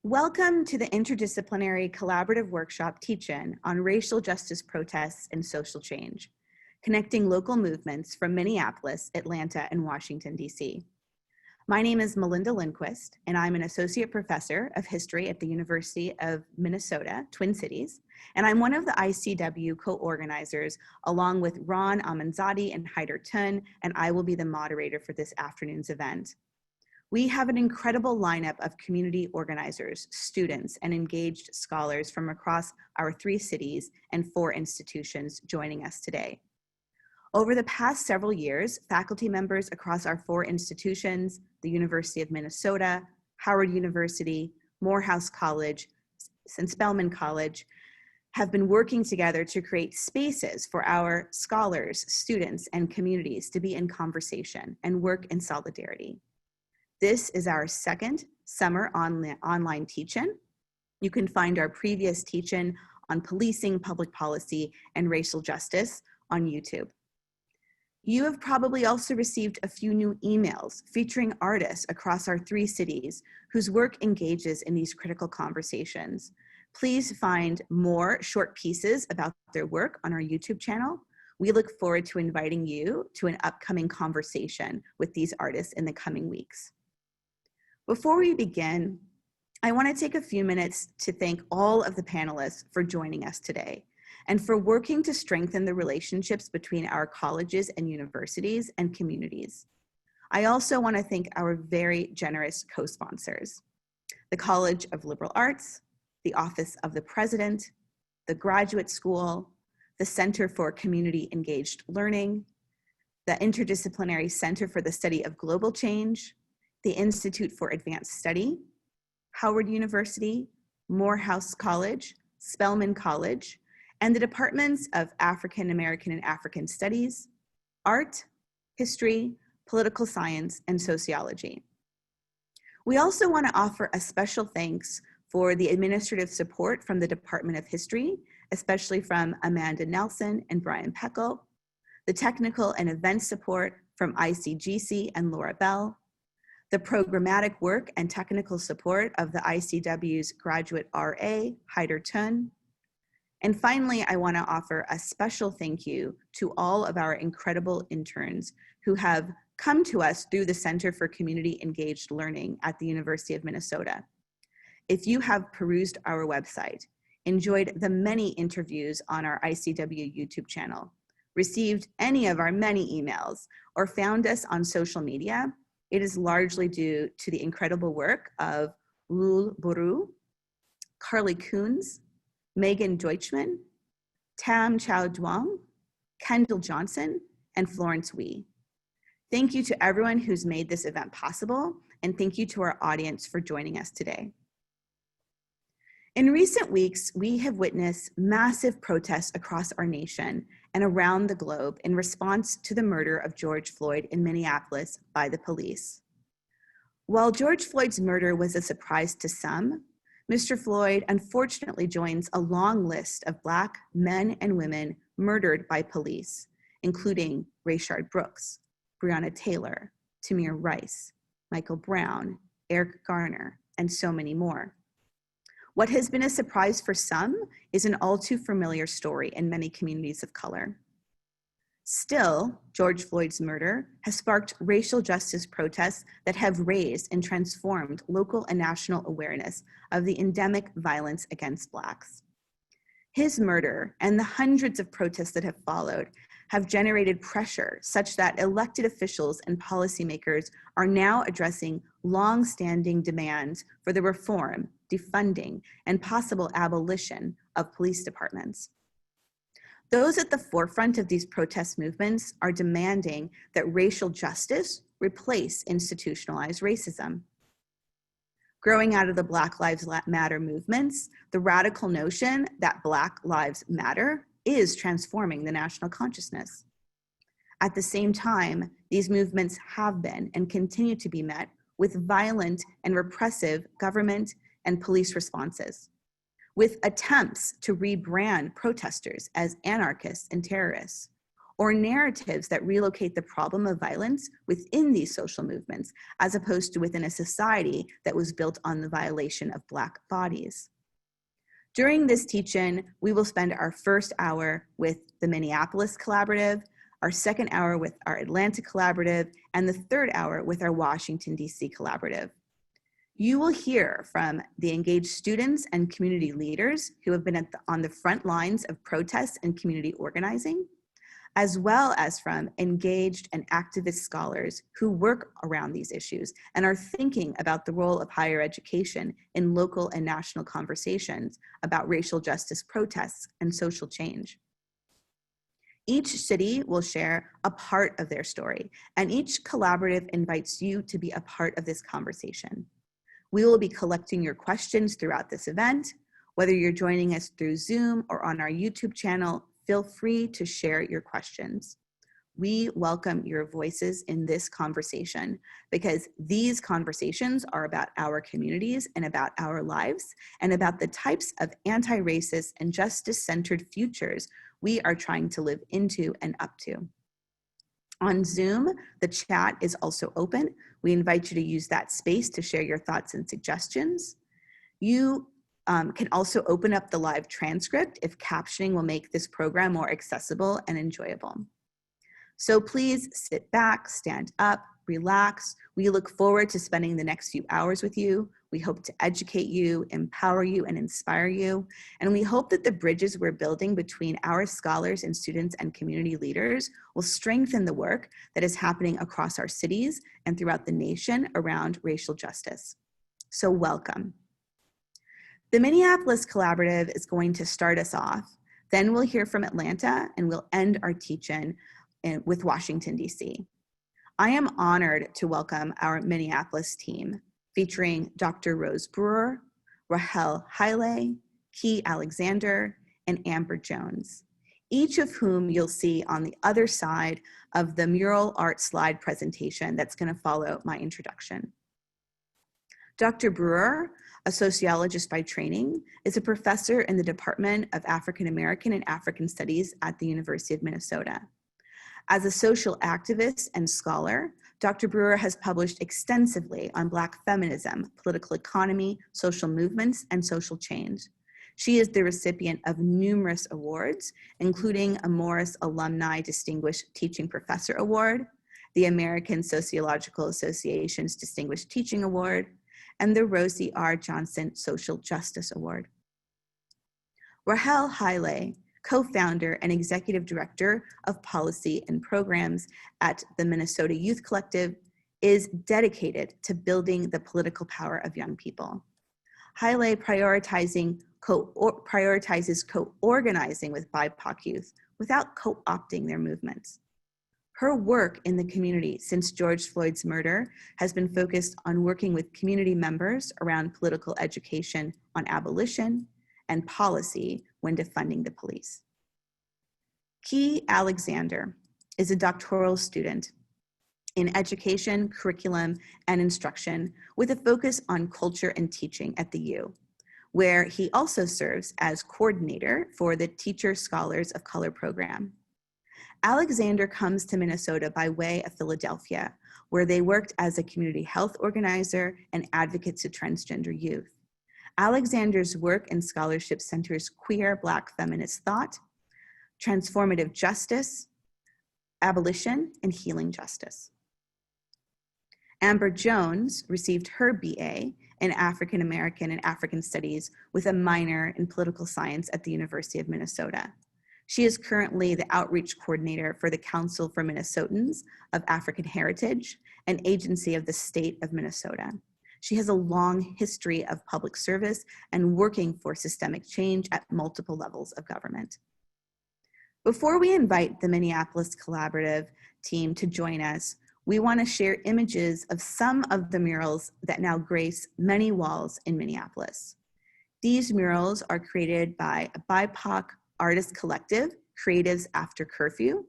Welcome to the interdisciplinary collaborative workshop teach-in on racial justice protests and social change, connecting local movements from Minneapolis, Atlanta, and Washington, D.C. My name is Melinda Lindquist, and I'm an associate professor of history at the University of Minnesota, Twin Cities, and I'm one of the ICW co-organizers along with Ron Amanzadi and Haider Tun, and I will be the moderator for this afternoon's event. We have an incredible lineup of community organizers, students, and engaged scholars from across our 3 cities and 4 institutions joining us today. Over the past several years, faculty members across our 4 institutions, the University of Minnesota, Howard University, Morehouse College, and Spelman College, have been working together to create spaces for our scholars, students, and communities to be in conversation and work in solidarity. This is our second summer online teach-in. You can find our previous teach-in on policing, public policy, and racial justice on YouTube. You have probably also received a few new emails featuring artists across our 3 cities whose work engages in these critical conversations. Please find more short pieces about their work on our YouTube channel. We look forward to inviting you to an upcoming conversation with these artists in the coming weeks. Before we begin, I want to take a few minutes to thank all of the panelists for joining us today and for working to strengthen the relationships between our colleges and universities and communities. I also want to thank our very generous co-sponsors, the College of Liberal Arts, the Office of the President, the Graduate School, the Center for Community Engaged Learning, the Interdisciplinary Center for the Study of Global Change, the Institute for Advanced Study, Howard University, Morehouse College, Spelman College, and the Departments of African American and African Studies, Art, History, Political Science, and Sociology. We also want to offer a special thanks for the administrative support from the Department of History, especially from Amanda Nelson and Brian Peckel, the technical and event support from ICGC and Laura Bell, the programmatic work and technical support of the ICW's graduate RA, Haider Tun. And finally, I want to offer a special thank you to all of our incredible interns who have come to us through the Center for Community Engaged Learning at the University of Minnesota. If you have perused our website, enjoyed the many interviews on our ICW YouTube channel, received any of our many emails, or found us on social media, it is largely due to the incredible work of Lul Buru, Carly Coons, Megan Deutschman, Tam Chow Duong, Kendall Johnson, and Florence Wee. Thank you to everyone who's made this event possible, and thank you to our audience for joining us today. In recent weeks, we have witnessed massive protests across our nation and around the globe in response to the murder of George Floyd in Minneapolis by the police. While George Floyd's murder was a surprise to some, Mr. Floyd unfortunately joins a long list of Black men and women murdered by police, including Rayshard Brooks, Breonna Taylor, Tamir Rice, Michael Brown, Eric Garner, and so many more. What has been a surprise for some is an all too familiar story in many communities of color. Still, George Floyd's murder has sparked racial justice protests that have raised and transformed local and national awareness of the endemic violence against Blacks. His murder and the hundreds of protests that have followed have generated pressure such that elected officials and policymakers are now addressing long-standing demands for the reform, defunding, and possible abolition of police departments. Those at the forefront of these protest movements are demanding that racial justice replace institutionalized racism. Growing out of the Black Lives Matter movements, the radical notion that Black Lives Matter is transforming the national consciousness. At the same time, these movements have been and continue to be met with violent and repressive government and police responses, with attempts to rebrand protesters as anarchists and terrorists, or narratives that relocate the problem of violence within these social movements, as opposed to within a society that was built on the violation of Black bodies. During this teach-in, we will spend our first hour with the Minneapolis Collaborative, our second hour with our Atlanta Collaborative, and the third hour with our Washington, D.C. Collaborative. You will hear from the engaged students and community leaders who have been on the front lines of protests and community organizing, as well as from engaged and activist scholars who work around these issues and are thinking about the role of higher education in local and national conversations about racial justice protests and social change. Each city will share a part of their story, and each collaborative invites you to be a part of this conversation. We will be collecting your questions throughout this event. Whether you're joining us through Zoom or on our YouTube channel, feel free to share your questions. We welcome your voices in this conversation because these conversations are about our communities and about our lives and about the types of anti-racist and justice-centered futures we are trying to live into and up to. On Zoom, the chat is also open. We invite you to use that space to share your thoughts and suggestions. You can also open up the live transcript if captioning will make this program more accessible and enjoyable. So please sit back, stand up, relax. We look forward to spending the next few hours with you. We hope to educate you, empower you, and inspire you. And we hope that the bridges we're building between our scholars and students and community leaders will strengthen the work that is happening across our cities and throughout the nation around racial justice. So welcome. The Minneapolis Collaborative is going to start us off. Then we'll hear from Atlanta and we'll end our teach-in with Washington, D.C. I am honored to welcome our Minneapolis team, featuring Dr. Rose Brewer, Rahel Haile, Key Alexander, and Amber Jones, each of whom you'll see on the other side of the mural art slide presentation that's going to follow my introduction. Dr. Brewer, a sociologist by training, is a professor in the Department of African American and African Studies at the University of Minnesota. As a social activist and scholar, Dr. Brewer has published extensively on Black feminism, political economy, social movements, and social change. She is the recipient of numerous awards, including a Morris Alumni Distinguished Teaching Professor Award, the American Sociological Association's Distinguished Teaching Award, and the Rosie R. Johnson Social Justice Award. Rahel Haile, co-founder and executive director of policy and programs at the Minnesota Youth Collective, is dedicated to building the political power of young people. Haile prioritizes co-organizing with BIPOC youth without co-opting their movements. Her work in the community since George Floyd's murder has been focused on working with community members around political education on abolition and policy when defunding the police. Key Alexander is a doctoral student in education, curriculum, and instruction with a focus on culture and teaching at the U, where he also serves as coordinator for the Teacher Scholars of Color program. Alexander comes to Minnesota by way of Philadelphia, where they worked as a community health organizer and advocate to transgender youth. Alexander's work and scholarship centers queer Black feminist thought, transformative justice, abolition, and healing justice. Amber Jones received her BA in African American and African Studies with a minor in political science at the University of Minnesota. She is currently the outreach coordinator for the Council for Minnesotans of African Heritage, an agency of the state of Minnesota. She has a long history of public service and working for systemic change at multiple levels of government. Before we invite the Minneapolis Collaborative team to join us, we want to share images of some of the murals that now grace many walls in Minneapolis. These murals are created by a BIPOC artist collective, Creatives After Curfew,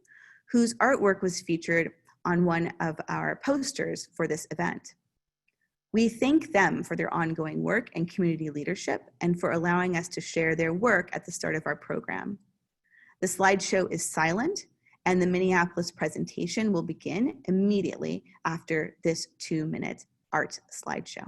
whose artwork was featured on one of our posters for this event. We thank them for their ongoing work and community leadership and for allowing us to share their work at the start of our program. The slideshow is silent and the Minneapolis presentation will begin immediately after this 2-minute art slideshow.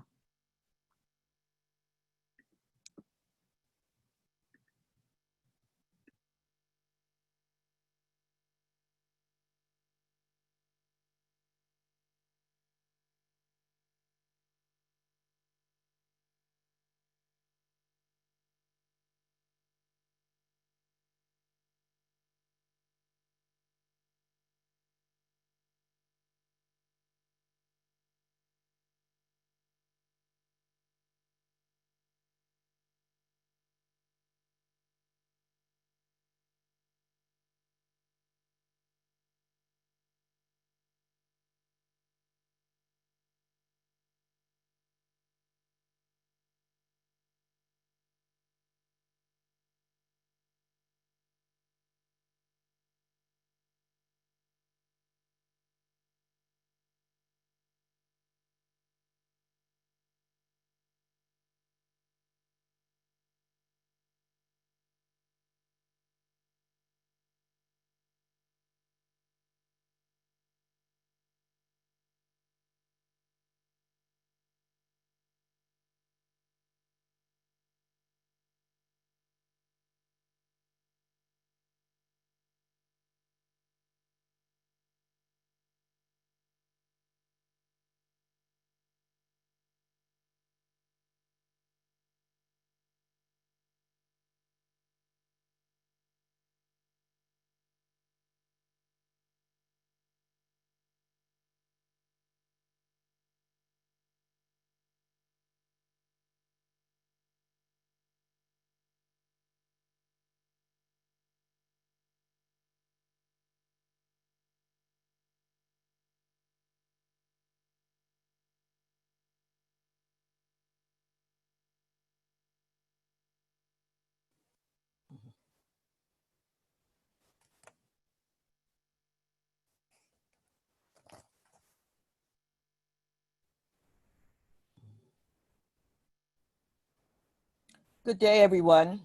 Good day, everyone.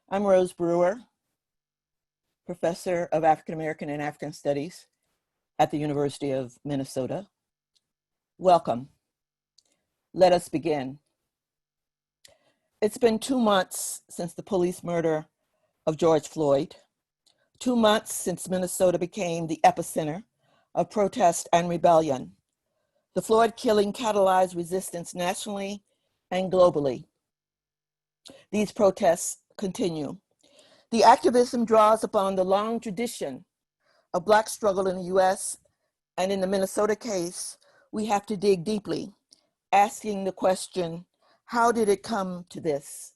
I'm Rose Brewer, Professor of African American and African Studies at the University of Minnesota. Welcome. Let us begin. It's been 2 months since the police murder of George Floyd, 2 months since Minnesota became the epicenter of protest and rebellion. The Floyd killing catalyzed resistance nationally and globally. These protests continue. The activism draws upon the long tradition of Black struggle in the US, and in the Minnesota case, we have to dig deeply, asking the question, how did it come to this?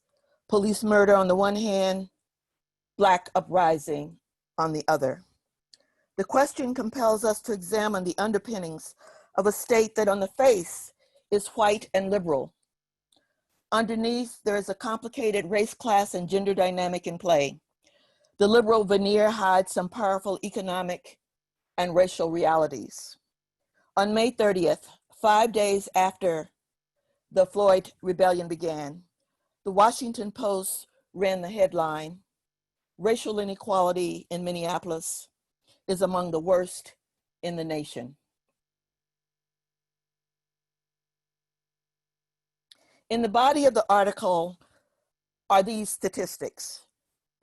Police murder on the one hand, Black uprising on the other. The question compels us to examine the underpinnings of a state that on the face is white and liberal. Underneath, there is a complicated race, class, and gender dynamic in play. The liberal veneer hides some powerful economic and racial realities. On May 30th, 5 days after the Floyd rebellion began, the Washington Post ran the headline, "Racial inequality in Minneapolis is among the worst in the nation." In the body of the article are these statistics.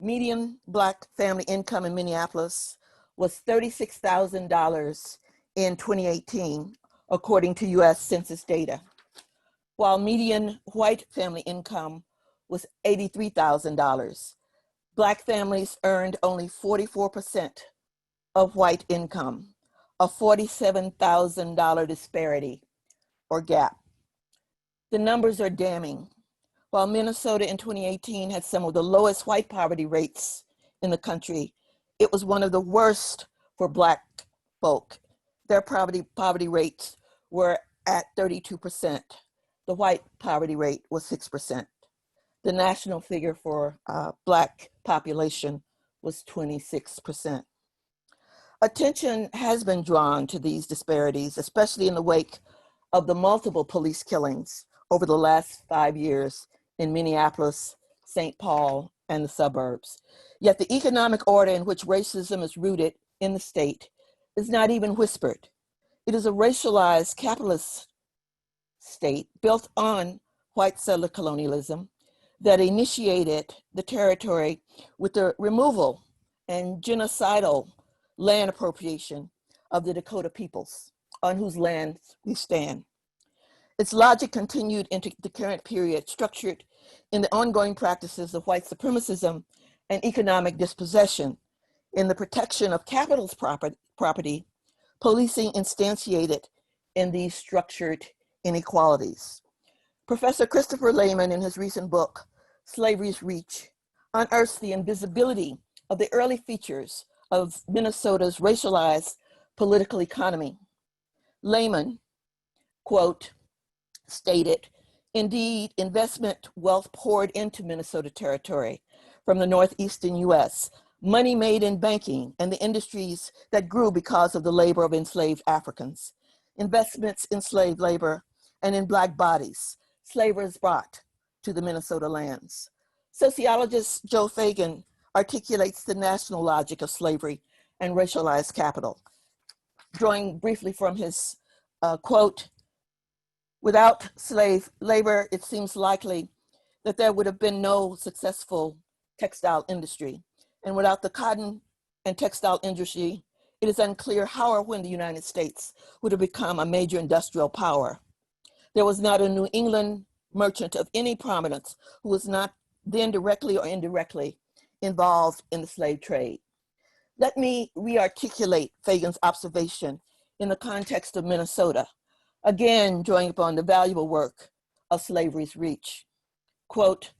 Median Black family income in Minneapolis was $36,000 in 2018, according to US Census data, while median white family income was $83,000. Black families earned only 44% of white income, a $47,000 disparity or gap. The numbers are damning. While Minnesota in 2018 had some of the lowest white poverty rates in the country, it was one of the worst for Black folk. Their poverty rates were at 32%. The white poverty rate was 6%. The national figure for Black population was 26%. Attention has been drawn to these disparities, especially in the wake of the multiple police killings over the last 5 years in Minneapolis, St. Paul, and the suburbs. Yet the economic order in which racism is rooted in the state is not even whispered. It is a racialized capitalist state built on white settler colonialism that initiated the territory with the removal and genocidal land appropriation of the Dakota peoples on whose lands we stand. Its logic continued into the current period, structured in the ongoing practices of white supremacism and economic dispossession, in the protection of capital's property, policing instantiated in these structured inequalities. Professor Christopher Lehman, in his recent book, Slavery's Reach, unearths the invisibility of the early features of Minnesota's racialized political economy. Lehman, quote, stated, indeed, investment wealth poured into Minnesota territory from the northeastern US, money made in banking and the industries that grew because of the labor of enslaved Africans, investments in slave labor and in Black bodies, slavers brought to the Minnesota lands. Sociologist Joe Fagan articulates the national logic of slavery and racialized capital, drawing briefly from his quote, without slave labor, it seems likely that there would have been no successful textile industry. And without the cotton and textile industry, it is unclear how or when the United States would have become a major industrial power. There was not a New England merchant of any prominence who was not then directly or indirectly involved in the slave trade. Let me re-articulate Fagan's observation in the context of Minnesota, again drawing upon the valuable work of Slavery's Reach. Quote,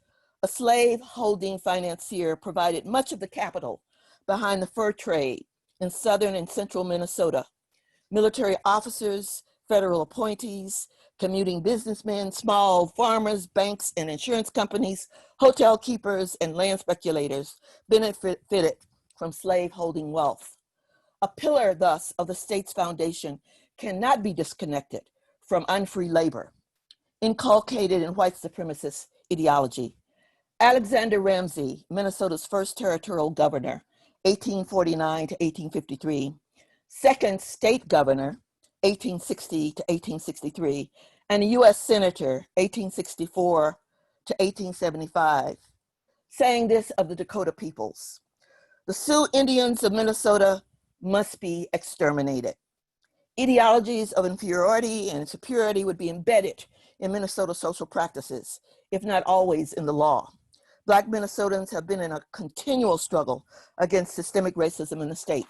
a slave-holding financier provided much of the capital behind the fur trade in southern and central Minnesota. Military officers, federal appointees, commuting businessmen, small farmers, banks and insurance companies, hotel keepers, and land speculators benefited from slave-holding wealth. A pillar, thus, of the state's foundation cannot be disconnected from unfree labor, inculcated in white supremacist ideology. Alexander Ramsey, Minnesota's first territorial governor, 1849 to 1853, second state governor, 1860 to 1863, and a US senator, 1864 to 1875, saying this of the Dakota peoples: the Sioux Indians of Minnesota must be exterminated. Ideologies of inferiority and superiority would be embedded in Minnesota social practices, if not always in the law. Black Minnesotans have been in a continual struggle against systemic racism in the state.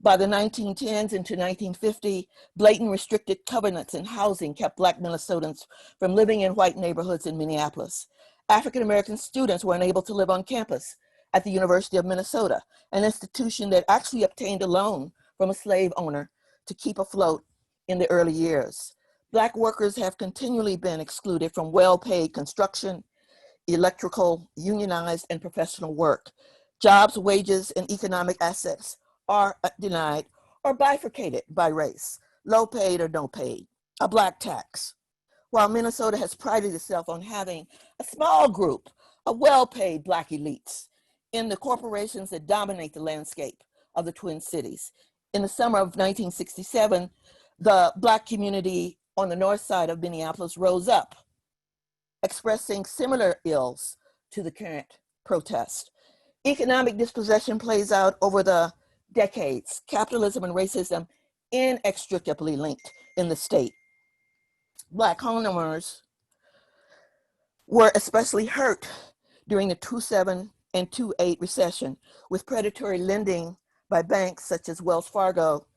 By the 1910s into 1950, blatant restricted covenants in housing kept Black Minnesotans from living in white neighborhoods in Minneapolis. African-American students were unable to live on campus at the University of Minnesota, an institution that actually obtained a loan from a slave owner to keep afloat in the early years. Black workers have continually been excluded from well-paid construction, electrical, unionized, and professional work. Jobs, wages, and economic assets are denied or bifurcated by race, low paid or no paid, a Black tax. While Minnesota has prided itself on having a small group of well-paid Black elites in the corporations that dominate the landscape of the Twin Cities. In the summer of 1967, the Black community on the north side of Minneapolis rose up, expressing similar ills to the current protest. Economic dispossession plays out over the decades. Capitalism and racism inextricably linked in the state. Black homeowners were especially hurt during the 2007 and 2008 recession, with predatory lending by banks such as Wells Fargo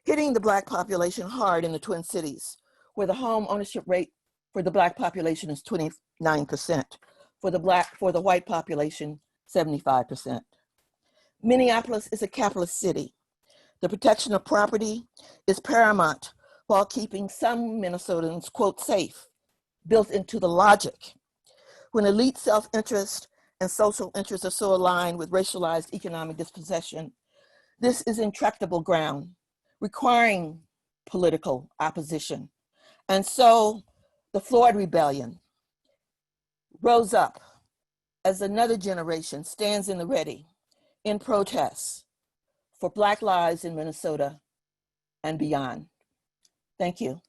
hitting the Black population hard in the Twin Cities, where the home ownership rate for the Black population is 29%, for the white population, 75%. Minneapolis is a capitalist city. The protection of property is paramount while keeping some Minnesotans, quote, safe, built into the logic. When elite self-interest and social interests are so aligned with racialized economic dispossession, this is intractable ground, requiring political opposition. And so the Floyd Rebellion rose up as another generation stands in the ready in protests for Black lives in Minnesota and beyond. Thank you.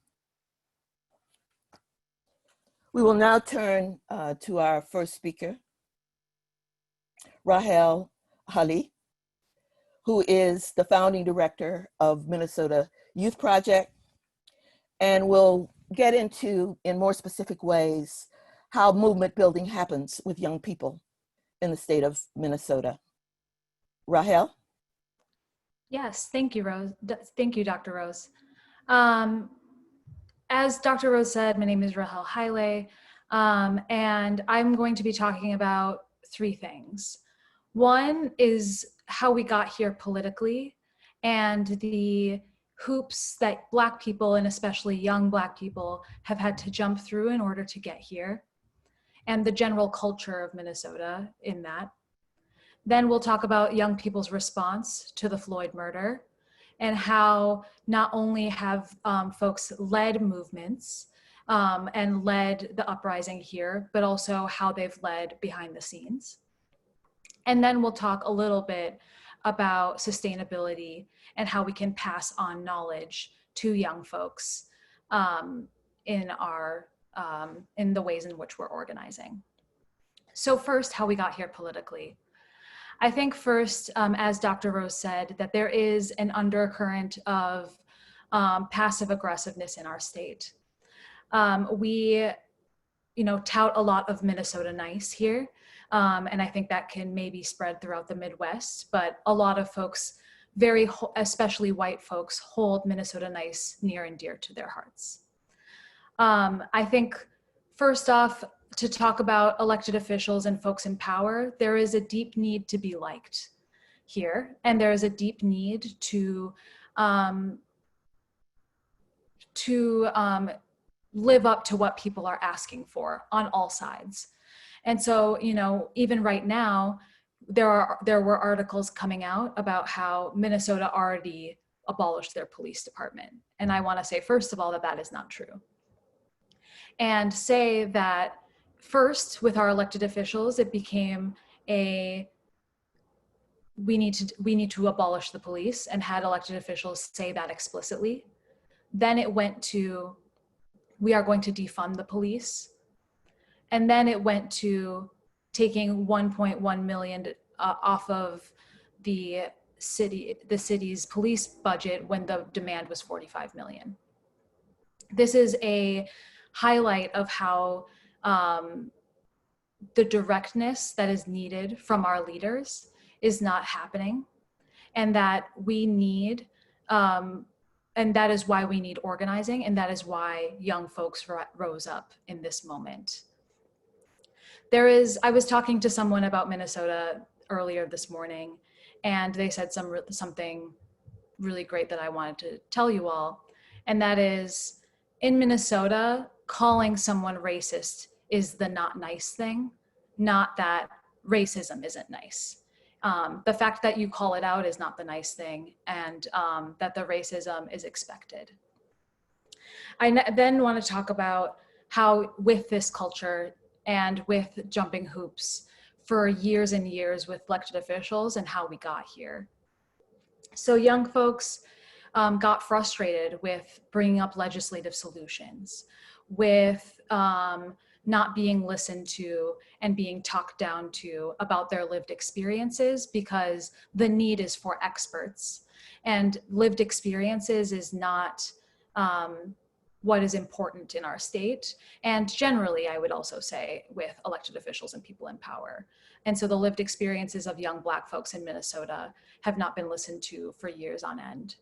We will now turn to our first speaker, Rahel Hali, who is the founding director of Minnesota Youth Project, and will get into, in more specific ways, how movement building happens with young people in the state of Minnesota. Rahel? Yes, thank you, Rose. Thank you, Dr. Rose. As Dr. Rose said, my name is Rahel Haile, and I'm going to be talking about three things. One is how we got here politically and the hoops that Black people, and especially young Black people, have had to jump through in order to get here, and the general culture of Minnesota in that. Then we'll talk about young people's response to the Floyd murder and how not only have folks led movements and led the uprising here, but also how they've led behind the scenes. And then we'll talk a little bit about sustainability and how we can pass on knowledge to young folks in the ways in which we're organizing. So first, how we got here politically. I think first, as Dr. Rose said, that there is an undercurrent of passive aggressiveness in our state. We, tout a lot of Minnesota nice here, and I think that can maybe spread throughout the Midwest, but a lot of folks, especially white folks, hold Minnesota nice near and dear to their hearts. I think first off, to talk about elected officials and folks in power, there is a deep need to be liked here, and there is a deep need to live up to what people are asking for on all sides. And so, even right now, there were articles coming out about how Minnesota already abolished their police department. And I want to say, first of all, that is not true. And say that first, with our elected officials, it became we need to abolish the police, and had elected officials say that explicitly. Then it went to, we are going to defund the police. And then it went to taking 1.1 million off of the city's police budget when the demand was 45 million. This is a highlight of how the directness that is needed from our leaders is not happening, and that we need, and that is why we need organizing, and that is why young folks rose up in this moment. I was talking to someone about Minnesota earlier this morning, and they said something really great that I wanted to tell you all, and that is, in Minnesota, calling someone racist is the not nice thing, not that racism isn't nice. The fact that you call it out is not the nice thing, and that the racism is expected. I then want to talk about how with this culture and with jumping hoops for years and years with elected officials and how we got here. So young folks got frustrated with bringing up legislative solutions, with not being listened to and being talked down to about their lived experiences, because the need is for experts, and lived experiences is not what is important in our state, and generally, I would also say, with elected officials and people in power. And so the lived experiences of young Black folks in Minnesota have not been listened to for years on end.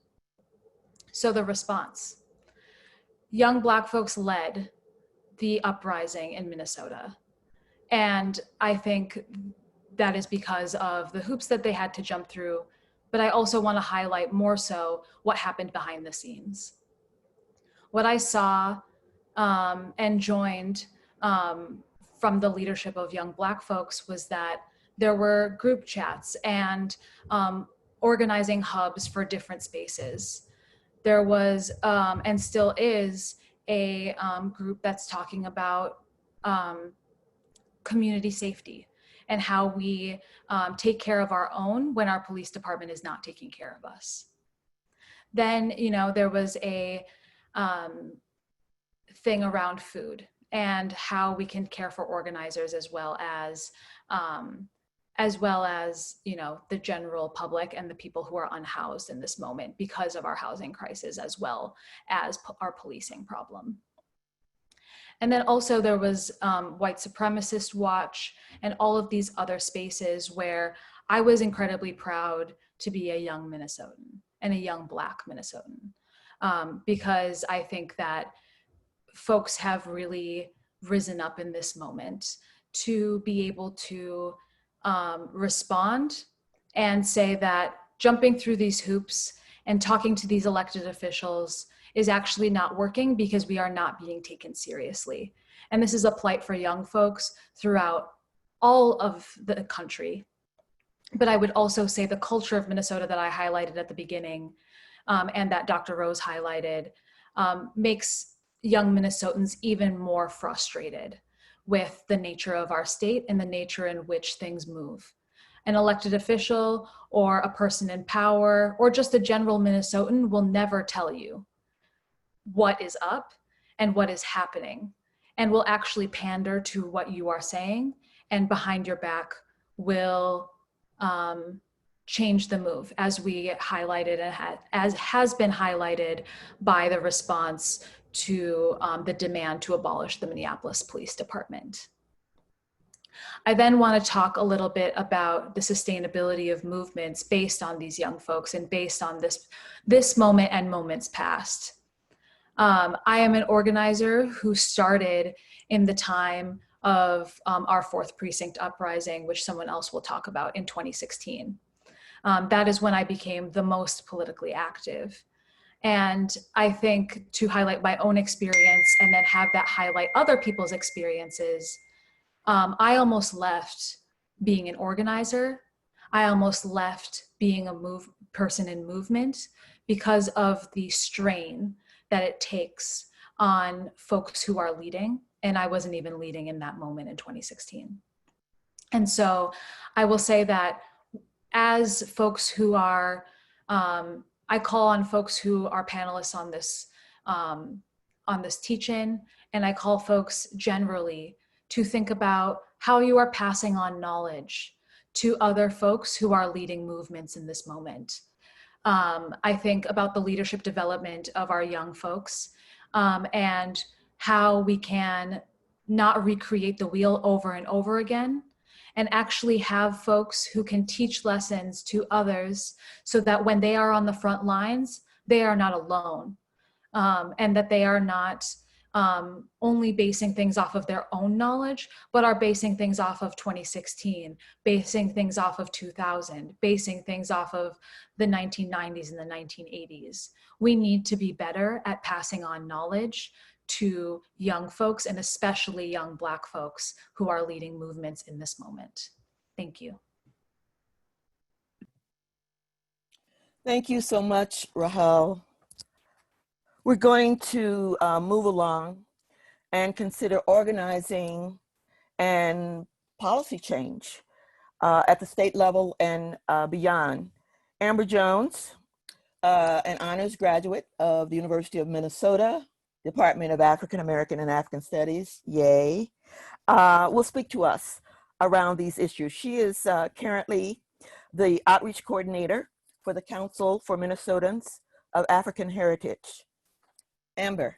So the response: young Black folks led the uprising in Minnesota. And I think that is because of the hoops that they had to jump through, but I also want to highlight more so what happened behind the scenes. What I saw and joined from the leadership of young Black folks was that there were group chats and organizing hubs for different spaces. There was, and still is, a group that's talking about community safety and how we take care of our own when our police department is not taking care of us. Then, there was a thing around food and how we can care for organizers as well as the general public and the people who are unhoused in this moment because of our housing crisis, as well as our policing problem. And then also there was White Supremacist Watch and all of these other spaces where I was incredibly proud to be a young Minnesotan and a young Black Minnesotan, because I think that folks have really risen up in this moment to be able to respond and say that jumping through these hoops and talking to these elected officials is actually not working because we are not being taken seriously. And this is a plight for young folks throughout all of the country. But I would also say the culture of Minnesota that I highlighted at the beginning and that Dr. Rose highlighted makes young Minnesotans even more frustrated with the nature of our state and the nature in which things move. An elected official or a person in power or just a general Minnesotan will never tell you what is up and what is happening, and will actually pander to what you are saying, and behind your back will change the move, as we highlighted and as has been highlighted by the response to the demand to abolish the Minneapolis Police Department. I then want to talk a little bit about the sustainability of movements based on these young folks and based on this moment and moments past. I am an organizer who started in the time of our 4th Precinct uprising, which someone else will talk about, in 2016. That is when I became the most politically active. And I think to highlight my own experience and then have that highlight other people's experiences, I almost left being an organizer. I almost left being a person in movement because of the strain that it takes on folks who are leading. And I wasn't even leading in that moment in 2016. And so I will say that as folks who are, I call on folks who are panelists on this teach-in, and I call folks generally to think about how you are passing on knowledge to other folks who are leading movements in this moment. I think about the leadership development of our young folks and how we can not recreate the wheel over and over again, and actually have folks who can teach lessons to others so that when they are on the front lines, they are not alone, and that they are not only basing things off of their own knowledge, but are basing things off of 2016, basing things off of 2000, basing things off of the 1990s and the 1980s. We need to be better at passing on knowledge to young folks, and especially young Black folks who are leading movements in this moment. Thank you. Thank you so much, Rahel. We're going to move along and consider organizing and policy change at the state level and beyond. Amber Jones, an honors graduate of the University of Minnesota, Department of African American and African Studies, yay, will speak to us around these issues. She is currently the outreach coordinator for the Council for Minnesotans of African Heritage. Amber.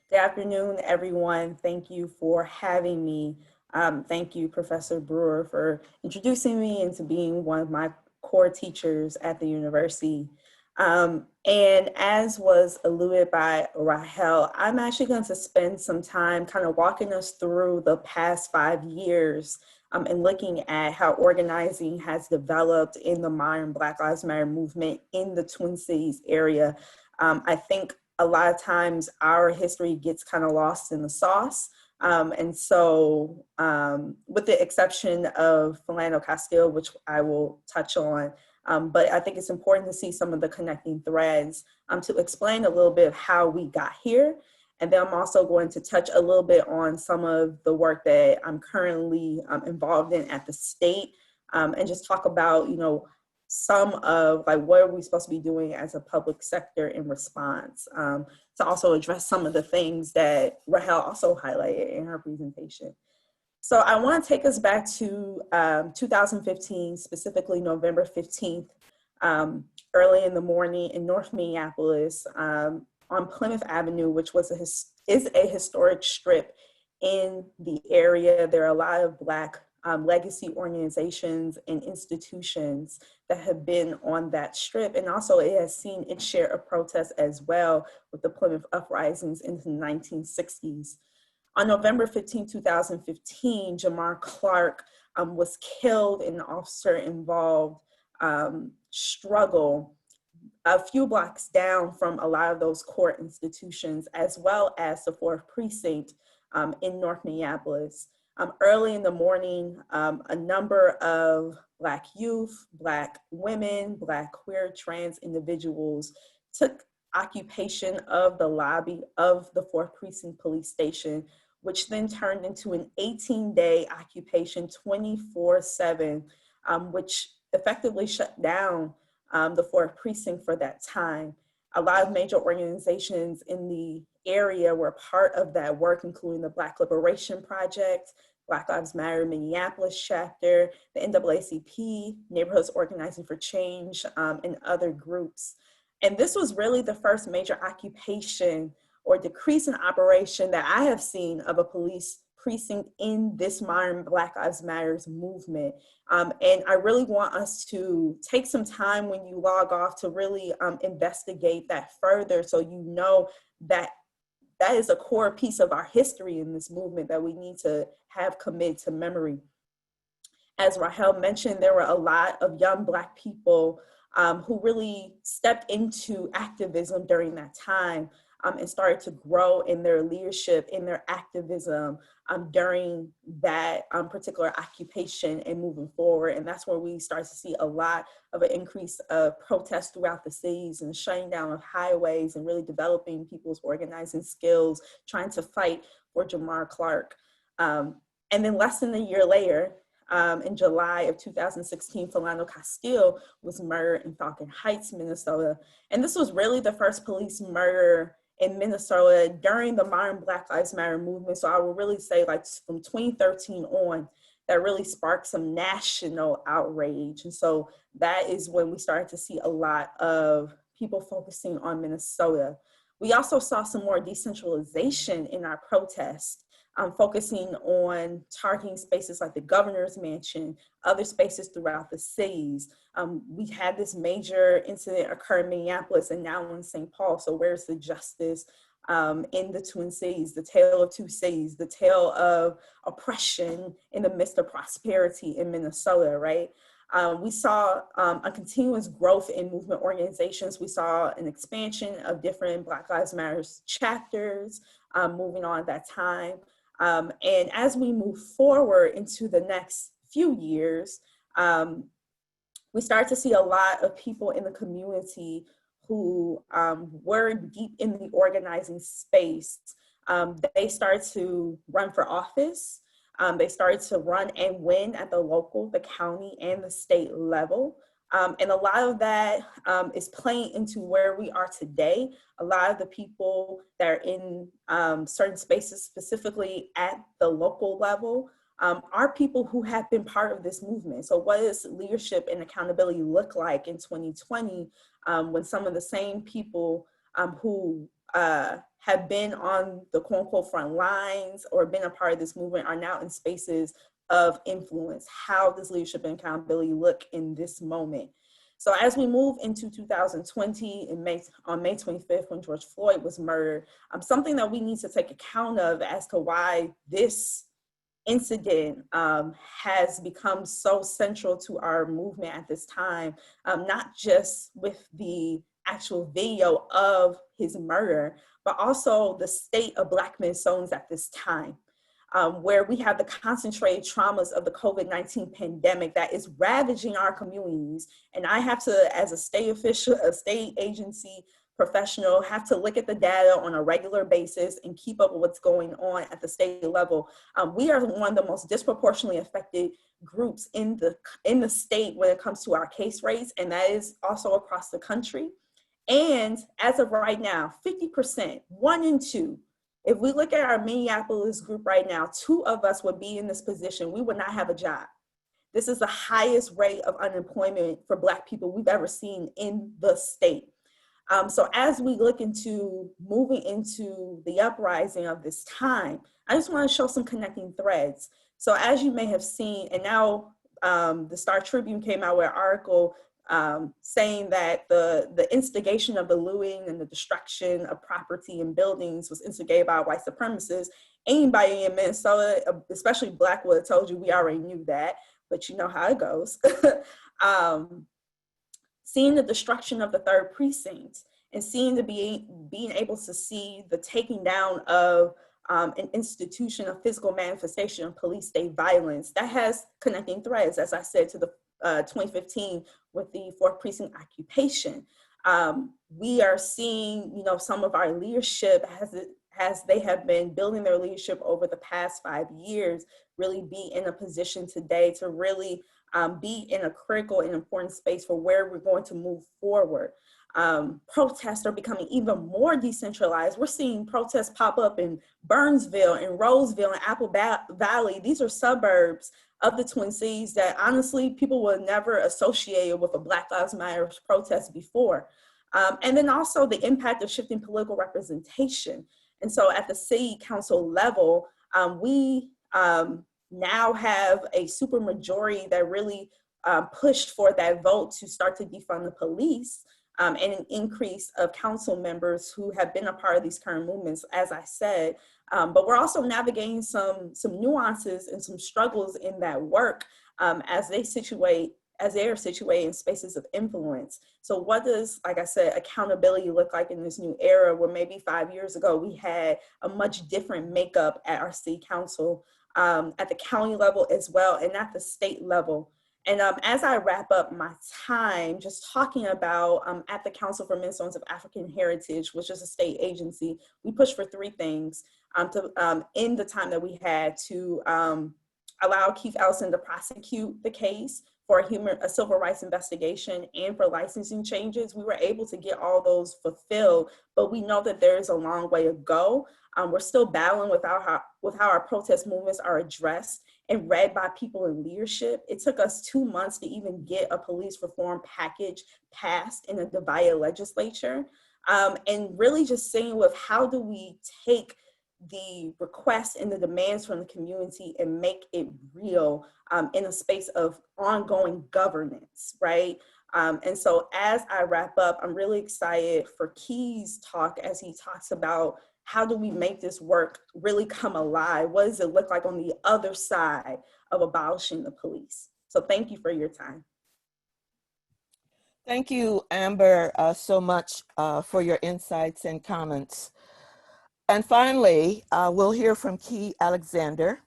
Good afternoon, everyone. Thank you for having me. Thank you, Professor Brewer, for introducing me into being one of my core teachers at the university. And as was alluded by Rahel, I'm actually going to spend some time kind of walking us through the past 5 years and looking at how organizing has developed in the modern Black Lives Matter movement in the Twin Cities area. I think a lot of times our history gets kind of lost in the sauce. And so with the exception of Philando Castile, which I will touch on, but I think it's important to see some of the connecting threads to explain a little bit of how we got here And then I'm also going to touch a little bit on some of the work that I'm currently involved in at the state, and just talk about, some of like what are we supposed to be doing as a public sector in response, to also address some of the things that Rahel also highlighted in her presentation. So I want to take us back to 2015, specifically November 15th, early in the morning in North Minneapolis, on Plymouth Avenue, which is a historic strip in the area. There are a lot of Black legacy organizations and institutions that have been on that strip. And also it has seen its share of protests as well, with the Plymouth uprisings in the 1960s. On November 15, 2015, Jamar Clark was killed in an officer-involved struggle a few blocks down from a lot of those core institutions, as well as the 4th Precinct in North Minneapolis. Early in the morning, a number of Black youth, Black women, Black queer, trans individuals took occupation of the lobby of the 4th Precinct Police Station, which then turned into an 18-day occupation 24/7, which effectively shut down the 4th Precinct for that time. A lot of major organizations in the area were part of that work, including the Black Liberation Project, Black Lives Matter Minneapolis chapter, the NAACP, Neighborhoods Organizing for Change, and other groups. And this was really the first major occupation or decrease in operation that I have seen of a police precinct in this modern Black Lives Matters movement. And I really want us to take some time when you log off to really investigate that further, so you know that that is a core piece of our history in this movement that we need to have committed to memory. As Rahel mentioned, there were a lot of young Black people who really stepped into activism during that time, and started to grow in their leadership, in their activism during that particular occupation and moving forward. And that's where we start to see a lot of an increase of protests throughout the cities and shutting down of highways and really developing people's organizing skills, trying to fight for Jamar Clark. And then less than a year later, in July of 2016, Philando Castile was murdered in Falcon Heights, Minnesota. And this was really the first police murder in Minnesota during the modern Black Lives Matter movement. So I would really say like from 2013 on, that really sparked some national outrage. And so that is when we started to see a lot of people focusing on Minnesota. We also saw some more decentralization in our protests, focusing on targeting spaces like the governor's mansion, other spaces throughout the cities. We had this major incident occur in Minneapolis and now in St. Paul. So where's the justice in the Twin Cities, the tale of two cities, the tale of oppression in the midst of prosperity in Minnesota, right? We saw a continuous growth in movement organizations. We saw an expansion of different Black Lives Matter chapters moving on at that time. And as we move forward into the next few years, we start to see a lot of people in the community who were deep in the organizing space. They started to run for office. They started to run and win at the local, the county, and the state level. And a lot of that is playing into where we are today. A lot of the people that are in certain spaces, specifically at the local level, are people who have been part of this movement. So what does leadership and accountability look like in 2020 when some of the same people who have been on the quote unquote front lines or been a part of this movement are now in spaces of influence? How does leadership and accountability look in this moment? So as we move into 2020, on May 25th, when George Floyd was murdered, something that we need to take account of as to why this incident has become so central to our movement at this time, not just with the actual video of his murder, but also the state of Black Minnesotans at this time. Where we have the concentrated traumas of the COVID-19 pandemic that is ravaging our communities. And I have to, as a state official, a state agency, professional, have to look at the data on a regular basis and keep up with what's going on at the state level. We are one of the most disproportionately affected groups in the state when it comes to our case rates, and that is also across the country. And as of right now, 50%, 1 in 2, if we look at our Minneapolis group right now, 2 of us would be in this position. We would not have a job. This is the highest rate of unemployment for Black people we've ever seen in the state. So as we look into moving into the uprising of this time, I just want to show some connecting threads. So as you may have seen, and now the Star Tribune came out with an article saying that the instigation of the looting and the destruction of property and buildings was instigated by white supremacists. Anybody in Minnesota, especially Black, would have told you we already knew that, but you know how it goes. Seeing the destruction of the 3rd precinct and being able to see the taking down of an institution of physical manifestation of police state violence, that has connecting threads, as I said, to the 2015 with the 4th precinct occupation. We are seeing, some of our leadership as they have been building their leadership over the past 5 years, really be in a position today to really be in a critical and important space for where we're going to move forward. Protests are becoming even more decentralized. We're seeing protests pop up in Burnsville and Roseville and Apple Valley. These are suburbs of the Twin Cities that honestly people were never associated with a Black Lives Matter protest before. And then also the impact of shifting political representation. And so at the city council level, we now have a supermajority that really pushed for that vote to start to defund the police, and an increase of council members who have been a part of these current movements, as I said. But we're also navigating some nuances and some struggles in that work as they are situated in spaces of influence. So what does, like I said, accountability look like in this new era where maybe 5 years ago we had a much different makeup at our city council, at the county level as well, and at the state level. And as I wrap up my time, just talking about at the Council for Minnesotans of African Heritage, which is a state agency, we push for 3 things in the time that we had to allow Keith Ellison to prosecute the case for a civil rights investigation and for licensing changes. We were able to get all those fulfilled, but we know that there is a long way to go. We're still battling with how our protest movements are addressed and read by people in leadership. It took us 2 months to even get a police reform package passed in a divided legislature. And really just saying with how do we take the requests and the demands from the community and make it real in a space of ongoing governance, right? And so as I wrap up, I'm really excited for Key's talk as he talks about how do we make this work really come alive? What does it look like on the other side of abolishing the police? So thank you for your time. Thank you, Amber, so much for your insights and comments. And finally, we'll hear from Key Alexander.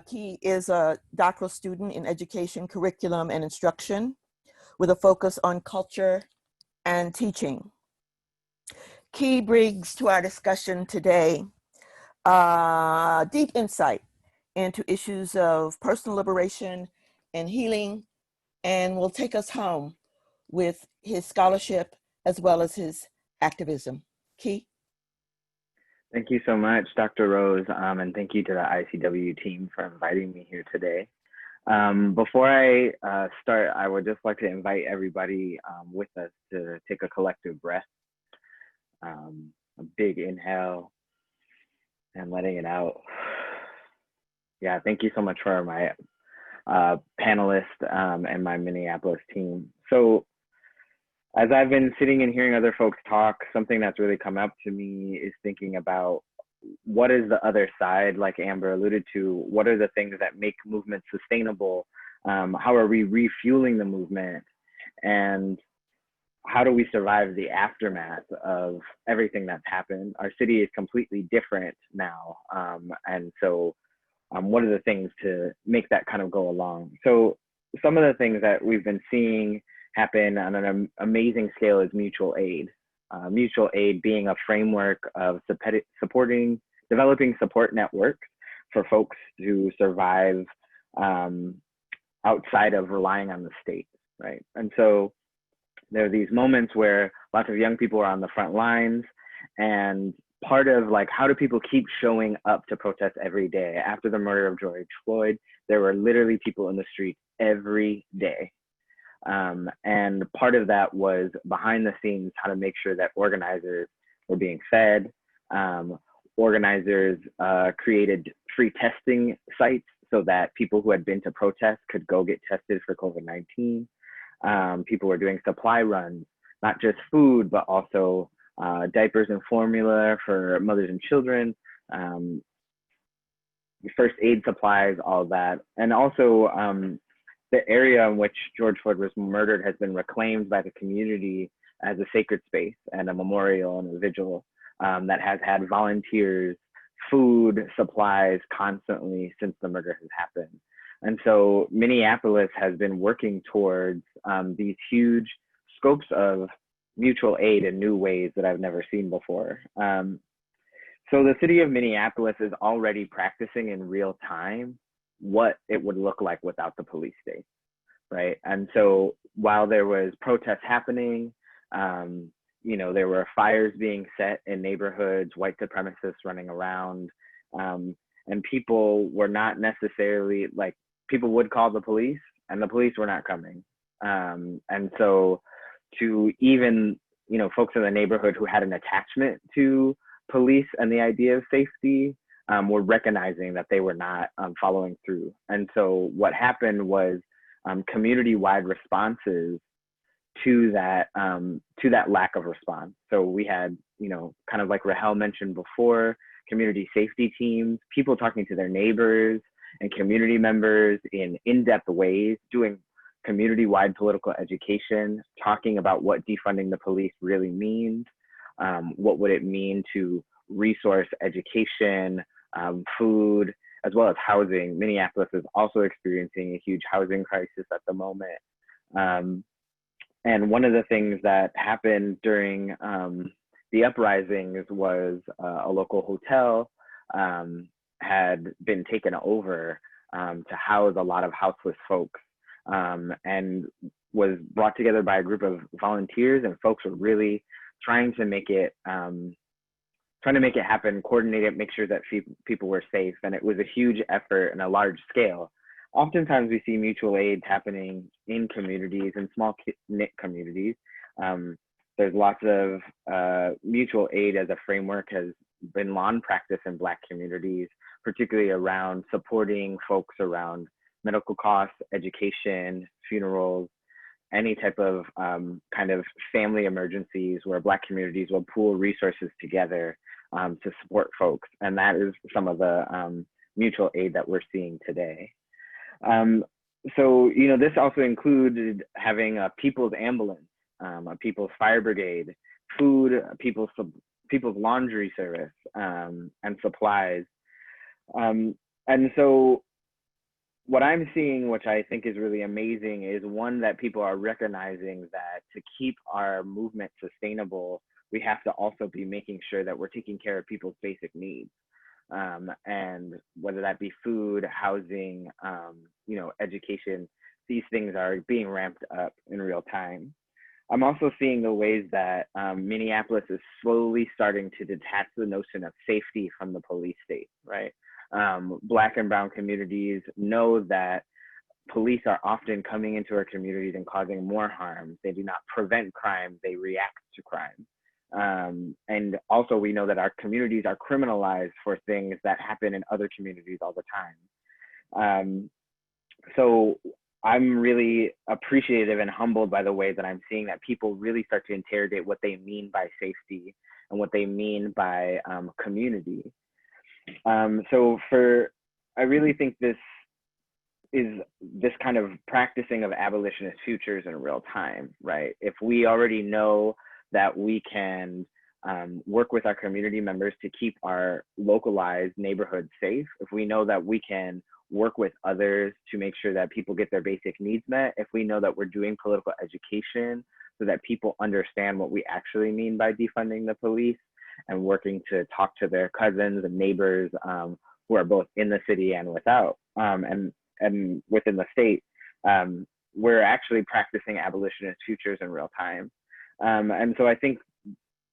Key is a doctoral student in education, curriculum, and instruction with a focus on culture and teaching. Key brings to our discussion today deep insight into issues of personal liberation and healing, and will take us home with his scholarship as well as his activism. Key? Thank you so much, Dr. Rose, and thank you to the ICW team for inviting me here today. Before I start, I would just like to invite everybody with us to take a collective breath, a big inhale and letting it out. Yeah, thank you so much for my panelists and my Minneapolis team. So as I've been sitting and hearing other folks talk, something that's really come up to me is thinking about what is the other side, like Amber alluded to, what are the things that make movements sustainable? How are we refueling the movement? And how do we survive the aftermath of everything that's happened? Our city is completely different now. And so what are the things to make that kind of go along? So some of the things that we've been seeing happen on an amazing scale is mutual aid. mutual aid being a framework of developing support networks for folks to survive outside of relying on the state, right? And so there are these moments where lots of young people are on the front lines, and part of like, how do people keep showing up to protest every day? After the murder of George Floyd, there were literally people in the street every day. And part of that was behind the scenes, how to make sure that organizers were being fed. Organizers created free testing sites so that people who had been to protest could go get tested for COVID-19. People were doing supply runs, not just food, but also diapers and formula for mothers and children, first aid supplies, all that. And also the area in which George Floyd was murdered has been reclaimed by the community as a sacred space and a memorial and a vigil that has had volunteers, food, supplies constantly since the murder has happened. And so Minneapolis has been working towards these huge scopes of mutual aid in new ways that I've never seen before. So the city of Minneapolis is already practicing in real time what it would look like without the police state, right? And so while there was protests happening, you know, there were fires being set in neighborhoods, white supremacists running around, and people were not necessarily, like, people would call the police and the police were not coming. And so to even, you know, folks in the neighborhood who had an attachment to police and the idea of safety were recognizing that they were not following through. And so what happened was community-wide responses to that lack of response. So we had, you know, kind of like Rahel mentioned before, community safety teams, people talking to their neighbors and community members in in-depth ways, doing community-wide political education, talking about what defunding the police really means, what would it mean to resource education, food, as well as housing. Minneapolis is also experiencing a huge housing crisis at the moment. And one of the things that happened during the uprisings was a local hotel had been taken over to house a lot of houseless folks, and was brought together by a group of volunteers, and folks were really trying to make it happen, coordinate it, make sure that people were safe. And it was a huge effort and a large scale. Oftentimes we see mutual aid happening in communities, in small knit communities. There's lots of mutual aid as a framework has been long practice in Black communities, particularly around supporting folks around medical costs, education, funerals, any type of kind of family emergencies where Black communities will pool resources together to support folks. And that is some of the mutual aid that we're seeing today. So, you know, this also included having a people's ambulance, a people's fire brigade, food, people's laundry service, and supplies. And so what I'm seeing, which I think is really amazing, is one, that people are recognizing that to keep our movement sustainable, we have to also be making sure that we're taking care of people's basic needs. And whether that be food, housing, you know, education, these things are being ramped up in real time. I'm also seeing the ways that Minneapolis is slowly starting to detach the notion of safety from the police state, right? Black and brown communities know that police are often coming into our communities and causing more harm. They do not prevent crime, they react to crime. And also we know that our communities are criminalized for things that happen in other communities all the time. So I'm really appreciative and humbled by the way that I'm seeing that people really start to interrogate what they mean by safety and what they mean by community. So I really think this is this kind of practicing of abolitionist futures in real time, right? If we already know that we can work with our community members to keep our localized neighborhoods safe, if we know that we can work with others to make sure that people get their basic needs met, if we know that we're doing political education so that people understand what we actually mean by defunding the police, and working to talk to their cousins and neighbors who are both in the city and without, and within the state, we're actually practicing abolitionist futures in real time. And so I think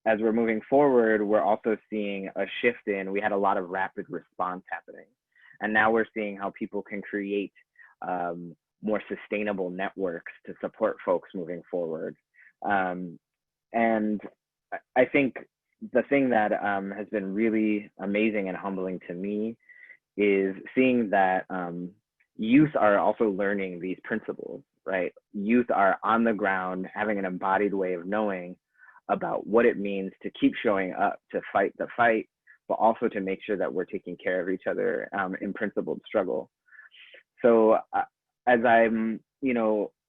as we're moving forward, we're also seeing a shift in, we had a lot of rapid response happening. And now we're seeing how people can create more sustainable networks to support folks moving forward. And I think the thing that has been really amazing and humbling to me is seeing that youth are also learning these principles, right? Youth are on the ground, having an embodied way of knowing about what it means to keep showing up, to fight the fight, but also to make sure that we're taking care of each other in principled struggle. So as I'm,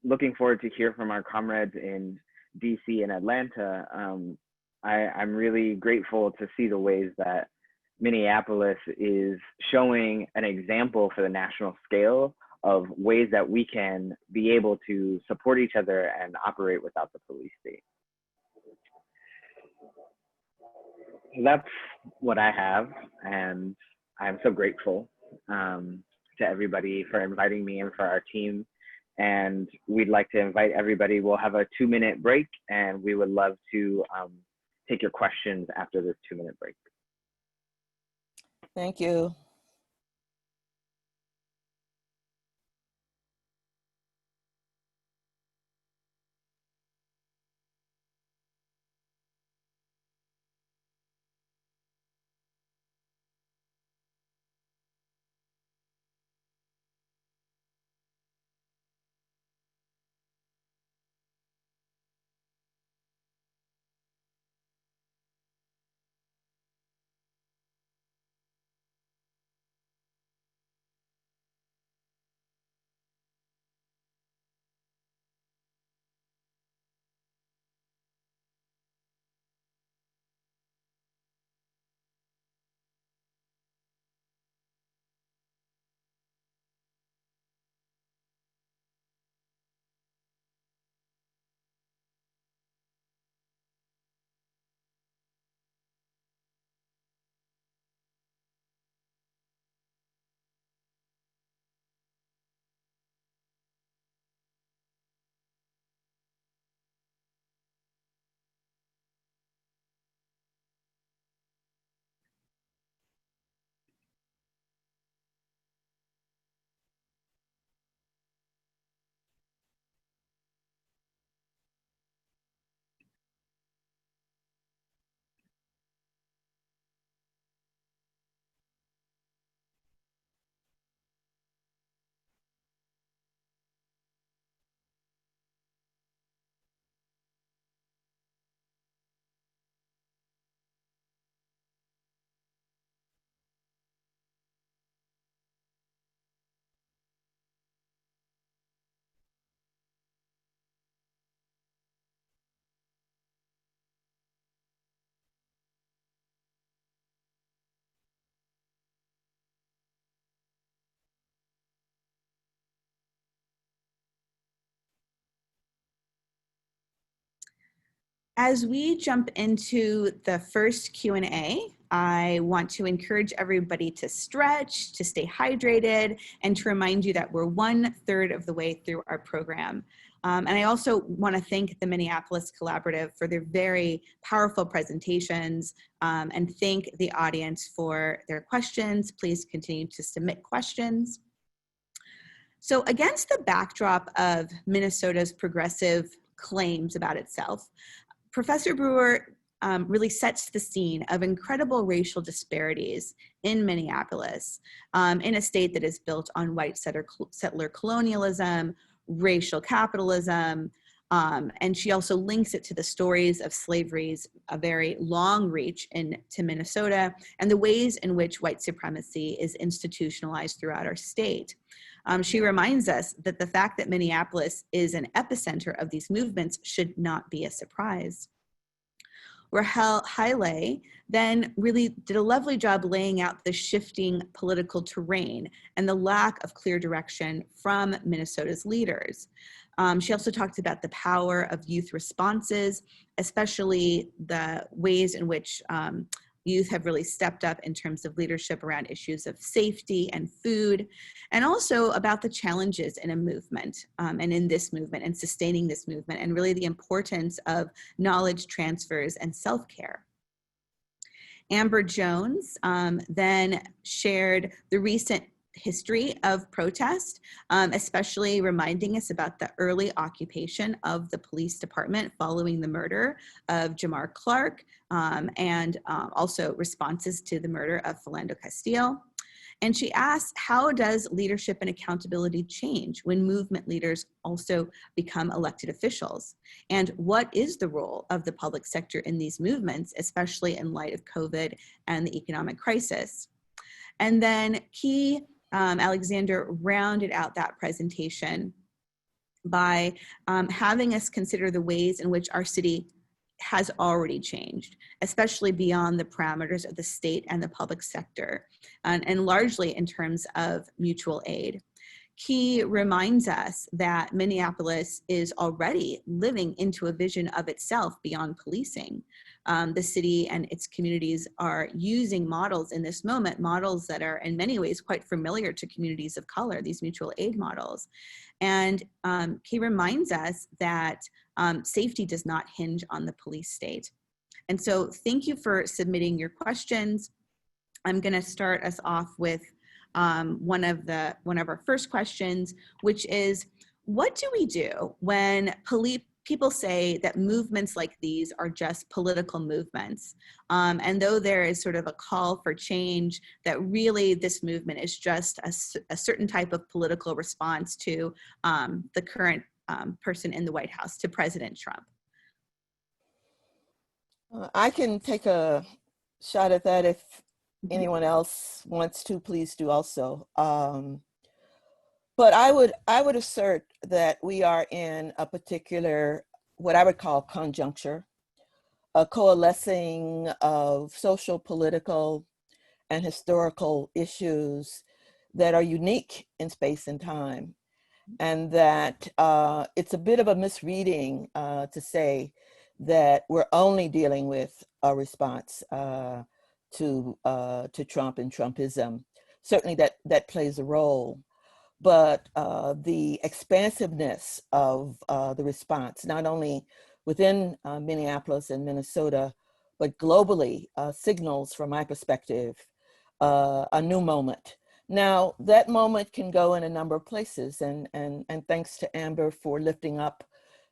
looking forward to hear from our comrades in DC and Atlanta, I'm really grateful to see the ways that Minneapolis is showing an example for the national scale of ways that we can be able to support each other and operate without the police state. That's what I have, and I'm so grateful to everybody for inviting me and for our team. And we'd like to invite everybody. We'll have a 2-minute break, and we would love to take your questions after this 2-minute break. Thank you. As we jump into the first Q&A, I want to encourage everybody to stretch, to stay hydrated, and to remind you that we're 1/3 of the way through our program. And I also want to thank the Minneapolis Collaborative for their very powerful presentations, and thank the audience for their questions. Please continue to submit questions. So against the backdrop of Minnesota's progressive claims about itself, Professor Brewer really sets the scene of incredible racial disparities in Minneapolis, in a state that is built on white settler colonialism, racial capitalism, and she also links it to the stories of slavery's a very long reach into Minnesota and the ways in which white supremacy is institutionalized throughout our state. She reminds us that the fact that Minneapolis is an epicenter of these movements should not be a surprise. Rahel Haile then really did a lovely job laying out the shifting political terrain and the lack of clear direction from Minnesota's leaders. She also talked about the power of youth responses, especially the ways in which youth have really stepped up in terms of leadership around issues of safety and food, and also about the challenges in a movement and in this movement and sustaining this movement, and really the importance of knowledge transfers and self-care. Amber Jones then shared the recent history of protest, especially reminding us about the early occupation of the police department following the murder of Jamar Clark, and also responses to the murder of Philando Castillo. And she asked, how does leadership and accountability change when movement leaders also become elected officials? And what is the role of the public sector in these movements, especially in light of COVID and the economic crisis? And then Alexander rounded out that presentation by having us consider the ways in which our city has already changed, especially beyond the parameters of the state and the public sector, and largely in terms of mutual aid. Key reminds us that Minneapolis is already living into a vision of itself beyond policing. The city and its communities are using models in this moment, models that are in many ways quite familiar to communities of color, these mutual aid models. And Key reminds us that safety does not hinge on the police state. And so thank you for submitting your questions. I'm gonna start us off with one of our first questions, which is, what do we do when people say that movements like these are just political movements? And though there is sort of a call for change, that really this movement is just a certain type of political response to the current person in the White House, to President Trump. I can take a shot at that. If anyone else wants to, please do also. But I would assert that we are in a particular, what I would call conjuncture, a coalescing of social, political, and historical issues that are unique in space and time. And that it's a bit of a misreading to say that we're only dealing with a response to Trump and Trumpism. Certainly that plays a role, but the expansiveness of the response, not only within Minneapolis and Minnesota, but globally, signals, from my perspective, a new moment. Now, that moment can go in a number of places, and thanks to Amber for lifting up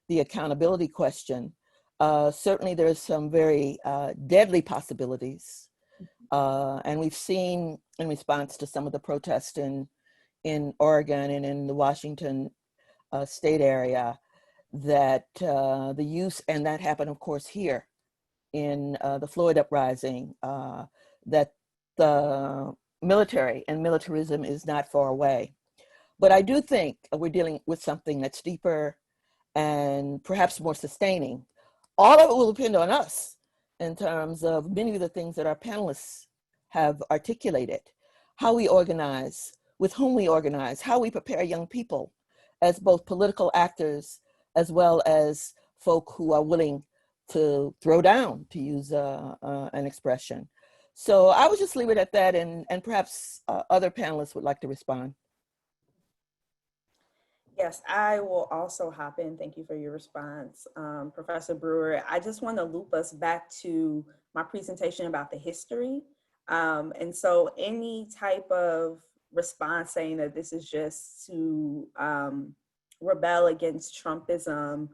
the accountability question. Certainly there's some very deadly possibilities. And we've seen, in response to some of the protests in Oregon and in the Washington state area, that the use, and that happened, of course, here in the Floyd uprising, that the military and militarism is not far away. But I do think we're dealing with something that's deeper and perhaps more sustaining. All of it will depend on us in terms of many of the things that our panelists have articulated: how we organize, with whom we organize, how we prepare young people as both political actors as well as folk who are willing to throw down, to use an expression. So I would just leave it at that, and perhaps other panelists would like to respond. Yes, I will also hop in. Thank you for your response, Professor Brewer. I just want to loop us back to my presentation about the history. And so any type of response saying that this is just to rebel against Trumpism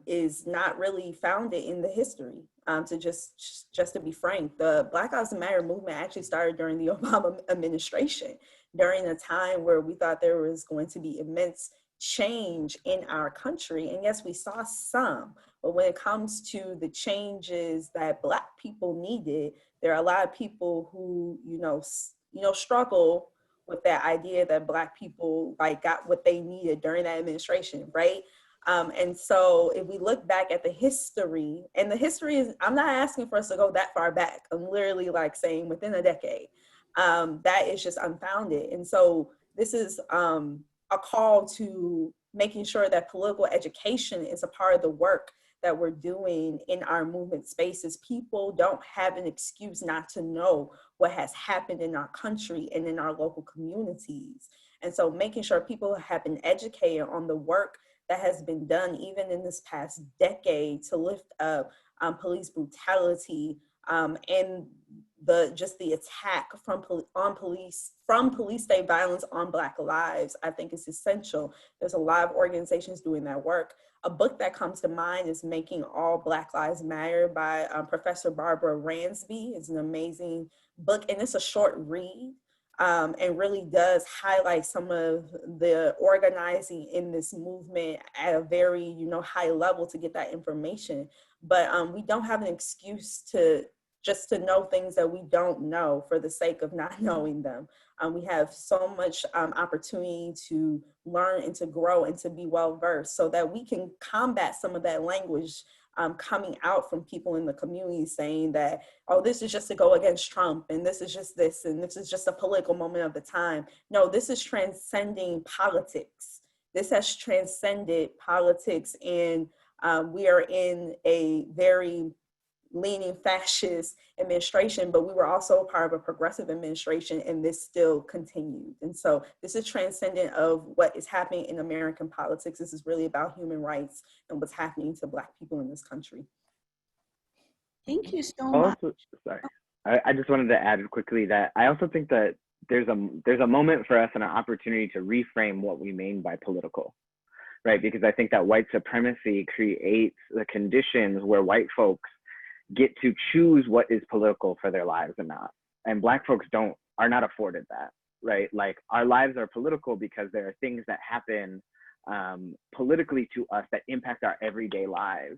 is not really founded in the history. To just to be frank, the Black Lives Matter movement actually started during the Obama administration, during a time where we thought there was going to be immense change in our country. And yes, we saw some, but when it comes to the changes that Black people needed, there are a lot of people who, struggle with that idea that Black people got what they needed during that administration, right? And so if we look back at the history, and the history is, I'm not asking for us to go that far back. I'm literally like saying within a decade, that is just unfounded. And so this is a call to making sure that political education is a part of the work that we're doing in our movement spaces. People don't have an excuse not to know what has happened in our country and in our local communities. And so making sure people have been educated on the work that has been done even in this past decade to lift up police brutality and the attack from police state violence on Black lives, I think is essential. There's a lot of organizations doing that work. A book that comes to mind is Making All Black Lives Matter by Professor Barbara Ramsey. It's an amazing book, and it's a short read. And really does highlight some of the organizing in this movement at a very, high level to get that information. But we don't have an excuse to know things that we don't know for the sake of not knowing them. We have so much opportunity to learn and to grow and to be well-versed so that we can combat some of that language coming out from people in the community saying that, oh, this is just to go against Trump, and this is just this, and this is just a political moment of the time. No, this is transcending politics. This has transcended politics, and we are in a very leaning fascist administration, but we were also part of a progressive administration, and this still continued. And so this is transcendent of what is happening in American politics. This is really about human rights and what's happening to Black people in this country. Thank you so much. Sorry, I just wanted to add quickly that I also think that there's a moment for us and an opportunity to reframe what we mean by political, right? Because I think that white supremacy creates the conditions where white folks get to choose what is political for their lives and not. And Black folks are not afforded that, right? Like, our lives are political because there are things that happen politically to us that impact our everyday lives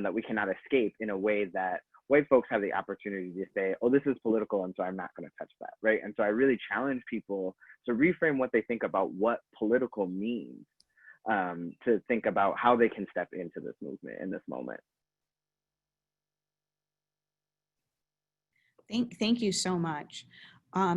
that we cannot escape in a way that white folks have the opportunity to say, oh, this is political, and so I'm not going to touch that, right? And so I really challenge people to reframe what they think about what political means, to think about how they can step into this movement in this moment. Thank you so much.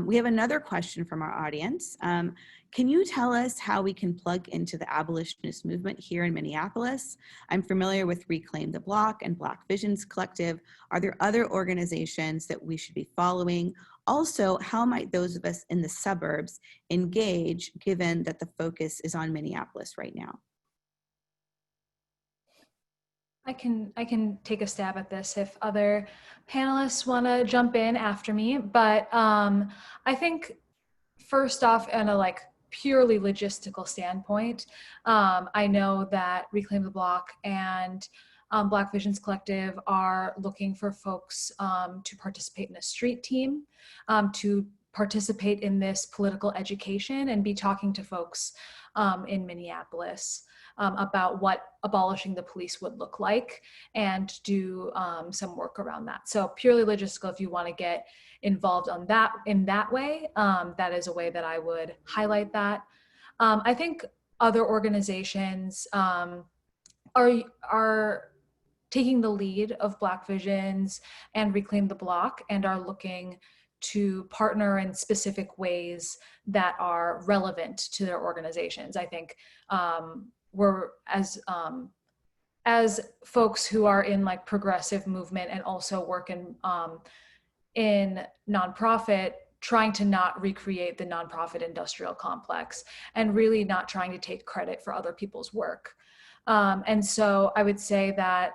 We have another question from our audience. Can you tell us how we can plug into the abolitionist movement here in Minneapolis? I'm familiar with Reclaim the Block and Black Visions Collective. Are there other organizations that we should be following? Also, how might those of us in the suburbs engage, given that the focus is on Minneapolis right now? I can take a stab at this if other panelists want to jump in after me. But I think first off, on a purely logistical standpoint, I know that Reclaim the Block and Black Visions Collective are looking for folks to participate in a street team, to participate in this political education and be talking to folks in Minneapolis about what abolishing the police would look like, and do some work around that. So purely logistical, if you want to get involved on that in that way, that is a way that I would highlight that. I think other organizations are taking the lead of Black Visions and Reclaim the Block and are looking to partner in specific ways that are relevant to their organizations. I think we're as folks who are in progressive movement and also work in nonprofit, trying to not recreate the nonprofit industrial complex and really not trying to take credit for other people's work. And so I would say that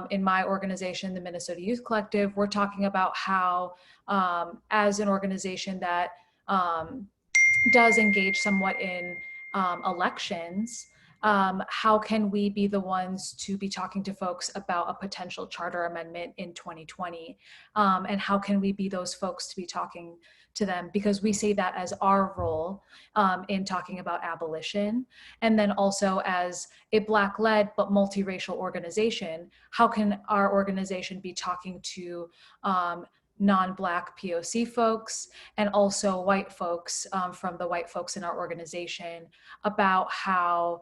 in my organization, the Minnesota Youth Collective, we're talking about how, as an organization that does engage somewhat in elections, how can we be the ones to be talking to folks about a potential charter amendment in 2020? And how can we be those folks to be talking to them? Because we see that as our role in talking about abolition. And then also as a Black-led but multiracial organization, how can our organization be talking to non-Black POC folks and also white folks from the white folks in our organization about how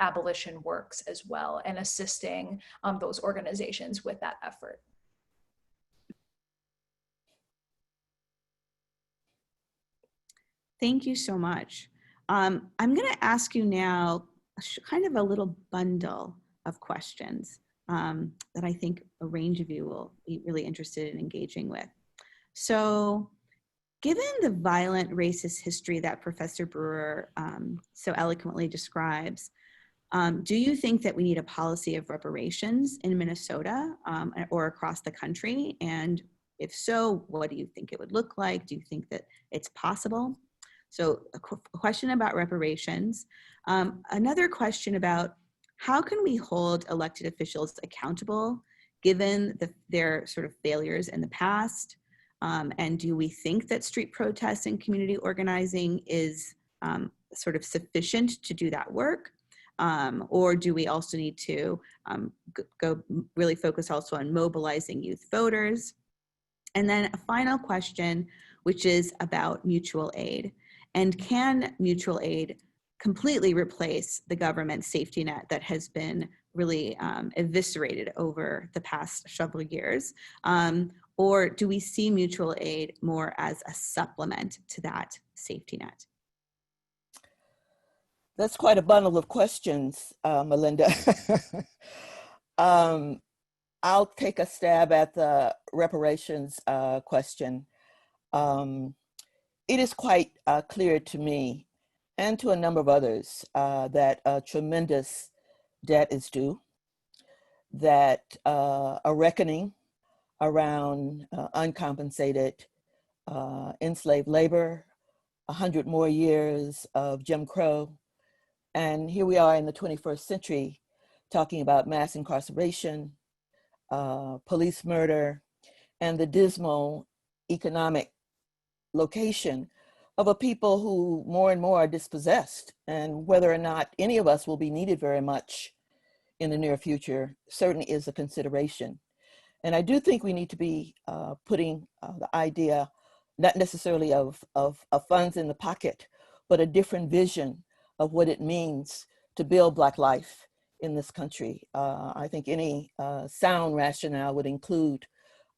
abolition works as well, and assisting those organizations with that effort. Thank you so much. I'm going to ask you now kind of a little bundle of questions that I think a range of you will be really interested in engaging with. So, given the violent racist history that Professor Brewer so eloquently describes, do you think that we need a policy of reparations in Minnesota or across the country? And if so, what do you think it would look like? Do you think that it's possible? So a question about reparations. Another question about how can we hold elected officials accountable given their sort of failures in the past? And do we think that street protests and community organizing is sort of sufficient to do that work? Or do we also need to go really focus also on mobilizing youth voters? And then a final question, which is about mutual aid. And can mutual aid completely replace the government safety net that has been really eviscerated over the past several years? Or do we see mutual aid more as a supplement to that safety net? That's quite a bundle of questions, Melinda. I'll take a stab at the reparations question. It is quite clear to me and to a number of others that a tremendous debt is due, that a reckoning around uncompensated enslaved labor, 100 more years of Jim Crow, and here we are in the 21st century talking about mass incarceration, police murder, and the dismal economic location of a people who more and more are dispossessed, and whether or not any of us will be needed very much in the near future certainly is a consideration. And I do think we need to be putting the idea, not necessarily of funds in the pocket, but a different vision of what it means to build Black life in this country. I think any sound rationale would include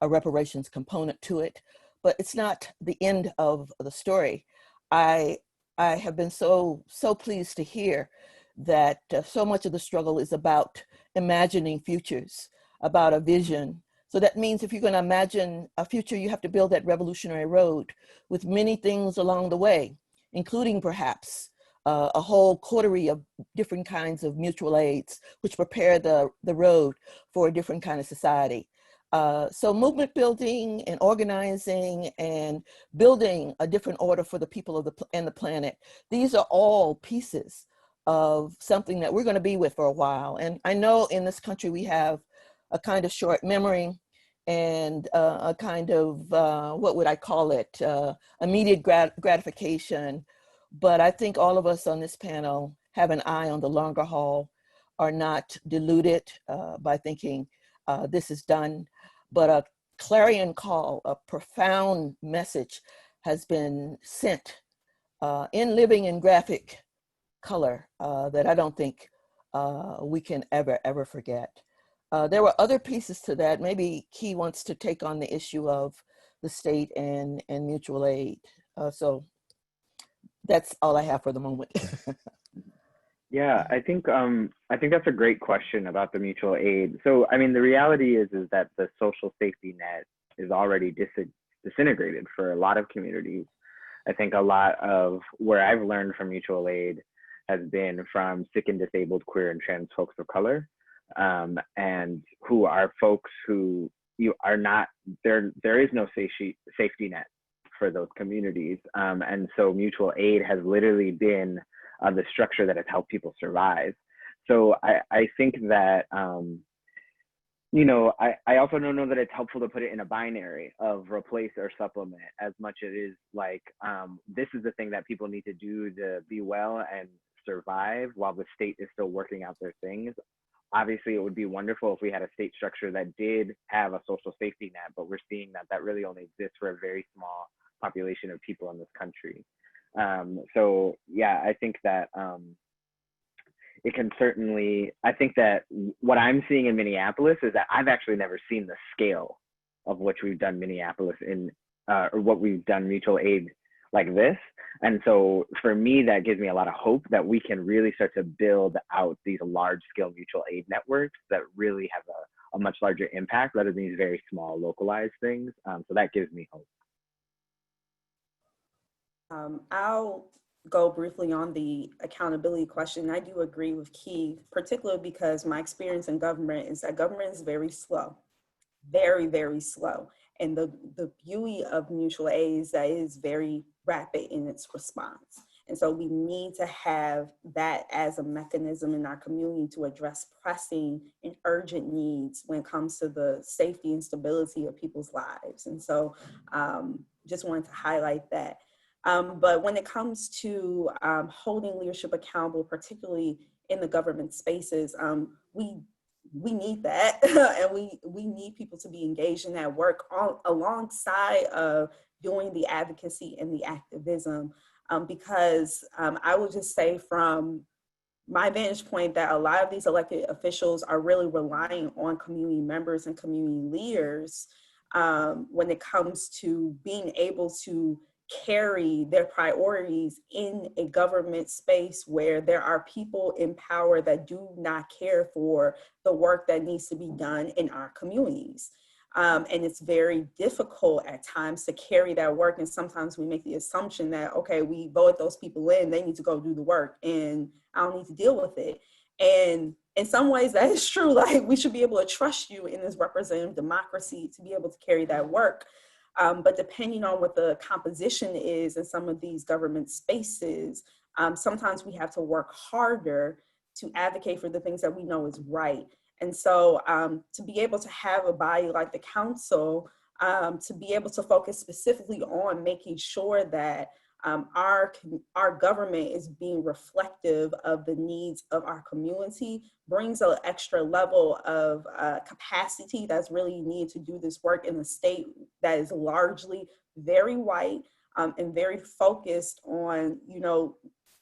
a reparations component to it, but it's not the end of the story. I have been so pleased to hear that so much of the struggle is about imagining futures, about a vision. So that means if you're going to imagine a future, you have to build that revolutionary road with many things along the way, including perhaps a whole coterie of different kinds of mutual aids, which prepare the road for a different kind of society. So movement building and organizing and building a different order for the people of the planet, these are all pieces of something that we're going to be with for a while. And I know in this country we have a kind of short memory and a kind of, what would I call it, immediate gratification. But I think all of us on this panel have an eye on the longer haul, are not deluded by thinking this is done. But a clarion call, a profound message has been sent in living and graphic color that I don't think we can ever forget. There were other pieces to that. Maybe Key wants to take on the issue of the state and mutual aid. So that's all I have for the moment. Yeah, I think that's a great question about the mutual aid. So, I mean, the reality is that the social safety net is already disintegrated for a lot of communities. I think a lot of where I've learned from mutual aid has been from sick and disabled queer and trans folks of color, and who are folks who you are not there. There is no safety net for those communities, and so mutual aid has literally been the structure that has helped people survive. So I think that, you know, I also don't know that it's helpful to put it in a binary of replace or supplement as much as it is like, this is the thing that people need to do to be well and survive while the state is still working out their things. Obviously, it would be wonderful if we had a state structure that did have a social safety net, but we're seeing that really only exists for a very small population of people in this country. So yeah, I think that it can certainly, I think that what I'm seeing in Minneapolis is that I've actually never seen the scale of which we've done Minneapolis in, or what we've done mutual aid like this. And so for me, that gives me a lot of hope that we can really start to build out these large scale mutual aid networks that really have a much larger impact rather than these very small localized things. So that gives me hope. I'll go briefly on the accountability question. I do agree with Keith, particularly because my experience in government is that government is very slow, very, very slow. And the beauty of mutual aid is that it is very rapid in its response. And so we need to have that as a mechanism in our community to address pressing and urgent needs when it comes to the safety and stability of people's lives. And so just wanted to highlight that. But when it comes to holding leadership accountable, particularly in the government spaces, we need that, and we need people to be engaged in that work alongside of doing the advocacy and the activism, because I would just say from my vantage point that a lot of these elected officials are really relying on community members and community leaders when it comes to being able to carry their priorities in a government space where there are people in power that do not care for the work that needs to be done in our communities. And it's very difficult at times to carry that work. And sometimes we make the assumption that, okay, we voted those people in, they need to go do the work and I don't need to deal with it. And in some ways that is true. Like, we should be able to trust you in this representative democracy to be able to carry that work. But depending on what the composition is in some of these government spaces, sometimes we have to work harder to advocate for the things that we know is right. And so to be able to have a body like the council, to be able to focus specifically on making sure that our government is being reflective of the needs of our community brings an extra level of capacity that's really needed to do this work in a state that is largely very white and very focused on,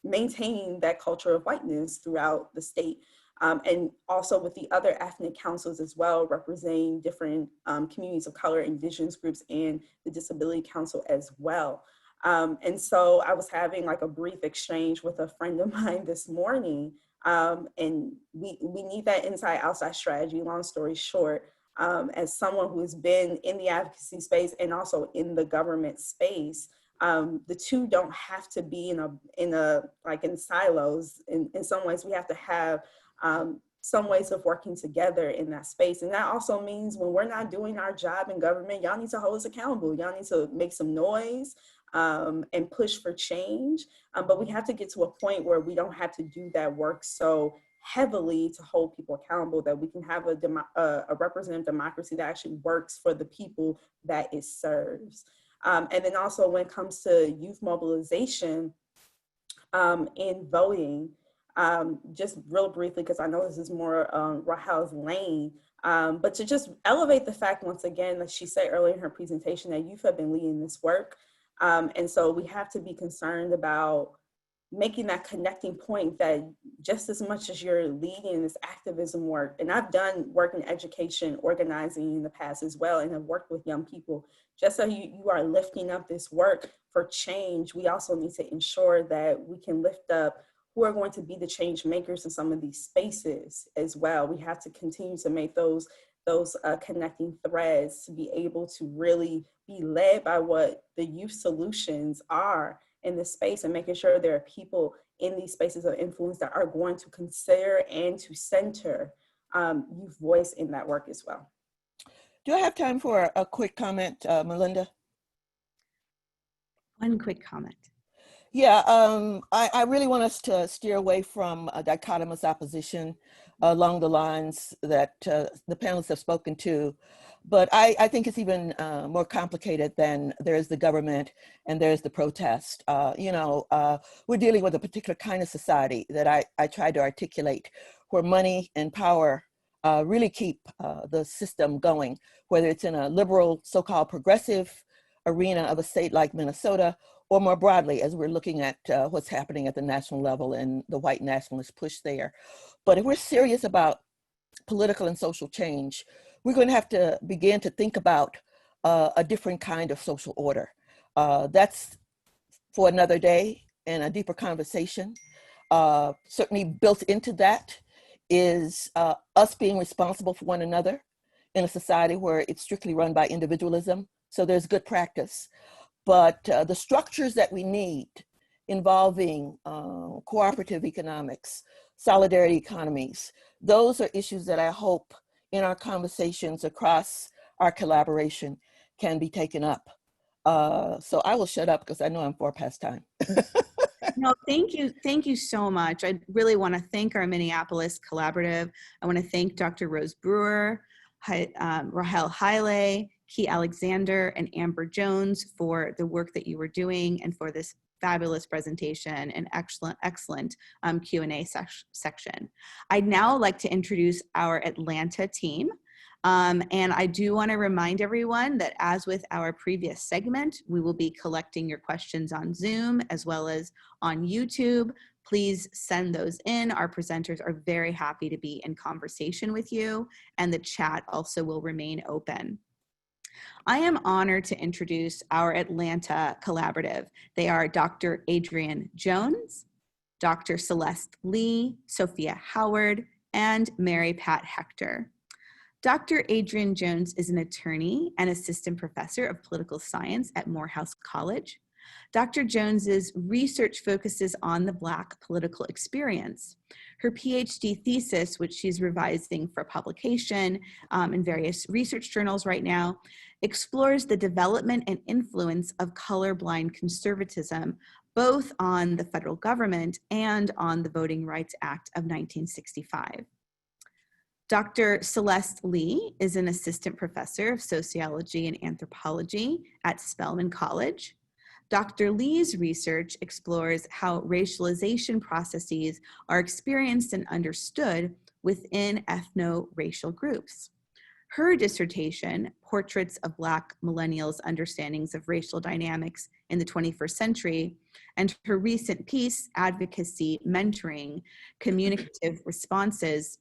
maintaining that culture of whiteness throughout the state. And also with the other ethnic councils as well, representing different communities of color, indigenous groups, and the Disability Council as well. And so I was having like a brief exchange with a friend of mine this morning, and we need that inside-outside strategy, long story short. As someone who has been in the advocacy space and also in the government space, the two don't have to be in silos. In some ways, we have to have some ways of working together in that space. And that also means when we're not doing our job in government, y'all need to hold us accountable. Y'all need to make some noise and push for change. But we have to get to a point where we don't have to do that work so heavily to hold people accountable, that we can have a representative democracy that actually works for the people that it serves. And then also when it comes to youth mobilization in voting, just real briefly, because I know this is more Rahal's lane, but to just elevate the fact once again, that she said earlier in her presentation, that youth have been leading this work. And so we have to be concerned about making that connecting point, that just as much as you're leading this activism work, and I've done work in education, organizing in the past as well, and have worked with young people, just so you are lifting up this work for change, we also need to ensure that we can lift up who are going to be the change makers in some of these spaces as well. We have to continue to make those connecting threads to be able to really be led by what the youth solutions are in this space, and making sure there are people in these spaces of influence that are going to consider and to center youth voice in that work as well. Do I have time for a quick comment, Melinda? One quick comment. Yeah, I really want us to steer away from a dichotomous opposition along the lines that the panelists have spoken to. But I think it's even more complicated than there's the government and there's the protest. We're dealing with a particular kind of society that I tried to articulate, where money and power really keep the system going, whether it's in a liberal, so-called progressive arena of a state like Minnesota, or more broadly, as we're looking at what's happening at the national level and the white nationalist push there. But if we're serious about political and social change, we're going to have to begin to think about a different kind of social order. That's for another day and a deeper conversation. Certainly built into that is us being responsible for one another in a society where it's strictly run by individualism. So there's good practice. But the structures that we need involving cooperative economics, solidarity economies, those are issues that I hope in our conversations across our collaboration can be taken up. So I will shut up because I know I'm far past time. No, thank you. Thank you so much. I really want to thank our Minneapolis collaborative. I want to thank Dr. Rose Brewer, Rahel Haile, Key Alexander, and Amber Jones for the work that you were doing and for this fabulous presentation and excellent Q&A section. I'd now like to introduce our Atlanta team. And I do want to remind everyone that as with our previous segment, we will be collecting your questions on Zoom as well as on YouTube. Please send those in. Our presenters are very happy to be in conversation with you, and the chat also will remain open. I am honored to introduce our Atlanta collaborative. They are Dr. Adrian Jones, Dr. Celeste Lee, Sophia Howard, and Mary Pat Hector. Dr. Adrian Jones is an attorney and assistant professor of political science at Morehouse College. Dr. Jones's research focuses on the Black political experience. Her PhD thesis, which she's revising for publication in various research journals right now, explores the development and influence of colorblind conservatism, both on the federal government and on the Voting Rights Act of 1965. Dr. Celeste Lee is an assistant professor of sociology and anthropology at Spelman College. Dr. Lee's research explores how racialization processes are experienced and understood within ethno-racial groups. Her dissertation, Portraits of Black Millennials' Understandings of Racial Dynamics in the 21st Century, and her recent piece, Advocacy Mentoring, Communicative Responses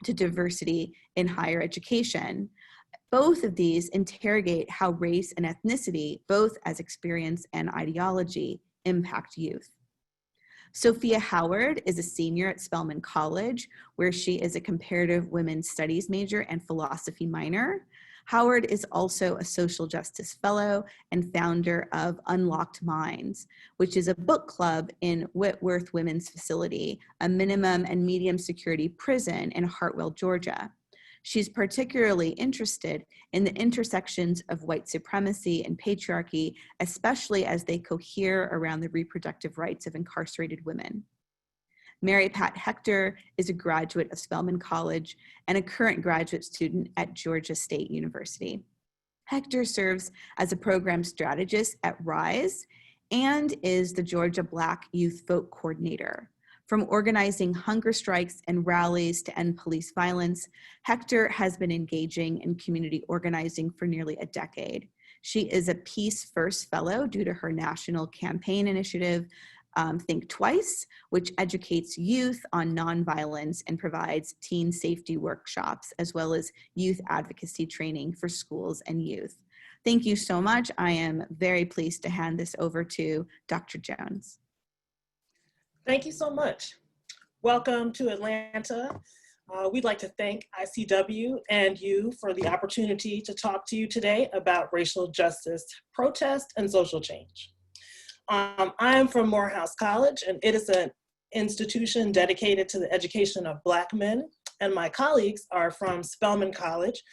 to Diversity in Higher Education. Both of these interrogate how race and ethnicity, both as experience and ideology, impact youth. Sophia Howard is a senior at Spelman College, where she is a comparative women's studies major and philosophy minor. Howard is also a social justice fellow and founder of Unlocked Minds, which is a book club in Whitworth Women's Facility, a minimum and medium security prison in Hartwell, Georgia. She's particularly interested in the intersections of white supremacy and patriarchy, especially as they cohere around the reproductive rights of incarcerated women. Mary Pat Hector is a graduate of Spelman College and a current graduate student at Georgia State University. Hector serves as a program strategist at RISE and is the Georgia Black Youth Vote Coordinator. From organizing hunger strikes and rallies to end police violence, Hector has been engaging in community organizing for nearly a decade. She is a Peace First Fellow due to her national campaign initiative, Think Twice, which educates youth on nonviolence and provides teen safety workshops, as well as youth advocacy training for schools and youth. Thank you so much. I am very pleased to hand this over to Dr. Jones. Thank you so much. Welcome to Atlanta. We'd like to thank ICW and you for the opportunity to talk to you today about racial justice, protest, and social change. I am from Morehouse College, and it is an institution dedicated to the education of Black men, and my colleagues are from Spelman College,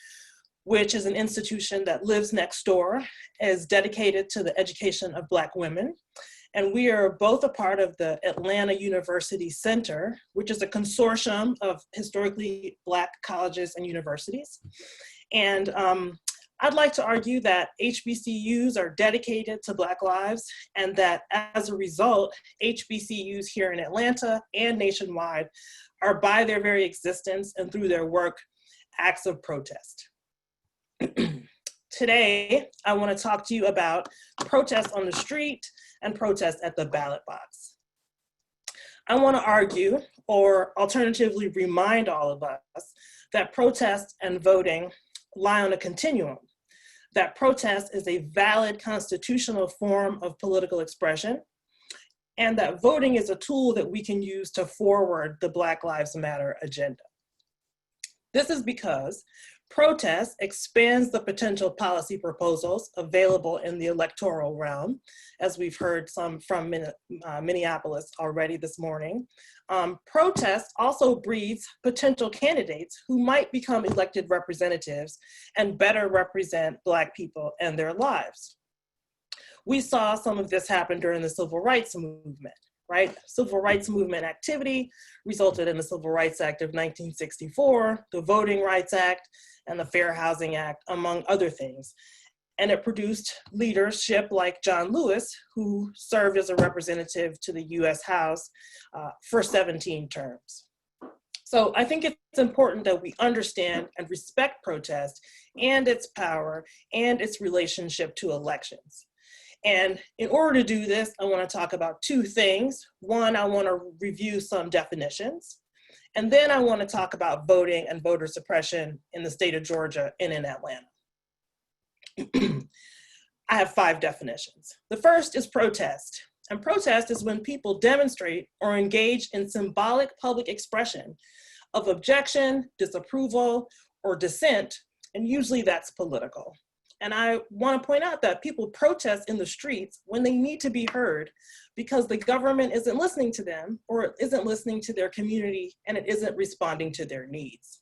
which is an institution that lives next door, is dedicated to the education of Black women. And we are both a part of the Atlanta University Center, which is a consortium of historically Black colleges and universities. And I'd like to argue that HBCUs are dedicated to Black lives, and that as a result, HBCUs here in Atlanta and nationwide are by their very existence and through their work, acts of protest. Today, I want to talk to you about protests on the street and protests at the ballot box. I want to argue, or alternatively remind all of us, that protest and voting lie on a continuum, that protest is a valid constitutional form of political expression, and that voting is a tool that we can use to forward the Black Lives Matter agenda. This is because protest expands the potential policy proposals available in the electoral realm, as we've heard some from Minneapolis already this morning. Protest also breeds potential candidates who might become elected representatives and better represent Black people and their lives. We saw some of this happen during the Civil Rights Movement, right? Civil rights movement activity resulted in the Civil Rights Act of 1964, the Voting Rights Act, and the Fair Housing Act, among other things. And it produced leadership like John Lewis, who served as a representative to the US House for 17 terms. So I think it's important that we understand and respect protest and its power and its relationship to elections. And in order to do this, I want to talk about two things. One, I want to review some definitions. And then I want to talk about voting and voter suppression in the state of Georgia and in Atlanta. I have 5 definitions. The first is protest. And protest is when people demonstrate or engage in symbolic public expression of objection, disapproval, or dissent, and usually that's political. And I want to point out that people protest in the streets when they need to be heard because the government isn't listening to them, or it isn't listening to their community, and it isn't responding to their needs.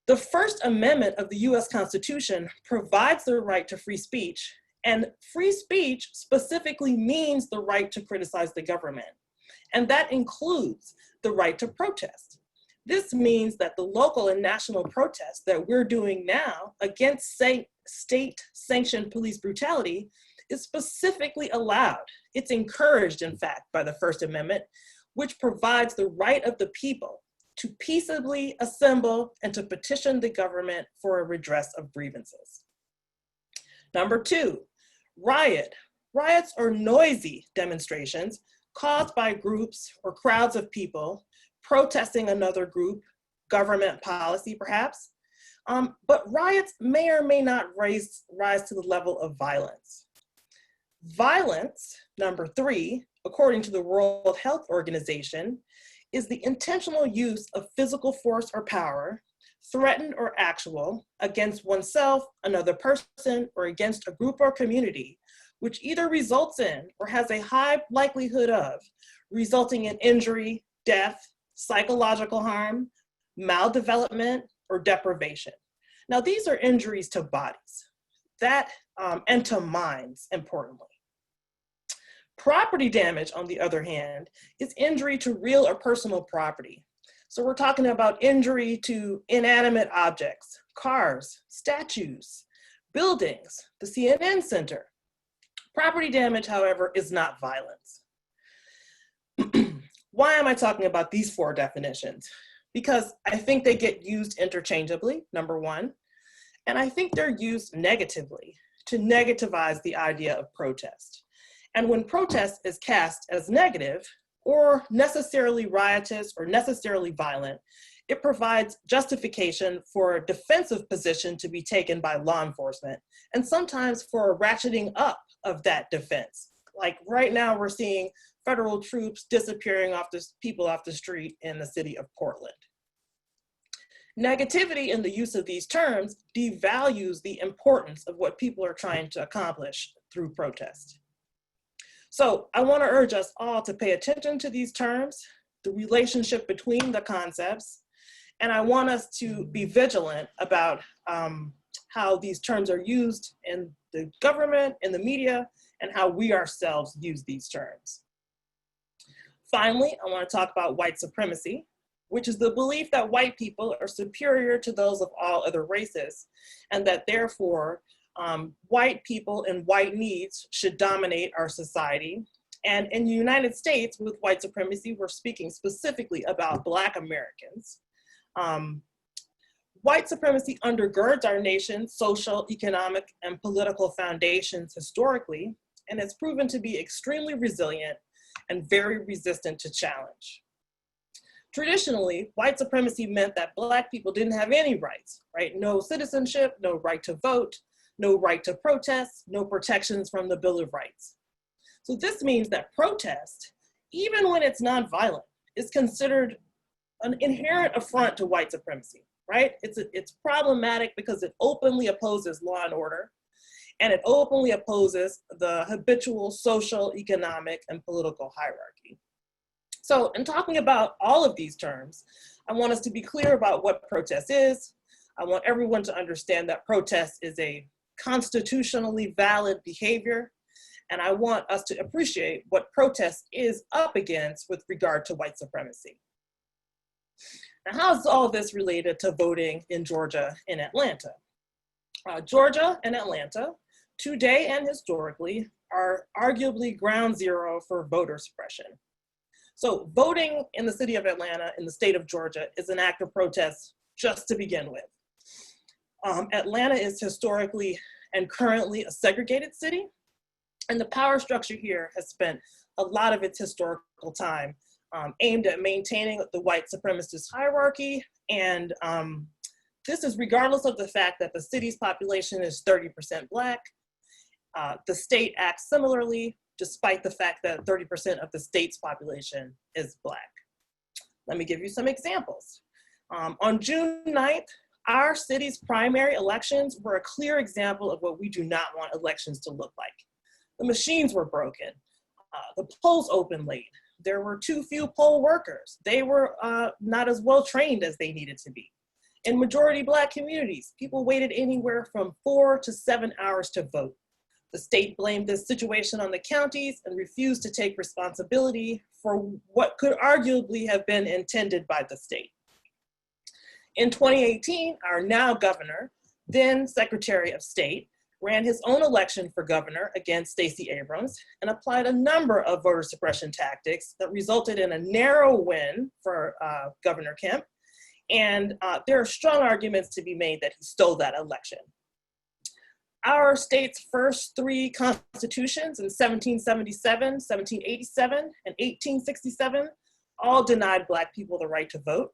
The First Amendment of the US Constitution provides the right to free speech, and free speech specifically means the right to criticize the government. And that includes the right to protest. This means that the local and national protests that we're doing now against state-sanctioned police brutality is specifically allowed. It's encouraged, in fact, by the First Amendment, which provides the right of the people to peaceably assemble and to petition the government for a redress of grievances. Number 2, riot. Riots are noisy demonstrations caused by groups or crowds of people protesting another group, government policy perhaps, but riots may or may not rise to the level of violence. Violence, number 3, according to the World Health Organization, is the intentional use of physical force or power, threatened or actual, against oneself, another person, or against a group or community, which either results in or has a high likelihood of resulting in injury, death, psychological harm, maldevelopment, or deprivation. Now, these are injuries to bodies and to minds, importantly. Property damage, on the other hand, is injury to real or personal property. So we're talking about injury to inanimate objects, cars, statues, buildings, the CNN Center. Property damage, however, is not violence. Why am I talking about these 4 definitions? Because I think they get used interchangeably, number 1, and I think they're used negatively to negativize the idea of protest. And when protest is cast as negative or necessarily riotous or necessarily violent, it provides justification for a defensive position to be taken by law enforcement, and sometimes for a ratcheting up of that defense. Like right now, we're seeing federal troops disappearing people off the street in the city of Portland. Negativity in the use of these terms devalues the importance of what people are trying to accomplish through protest. So I want to urge us all to pay attention to these terms, the relationship between the concepts, and I want us to be vigilant about how these terms are used in the government, in the media, and how we ourselves use these terms. Finally, I want to talk about white supremacy, which is the belief that white people are superior to those of all other races, and that therefore white people and white needs should dominate our society. And in the United States, with white supremacy, we're speaking specifically about Black Americans. White supremacy undergirds our nation's social, economic, and political foundations historically, and it's proven to be extremely resilient and very resistant to challenge. Traditionally, white supremacy meant that Black people didn't have any rights, right? No citizenship, no right to vote, no right to protest, no protections from the Bill of Rights. So this means that protest, even when it's nonviolent, is considered an inherent affront to white supremacy, right? It's problematic because it openly opposes law and order, and it openly opposes the habitual social, economic, and political hierarchy. So in talking about all of these terms, I want us to be clear about what protest is. I want everyone to understand that protest is a constitutionally valid behavior, and I want us to appreciate what protest is up against with regard to white supremacy. Now, how is all this related to voting in Georgia and Atlanta? Georgia and Atlanta, today and historically, are arguably ground zero for voter suppression. So voting in the city of Atlanta, in the state of Georgia, is an act of protest just to begin with. Atlanta is historically and currently a segregated city, and the power structure here has spent a lot of its historical time aimed at maintaining the white supremacist hierarchy, and this is regardless of the fact that the city's population is 30% Black. The state acts similarly, despite the fact that 30% of the state's population is Black. Let me give you some examples. On June 9th, our city's primary elections were a clear example of what we do not want elections to look like. The machines were broken. The polls opened late. There were too few poll workers. They were not as well trained as they needed to be. In majority Black communities, people waited anywhere from 4 to 7 hours to vote. The state blamed this situation on the counties and refused to take responsibility for what could arguably have been intended by the state. In 2018, our now governor, then Secretary of State, ran his own election for governor against Stacey Abrams and applied a number of voter suppression tactics that resulted in a narrow win for Governor Kemp. And there are strong arguments to be made that he stole that election. Our state's first 3 constitutions in 1777, 1787, and 1867 all denied Black people the right to vote.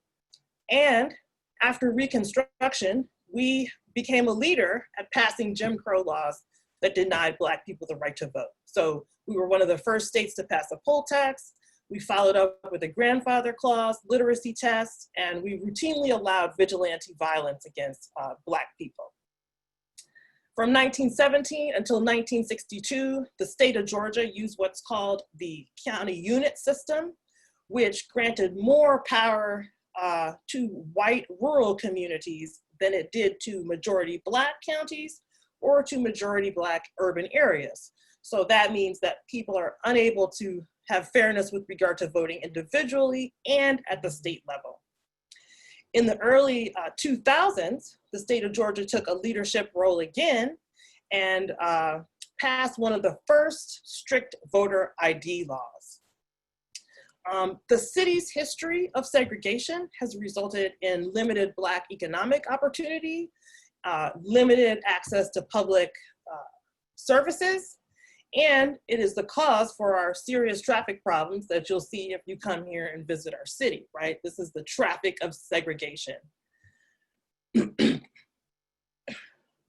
And after Reconstruction, we became a leader at passing Jim Crow laws that denied Black people the right to vote. So we were one of the first states to pass a poll tax. We followed up with a grandfather clause, literacy test, and we routinely allowed vigilante violence against Black people. From 1917 until 1962, the state of Georgia used what's called the county unit system, which granted more power to white rural communities than it did to majority Black counties or to majority Black urban areas. So that means that people are unable to have fairness with regard to voting individually and at the state level. In the early 2000s, the state of Georgia took a leadership role again and passed one of the first strict voter ID laws. The city's history of segregation has resulted in limited Black economic opportunity, limited access to public services, and it is the cause for our serious traffic problems that you'll see if you come here and visit our city, right? This is the traffic of segregation.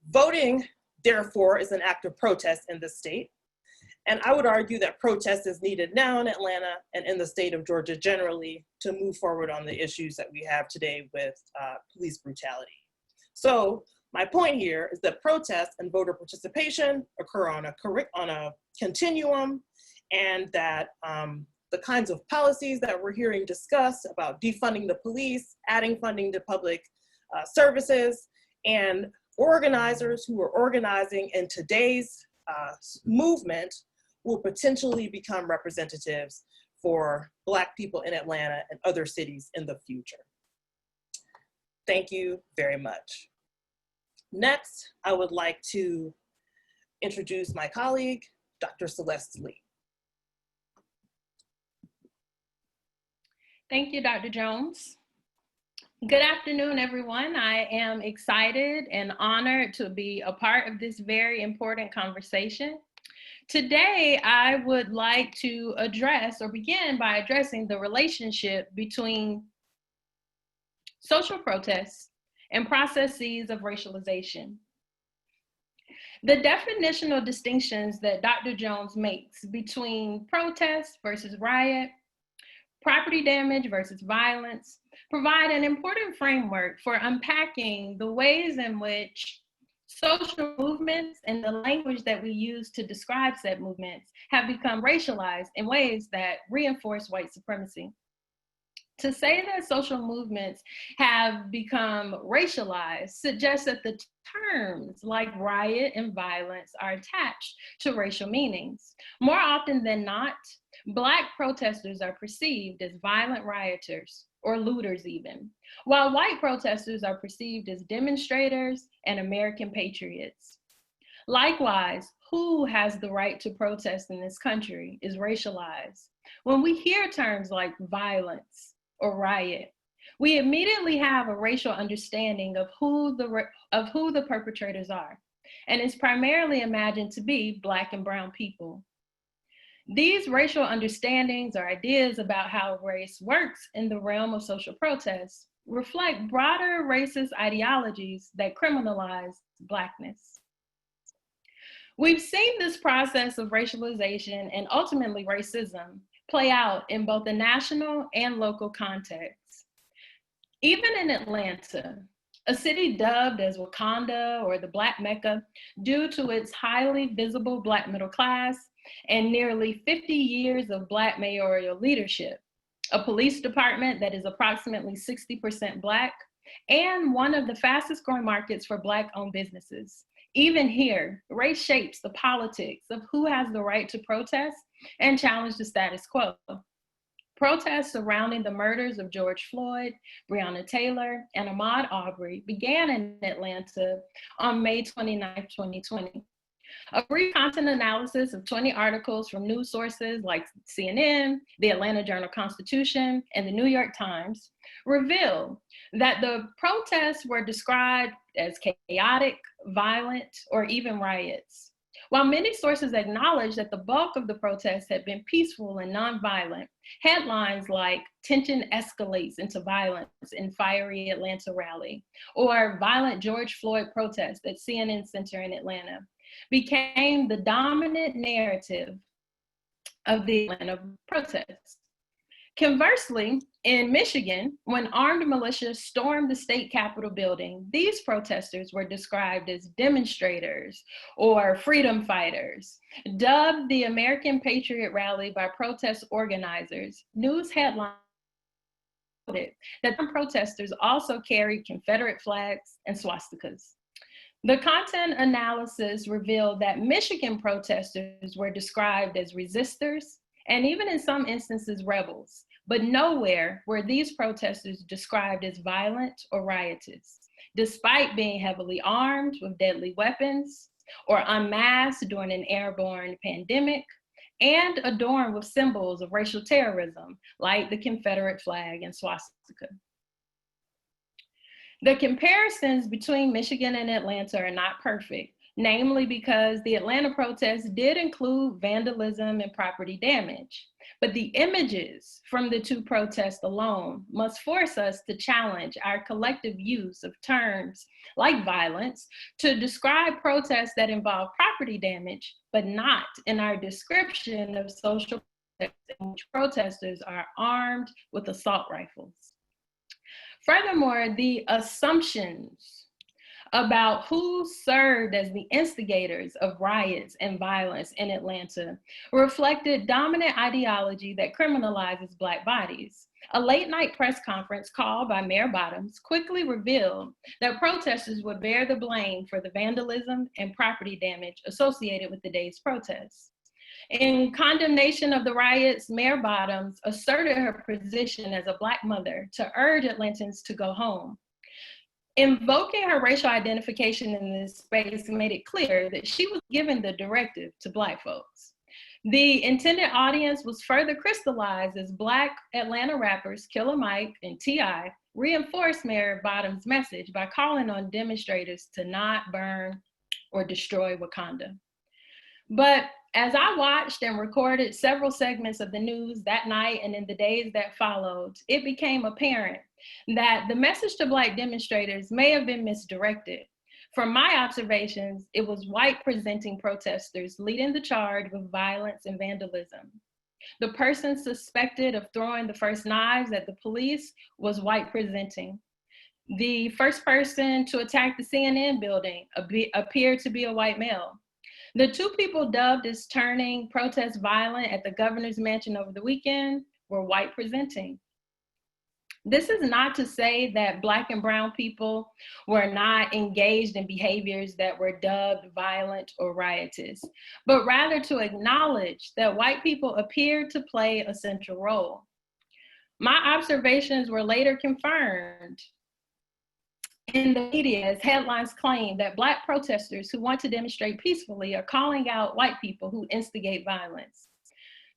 Voting, therefore, is an act of protest in the state. And I would argue that protest is needed now in Atlanta and in the state of Georgia generally to move forward on the issues that we have today with police brutality. So my point here is that protest and voter participation occur on a continuum, and that the kinds of policies that we're hearing discussed about defunding the police, adding funding to public services, and organizers who are organizing in today's movement will potentially become representatives for Black people in Atlanta and other cities in the future. Thank you very much. Next, I would like to introduce my colleague, Dr. Celeste Lee. Thank you, Dr. Jones. Good afternoon, everyone. I am excited and honored to be a part of this very important conversation. Today, I would like to address or begin by addressing the relationship between social protests and processes of racialization. The definitional distinctions that Dr. Jones makes between protest versus riot, property damage versus violence, provide an important framework for unpacking the ways in which social movements and the language that we use to describe said movements have become racialized in ways that reinforce white supremacy. To say that social movements have become racialized suggests that the terms like riot and violence are attached to racial meanings. More often than not, Black protesters are perceived as violent rioters or looters even, while white protesters are perceived as demonstrators and American patriots. Likewise, who has the right to protest in this country is racialized. When we hear terms like violence or riot, we immediately have a racial understanding of who the perpetrators are, and it's primarily imagined to be Black and brown people. These racial understandings or ideas about how race works in the realm of social protest reflect broader racist ideologies that criminalize Blackness. We've seen this process of racialization and ultimately racism play out in both the national and local contexts. Even in Atlanta, a city dubbed as Wakanda or the Black Mecca due to its highly visible Black middle class and nearly 50 years of Black mayoral leadership, a police department that is approximately 60% Black, and one of the fastest growing markets for Black-owned businesses. Even here, race shapes the politics of who has the right to protest and challenge the status quo. Protests surrounding the murders of George Floyd, Breonna Taylor, and Ahmaud Arbery began in Atlanta on May 29, 2020. A brief content analysis of 20 articles from news sources like CNN, the Atlanta Journal-Constitution, and the New York Times reveal that the protests were described as chaotic, violent, or even riots. While many sources acknowledge that the bulk of the protests had been peaceful and nonviolent, headlines like "Tension escalates into violence in fiery Atlanta rally" or "Violent George Floyd protest at CNN Center in Atlanta" became the dominant narrative of the Atlanta protests. Conversely, in Michigan, when armed militias stormed the state capitol building, these protesters were described as demonstrators or freedom fighters. Dubbed the American Patriot Rally by protest organizers, news headlines noted that some protesters also carried Confederate flags and swastikas. The content analysis revealed that Michigan protesters were described as resistors and even in some instances rebels, but nowhere were these protesters described as violent or riotous, despite being heavily armed with deadly weapons or unmasked during an airborne pandemic and adorned with symbols of racial terrorism like the Confederate flag and swastika. The comparisons between Michigan and Atlanta are not perfect, namely because the Atlanta protests did include vandalism and property damage. But the images from the two protests alone must force us to challenge our collective use of terms like violence to describe protests that involve property damage, but not in our description of social protests in which protesters are armed with assault rifles. Furthermore, the assumptions about who served as the instigators of riots and violence in Atlanta reflected dominant ideology that criminalizes Black bodies. A late night press conference called by Mayor Bottoms quickly revealed that protesters would bear the blame for the vandalism and property damage associated with the day's protests. In condemnation of the riots, Mayor Bottoms asserted her position as a Black mother to urge Atlantans to go home. Invoking her racial identification in this space made it clear that she was giving the directive to Black folks. The intended audience was further crystallized as Black Atlanta rappers Killer Mike and T.I. reinforced Mayor Bottom's message by calling on demonstrators to not burn or destroy Wakanda. But as I watched and recorded several segments of the news that night and in the days that followed, it became apparent that the message to Black demonstrators may have been misdirected. From my observations, it was white presenting protesters leading the charge with violence and vandalism. The person suspected of throwing the first knives at the police was white presenting. The first person to attack the CNN building appeared to be a white male. The two people dubbed as turning protests violent at the governor's mansion over the weekend were white presenting. This is not to say that Black and brown people were not engaged in behaviors that were dubbed violent or riotous, but rather to acknowledge that white people appeared to play a central role. My observations were later confirmed in the media as headlines claim that Black protesters who want to demonstrate peacefully are calling out white people who instigate violence.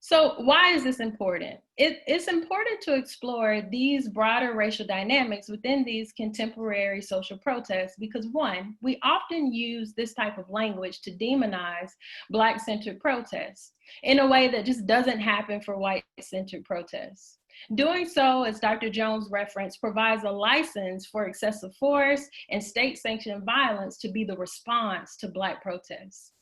So why is this important? It's important to explore these broader racial dynamics within these contemporary social protests because one, we often use this type of language to demonize Black-centered protests in a way that just doesn't happen for white-centered protests. Doing so, as Dr. Jones referenced, provides a license for excessive force and state-sanctioned violence to be the response to Black protests.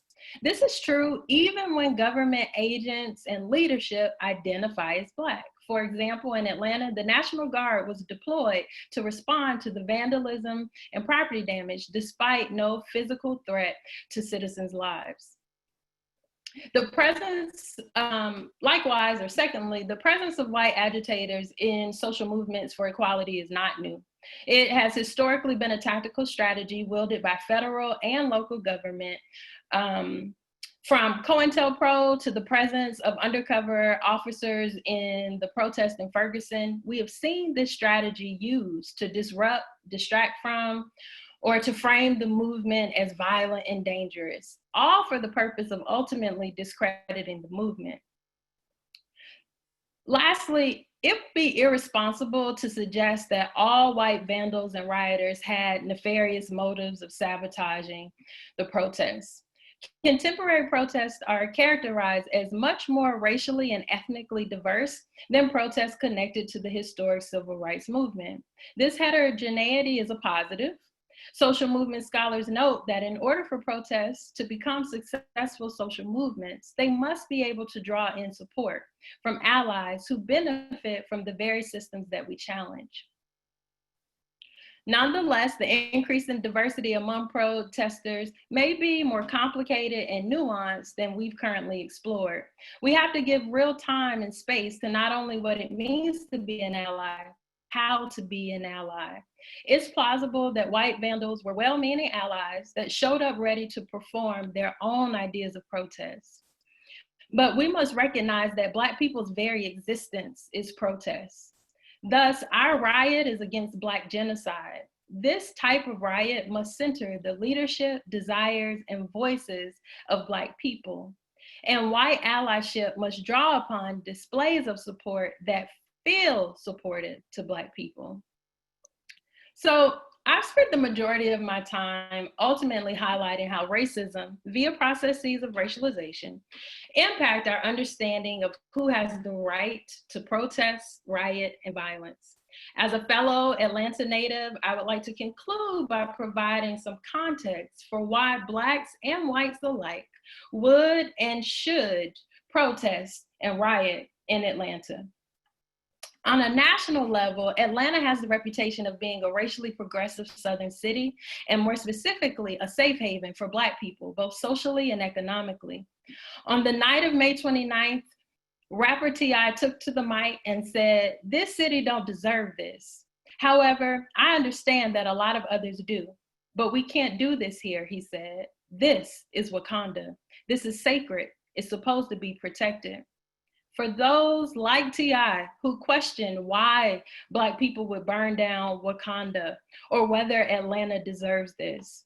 This is true even when government agents and leadership identify as Black. For example, in Atlanta, the National Guard was deployed to respond to the vandalism and property damage despite no physical threat to citizens' lives. The presence, likewise, or secondly, the presence of white agitators in social movements for equality is not new. It has historically been a tactical strategy wielded by federal and local government, from COINTELPRO to the presence of undercover officers in the protest in Ferguson. We have seen this strategy used to disrupt, distract from, or to frame the movement as violent and dangerous, all for the purpose of ultimately discrediting the movement. Lastly, it would be irresponsible to suggest that all white vandals and rioters had nefarious motives of sabotaging the protests. Contemporary protests are characterized as much more racially and ethnically diverse than protests connected to the historic civil rights movement. This heterogeneity is a positive. Social movement scholars note that in order for protests to become successful social movements, they must be able to draw in support from allies who benefit from the very systems that we challenge. Nonetheless, the increase in diversity among protesters may be more complicated and nuanced than we've currently explored. We have to give real time and space to not only what it means to be an ally, how to be an ally. It's plausible that white vandals were well-meaning allies that showed up ready to perform their own ideas of protest. But we must recognize that Black people's very existence is protest. Thus, our riot is against Black genocide. This type of riot must center the leadership, desires, and voices of Black people. And white allyship must draw upon displays of support that feel supported to Black people. So I've spent the majority of my time ultimately highlighting how racism, via processes of racialization, impact our understanding of who has the right to protest, riot, and violence. As a fellow Atlanta native, I would like to conclude by providing some context for why Blacks and whites alike would and should protest and riot in Atlanta. On a national level, Atlanta has the reputation of being a racially progressive Southern city, and more specifically, a safe haven for Black people, both socially and economically. On the night of May 29th, rapper T.I. took to the mic and said, "This city don't deserve this. However, I understand that a lot of others do, but we can't do this here," he said. "This is Wakanda. This is sacred. It's supposed to be protected." For those like T.I. who question why Black people would burn down Wakanda or whether Atlanta deserves this,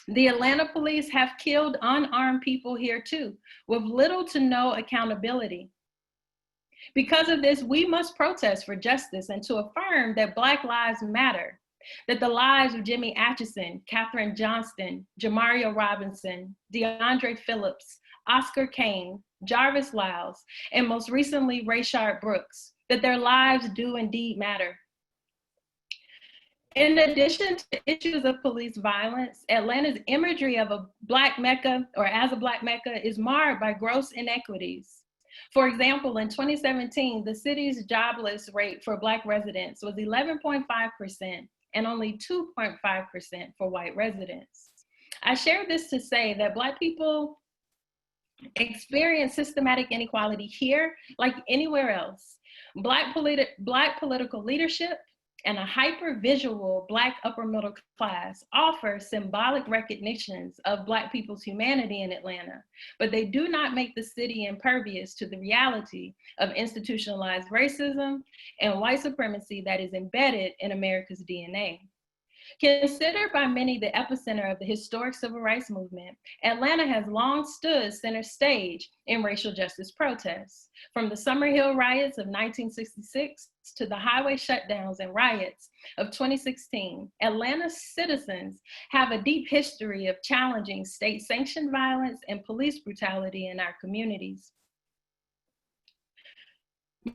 The Atlanta police have killed unarmed people here too, with little to no accountability. Because of this, we must protest for justice and to affirm that Black lives matter, that the lives of Jimmy Atchison, Katherine Johnston, Jamaria Robinson, DeAndre Phillips, Oscar Kane, Jarvis Lyles, and most recently, Rayshard Brooks, that their lives do indeed matter. In addition to issues of police violence, Atlanta's imagery of a Black Mecca or as a Black Mecca is marred by gross inequities. For example, in 2017, the city's jobless rate for Black residents was 11.5% and only 2.5% for white residents. I share this to say that Black people experience systematic inequality here like anywhere else. Black political leadership and a hyper-visual Black upper middle class offer symbolic recognitions of Black people's humanity in Atlanta, but they do not make the city impervious to the reality of institutionalized racism and white supremacy that is embedded in America's DNA. Considered by many the epicenter of the historic civil rights movement, Atlanta has long stood center stage in racial justice protests. From the Summerhill riots of 1966 to the highway shutdowns and riots of 2016, Atlanta's citizens have a deep history of challenging state-sanctioned violence and police brutality in our communities.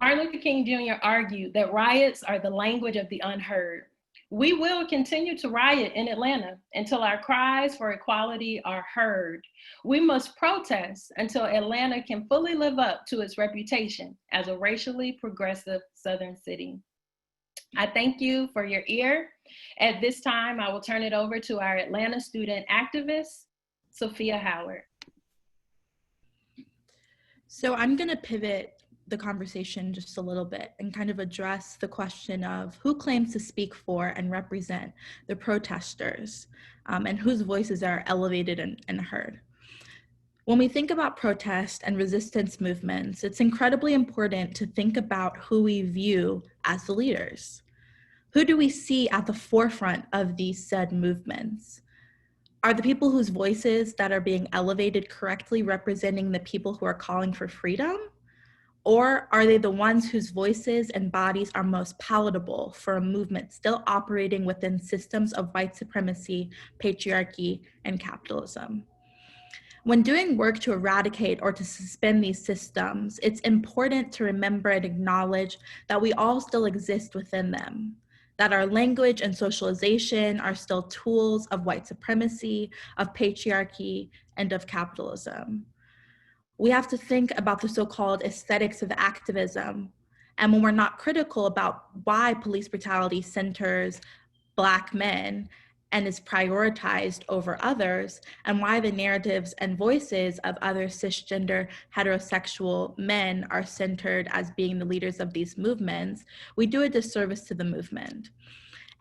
Martin Luther King Jr. argued that riots are the language of the unheard. We will continue to riot in Atlanta until our cries for equality are heard. We must protest until Atlanta can fully live up to its reputation as a racially progressive Southern city. I thank you for your ear. At this time, I will turn it over to our Atlanta student activist, Sophia Howard. So I'm going to pivot the conversation just a little bit and kind of address the question of who claims to speak for and represent the protesters and whose voices are elevated and heard. When we think about protest and resistance movements, it's incredibly important to think about who we view as the leaders. Who do we see at the forefront of these said movements? Are the people whose voices that are being elevated correctly representing the people who are calling for freedom? Or are they the ones whose voices and bodies are most palatable for a movement still operating within systems of white supremacy, patriarchy, and capitalism? When doing work to eradicate or to suspend these systems, it's important to remember and acknowledge that we all still exist within them, that our language and socialization are still tools of white supremacy, of patriarchy, and of capitalism. We have to think about the so-called aesthetics of activism. And when we're not critical about why police brutality centers Black men and is prioritized over others, and why the narratives and voices of other cisgender heterosexual men are centered as being the leaders of these movements, we do a disservice to the movement.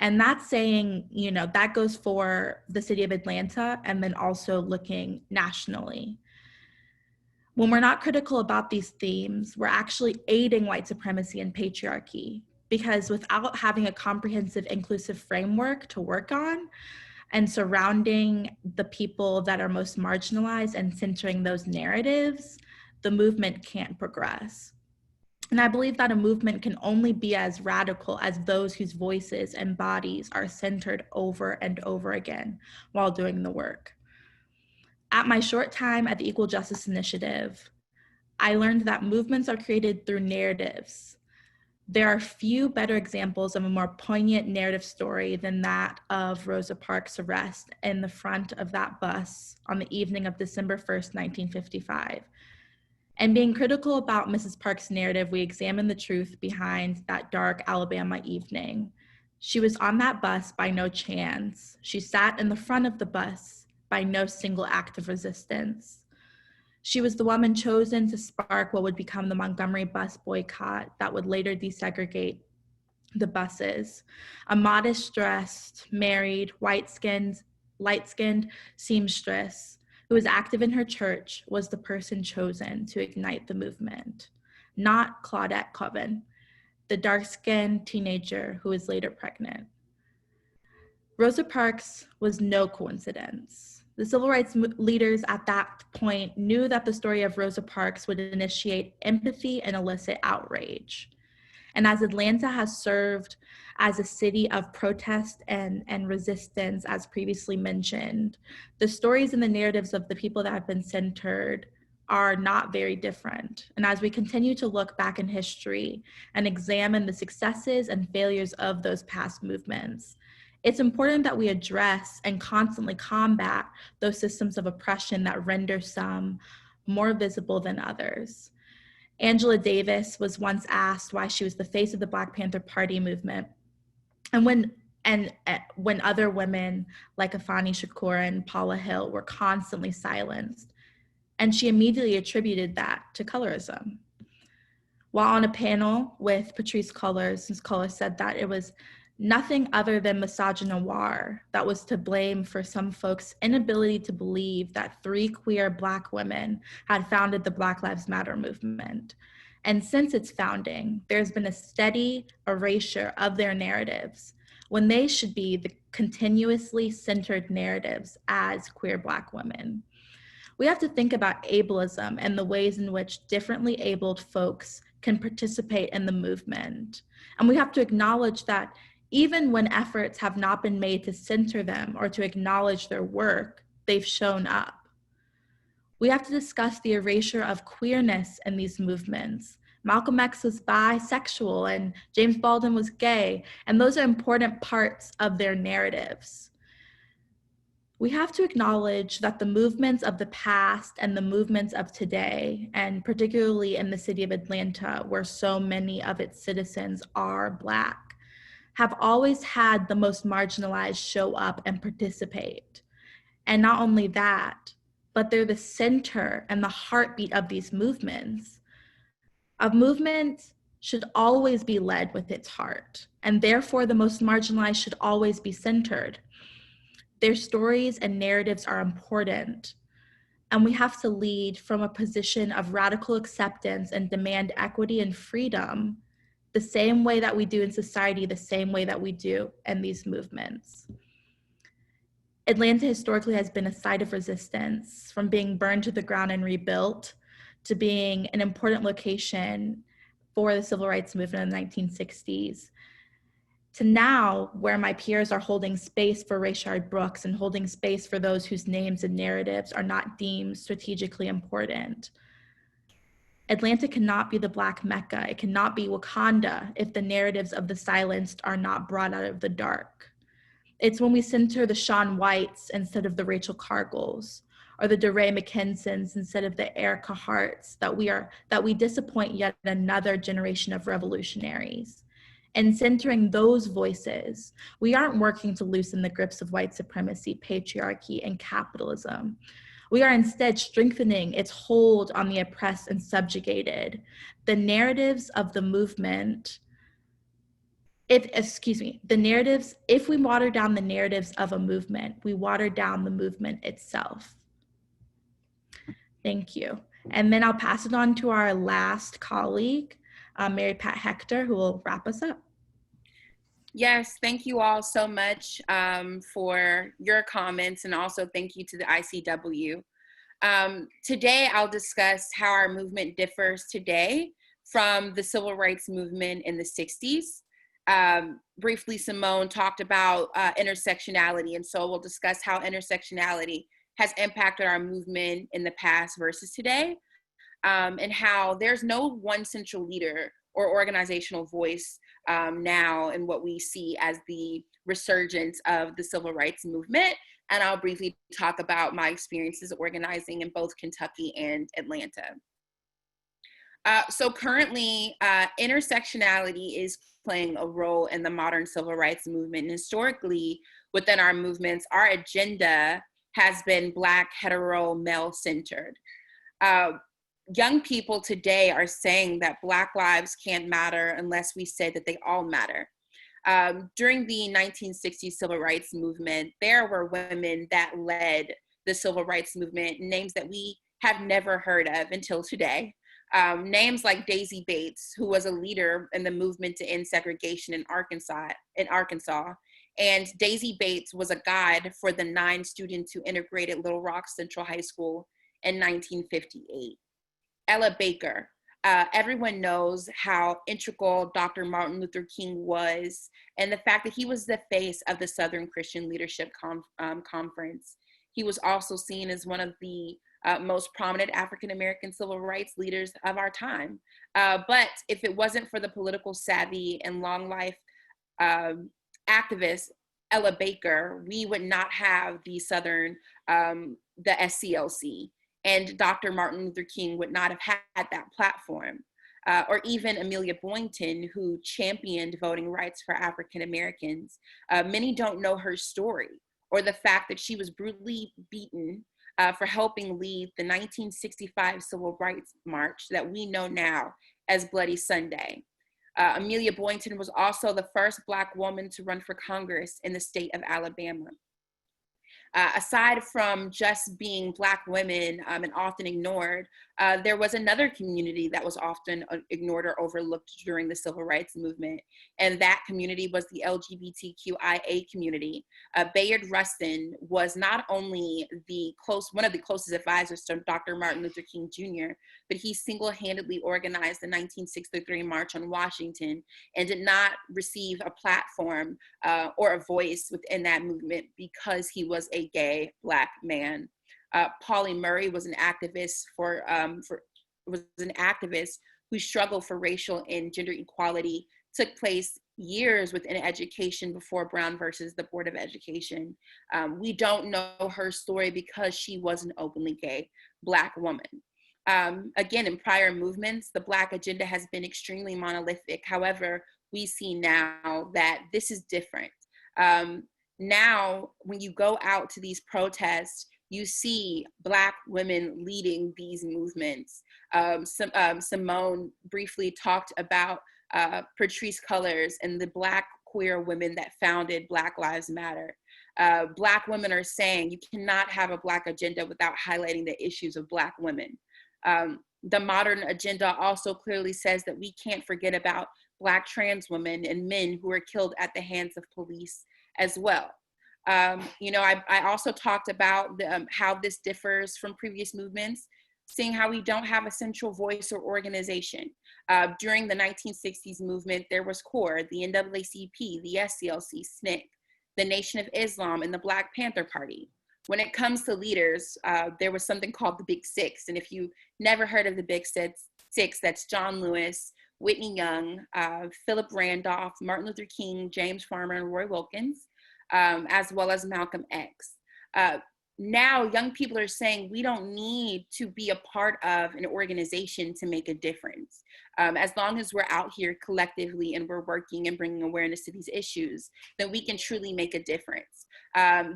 And that's saying, that goes for the city of Atlanta and then also looking nationally. When we're not critical about these themes, we're actually aiding white supremacy and patriarchy, because without having a comprehensive, inclusive framework to work on and surrounding the people that are most marginalized and centering those narratives, the movement can't progress. And I believe that a movement can only be as radical as those whose voices and bodies are centered over and over again while doing the work. At my short time at the Equal Justice Initiative, I learned that movements are created through narratives. There are few better examples of a more poignant narrative story than that of Rosa Parks' arrest in the front of that bus on the evening of December 1st, 1955. And being critical about Mrs. Parks' narrative, we examine the truth behind that dark Alabama evening. She was on that bus by no chance. She sat in the front of the bus by no single act of resistance. She was the woman chosen to spark what would become the Montgomery bus boycott that would later desegregate the buses. A modest-dressed, married, white-skinned, light-skinned seamstress who was active in her church was the person chosen to ignite the movement, not Claudette Coven, the dark-skinned teenager who was later pregnant. Rosa Parks was no coincidence. The civil rights leaders at that point knew that the story of Rosa Parks would initiate empathy and elicit outrage. And as Atlanta has served as a city of protest and resistance, as previously mentioned, the stories and the narratives of the people that have been centered are not very different. And as we continue to look back in history and examine the successes and failures of those past movements, it's important that we address and constantly combat those systems of oppression that render some more visible than others. Angela Davis was once asked why she was the face of the Black Panther Party movement. And when other women like Afeni Shakur and Paula Hill were constantly silenced, and she immediately attributed that to colorism. While on a panel with Patrisse Cullors, Ms. Cullors said that it was nothing other than misogynoir that was to blame for some folks' inability to believe that 3 queer Black women had founded the Black Lives Matter movement. And since its founding, there's been a steady erasure of their narratives when they should be the continuously centered narratives as queer Black women. We have to think about ableism and the ways in which differently abled folks can participate in the movement. And we have to acknowledge that even when efforts have not been made to center them or to acknowledge their work, they've shown up. We have to discuss the erasure of queerness in these movements. Malcolm X was bisexual and James Baldwin was gay, and those are important parts of their narratives. We have to acknowledge that the movements of the past and the movements of today, and particularly in the city of Atlanta, where so many of its citizens are Black, have always had the most marginalized show up and participate. And not only that, but they're the center and the heartbeat of these movements. A movement should always be led with its heart, and therefore the most marginalized should always be centered. Their stories and narratives are important, and we have to lead from a position of radical acceptance and demand equity and freedom the same way that we do in society, the same way that we do in these movements. Atlanta historically has been a site of resistance, from being burned to the ground and rebuilt to being an important location for the civil rights movement in the 1960s, to now where my peers are holding space for Rayshard Brooks and holding space for those whose names and narratives are not deemed strategically important. Atlanta cannot be the Black Mecca. It cannot be Wakanda if the narratives of the silenced are not brought out of the dark. It's when we center the Shaun Whites instead of the Rachel Cargills, or the DeRay McKinsons instead of the Erica Harts, that we disappoint yet another generation of revolutionaries. And centering those voices, we aren't working to loosen the grips of white supremacy, patriarchy, and capitalism. We are instead strengthening its hold on the oppressed and subjugated. The narratives of the movement, if we water down the narratives of a movement, we water down the movement itself. Thank you. And then I'll pass it on to our last colleague, Mary Pat Hector, who will wrap us up. Yes, thank you all so much for your comments, and also thank you to the ICW. Today, I'll discuss how our movement differs today from the civil rights movement in the 60s. Briefly, Simone talked about intersectionality, and so we'll discuss how intersectionality has impacted our movement in the past versus today, and how there's no one central leader or organizational voice now in what we see as the resurgence of the civil rights movement. And I'll briefly talk about my experiences organizing in both Kentucky and Atlanta. So currently, intersectionality is playing a role in the modern civil rights movement. And historically, within our movements, our agenda has been Black, hetero, male-centered. Young people today are saying that Black lives can't matter unless we say that they all matter. During the 1960s civil rights movement, there were women that led the civil rights movement, names that we have never heard of until today. Names like Daisy Bates, who was a leader in the movement to end segregation in Arkansas, And Daisy Bates was a guide for the 9 students who integrated Little Rock Central High School in 1958. Ella Baker. Everyone knows how integral Dr. Martin Luther King was, and the fact that he was the face of the Southern Christian Leadership Conference. He was also seen as one of the most prominent African-American civil rights leaders of our time. But if it wasn't for the political savvy and long life activist Ella Baker, we would not have the the SCLC. And Dr. Martin Luther King would not have had that platform. Or even Amelia Boynton, who championed voting rights for African Americans. Many don't know her story, or the fact that she was brutally beaten for helping lead the 1965 Civil Rights March that we know now as Bloody Sunday. Amelia Boynton was also the first Black woman to run for Congress in the state of Alabama. Aside from just being Black women and often ignored, there was another community that was often ignored or overlooked during the Civil Rights Movement, and that community was the LGBTQIA community. Bayard Rustin was not only one of the closest advisors to Dr. Martin Luther King Jr., but he single-handedly organized the 1963 March on Washington and did not receive a platform or a voice within that movement because he was a gay Black man. Pauli Murray was an activist who struggled for racial and gender equality. Took place years within education before Brown versus the Board of Education. We don't know her story because she was an openly gay Black woman. Again, in prior movements, the Black agenda has been extremely monolithic. However, we see now that this is different. Now, when you go out to these protests, you see Black women leading these movements. Simone briefly talked about Patrisse Cullors and the Black queer women that founded Black Lives Matter. Black women are saying you cannot have a Black agenda without highlighting the issues of Black women. The modern agenda also clearly says that we can't forget about Black trans women and men who are killed at the hands of police as well. I also talked about how this differs from previous movements, seeing how we don't have a central voice or organization. During the 1960s movement, there was CORE, the NAACP, the SCLC, SNCC, the Nation of Islam, and the Black Panther Party. When it comes to leaders, there was something called the Big Six. And if you never heard of the Big Six, that's John Lewis, Whitney Young, Philip Randolph, Martin Luther King, James Farmer, and Roy Wilkins, as well as Malcolm X. Now, young people are saying we don't need to be a part of an organization to make a difference. As long as we're out here collectively and we're working and bringing awareness to these issues, then we can truly make a difference.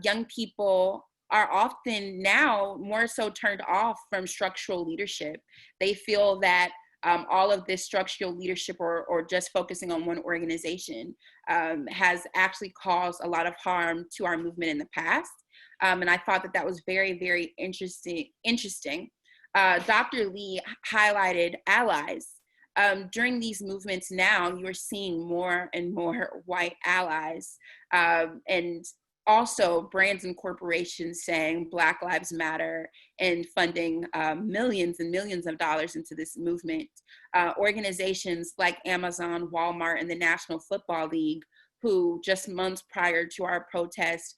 Young people are often now more so turned off from structural leadership. They feel that all of this structural leadership or just focusing on one organization has actually caused a lot of harm to our movement in the past. And I thought that was very, very interesting. Dr. Lee highlighted allies. During these movements now, you're seeing more and more white allies, and also brands and corporations saying Black Lives Matter and funding millions and millions of dollars into this movement. Organizations like Amazon, Walmart, and the National Football League, who just months prior to our protest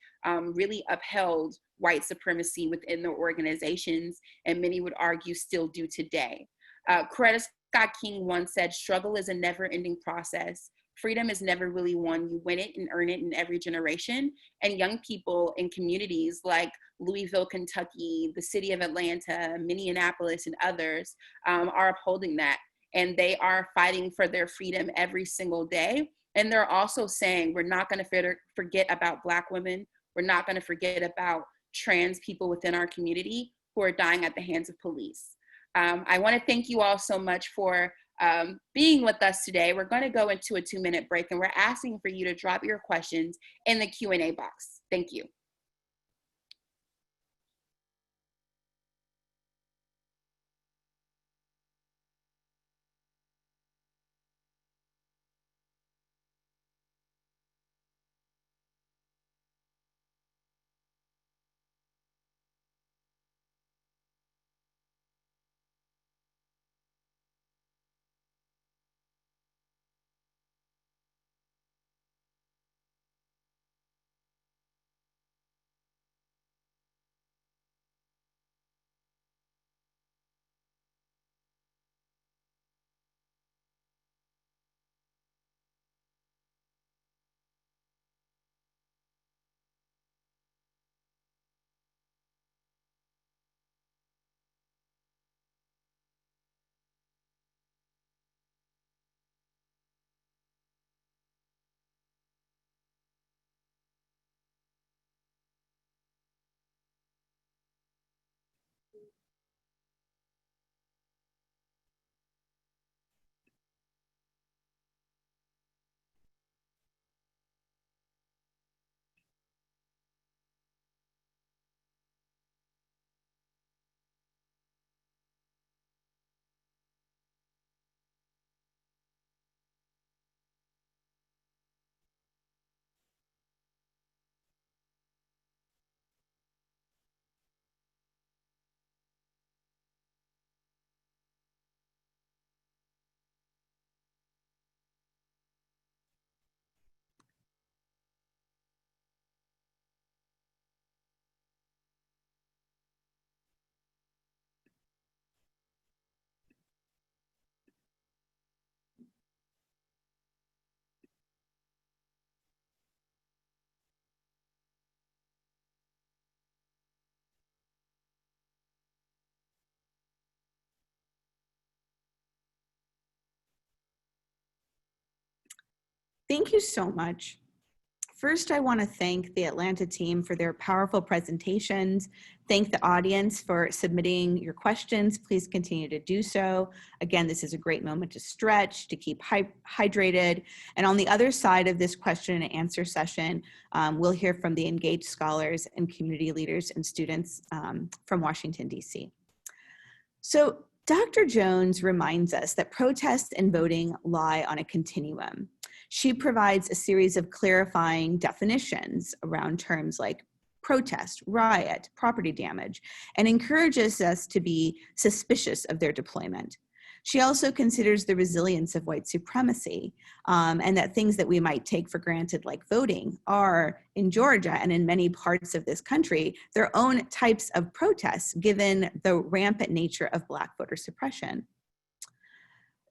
really upheld white supremacy within their organizations, and many would argue still do today. Coretta Scott King once said, "Struggle is a never-ending process. Freedom is never really won. You win it and earn it in every generation." And young people in communities like Louisville, Kentucky, the city of Atlanta, Minneapolis, and others are upholding that. And they are fighting for their freedom every single day. And they're also saying, we're not going to forget about Black women. We're not going to forget about trans people within our community who are dying at the hands of police. I want to thank you all so much for being with us today. We're going to go into a 2-minute break, and we're asking for you to drop your questions in the Q&A box. Thank you. Thank you so much. First, I want to thank the Atlanta team for their powerful presentations. Thank the audience for submitting your questions. Please continue to do so. Again, this is a great moment to stretch, to keep hydrated. And on the other side of this question and answer session, we'll hear from the engaged scholars and community leaders and students from Washington, D.C. So Dr. Jones reminds us that protests and voting lie on a continuum. She provides a series of clarifying definitions around terms like protest, riot, property damage, and encourages us to be suspicious of their deployment. She also considers the resilience of white supremacy, and that things that we might take for granted, like voting, are in Georgia and in many parts of this country, their own types of protests, given the rampant nature of Black voter suppression.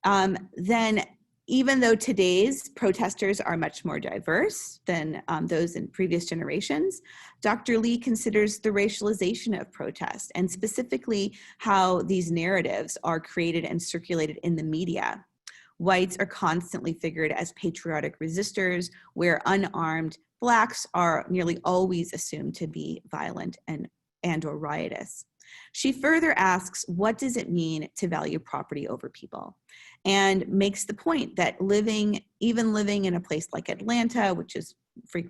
Then, even though today's protesters are much more diverse than those in previous generations, Dr. Lee considers the racialization of protest, and specifically how these narratives are created and circulated in the media. Whites are constantly figured as patriotic resistors, where unarmed Blacks are nearly always assumed to be violent and or riotous. She further asks, what does it mean to value property over people? And makes the point that even living in a place like Atlanta, which is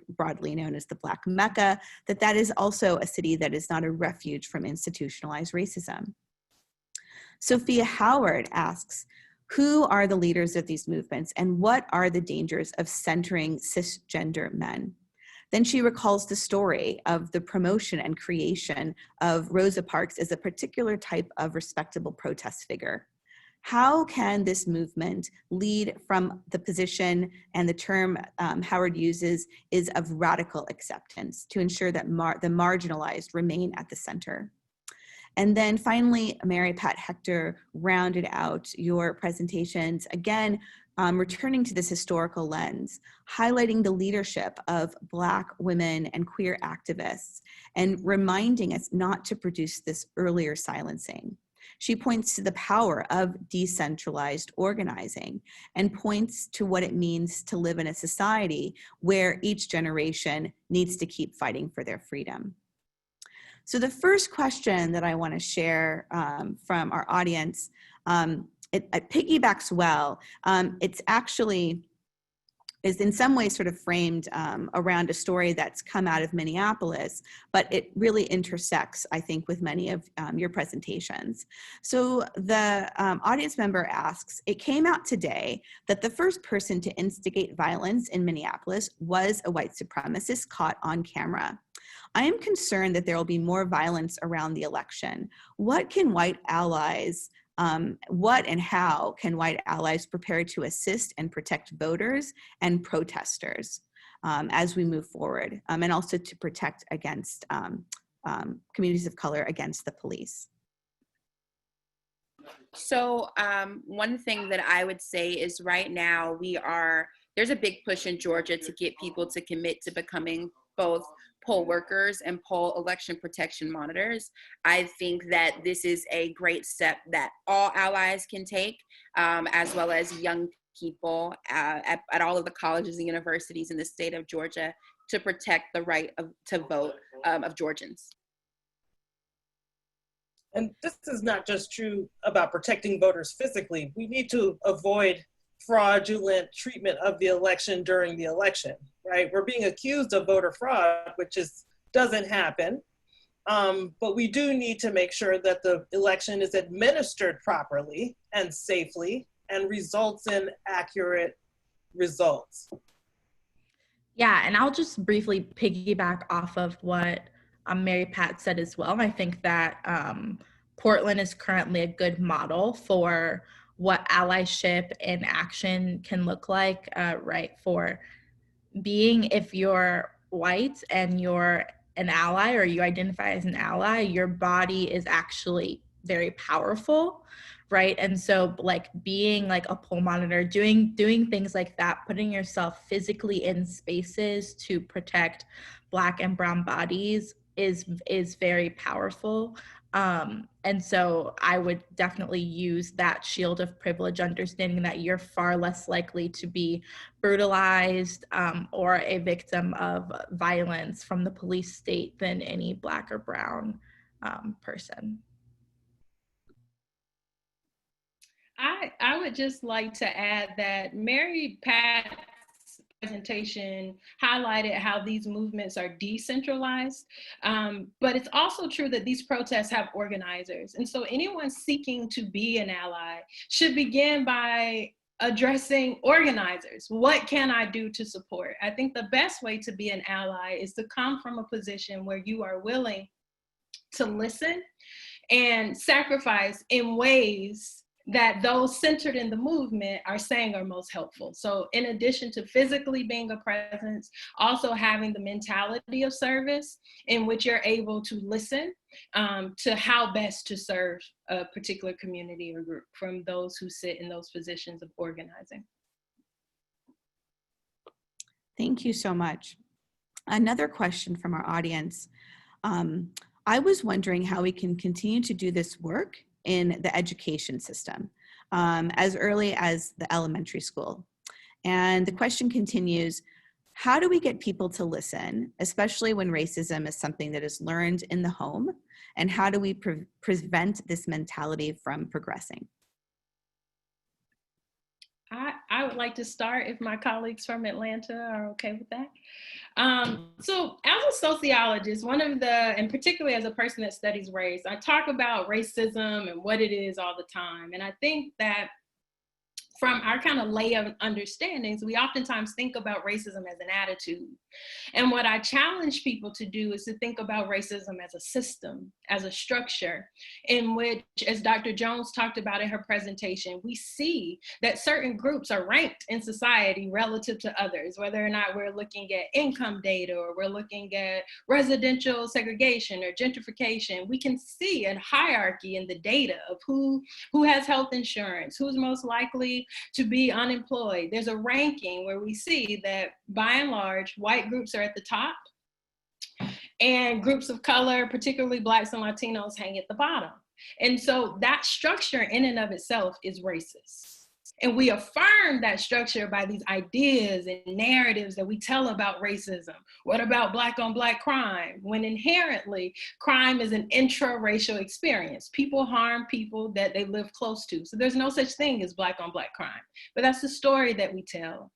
broadly known as the Black Mecca, that is also a city that is not a refuge from institutionalized racism. Sophia Howard asks, who are the leaders of these movements and what are the dangers of centering cisgender men? Then she recalls the story of the promotion and creation of Rosa Parks as a particular type of respectable protest figure. How can this movement lead from the position, and the term Howard uses is of radical acceptance, to ensure that the marginalized remain at the center? And then finally, Mary Pat Hector rounded out your presentations, again, returning to this historical lens, highlighting the leadership of Black women and queer activists, and reminding us not to produce this earlier silencing. She points to the power of decentralized organizing and points to what it means to live in a society where each generation needs to keep fighting for their freedom. So the first question that I want to share from our audience, it piggybacks well. It's actually is in some ways sort of framed around a story that's come out of Minneapolis, but it really intersects, I think, with many of your presentations. So the audience member asks, it came out today that the first person to instigate violence in Minneapolis was a white supremacist caught on camera. I am concerned that there will be more violence around the election. What can white allies what and how can white allies prepare to assist and protect voters and protesters as we move forward, and also to protect against communities of color against the police? So one thing that I would say is right now there's a big push in Georgia to get people to commit to becoming both poll workers and poll election protection monitors. I think that this is a great step that all allies can take, as well as young people at all of the colleges and universities in the state of Georgia, to protect the right to vote of Georgians. And this is not just true about protecting voters physically. We need to avoid fraudulent treatment of the election during the election, right? We're being accused of voter fraud, which doesn't happen. But we do need to make sure that the election is administered properly and safely and results in accurate results. Yeah, and I'll just briefly piggyback off of what Mary Pat said as well. I think that Portland is currently a good model for what allyship in action can look like, right? For being, if you're white and you're an ally or you identify as an ally, your body is actually very powerful, right? And so like being like a poll monitor, doing things like that, putting yourself physically in spaces to protect Black and brown bodies is very powerful. And so I would definitely use that shield of privilege, understanding that you're far less likely to be brutalized or a victim of violence from the police state than any Black or brown person. I would just like to add that Mary Pat's presentation highlighted how these movements are decentralized, but it's also true that these protests have organizers. And so anyone seeking to be an ally should begin by addressing organizers. What can I do to support? I think the best way to be an ally is to come from a position where you are willing to listen and sacrifice in ways that those centered in the movement are saying are most helpful. So in addition to physically being a presence, also having the mentality of service in which you're able to listen to how best to serve a particular community or group from those who sit in those positions of organizing. Thank you so much. Another question from our audience. I was wondering how we can continue to do this work in the education system as early as the elementary school. And the question continues, how do we get people to listen, especially when racism is something that is learned in the home? And how do we prevent this mentality from progressing? I would like to start if my colleagues from Atlanta are okay with that. So as a sociologist, and particularly as a person that studies race, I talk about racism and what it is all the time. And I think that from our kind of lay of understandings, we oftentimes think about racism as an attitude. And what I challenge people to do is to think about racism as a system, as a structure, in which, as Dr. Jones talked about in her presentation, we see that certain groups are ranked in society relative to others, whether or not we're looking at income data or we're looking at residential segregation or gentrification. We can see a hierarchy in the data of who has health insurance, who's most likely to be unemployed. There's a ranking where we see that by and large, white groups are at the top and groups of color, particularly Blacks and Latinos, hang at the bottom. And so that structure in and of itself is racist. And we affirm that structure by these ideas and narratives that we tell about racism. What about Black on Black crime? When inherently crime is an intra-racial experience. People harm people that they live close to. So there's no such thing as Black on Black crime, but that's the story that we tell.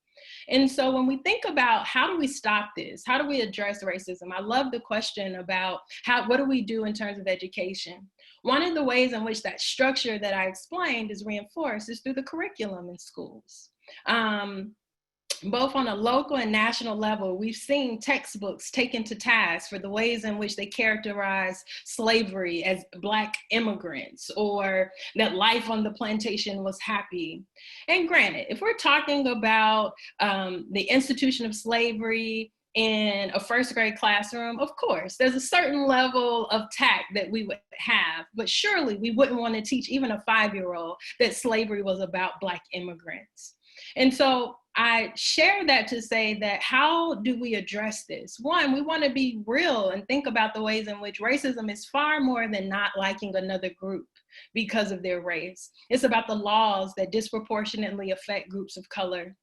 And so when we think about how do we stop this? How do we address racism? I love the question about what do we do in terms of education? One of the ways in which that structure that I explained is reinforced is through the curriculum in schools. Both on a local and national level, we've seen textbooks taken to task for the ways in which they characterize slavery as Black immigrants, or that life on the plantation was happy. And granted, if we're talking about the institution of slavery in a first grade classroom, of course, there's a certain level of tact that we would have, but surely we wouldn't want to teach even a 5-year-old that slavery was about Black immigrants. And so I share that to say that how do we address this? One, we want to be real and think about the ways in which racism is far more than not liking another group because of their race. It's about the laws that disproportionately affect groups of color.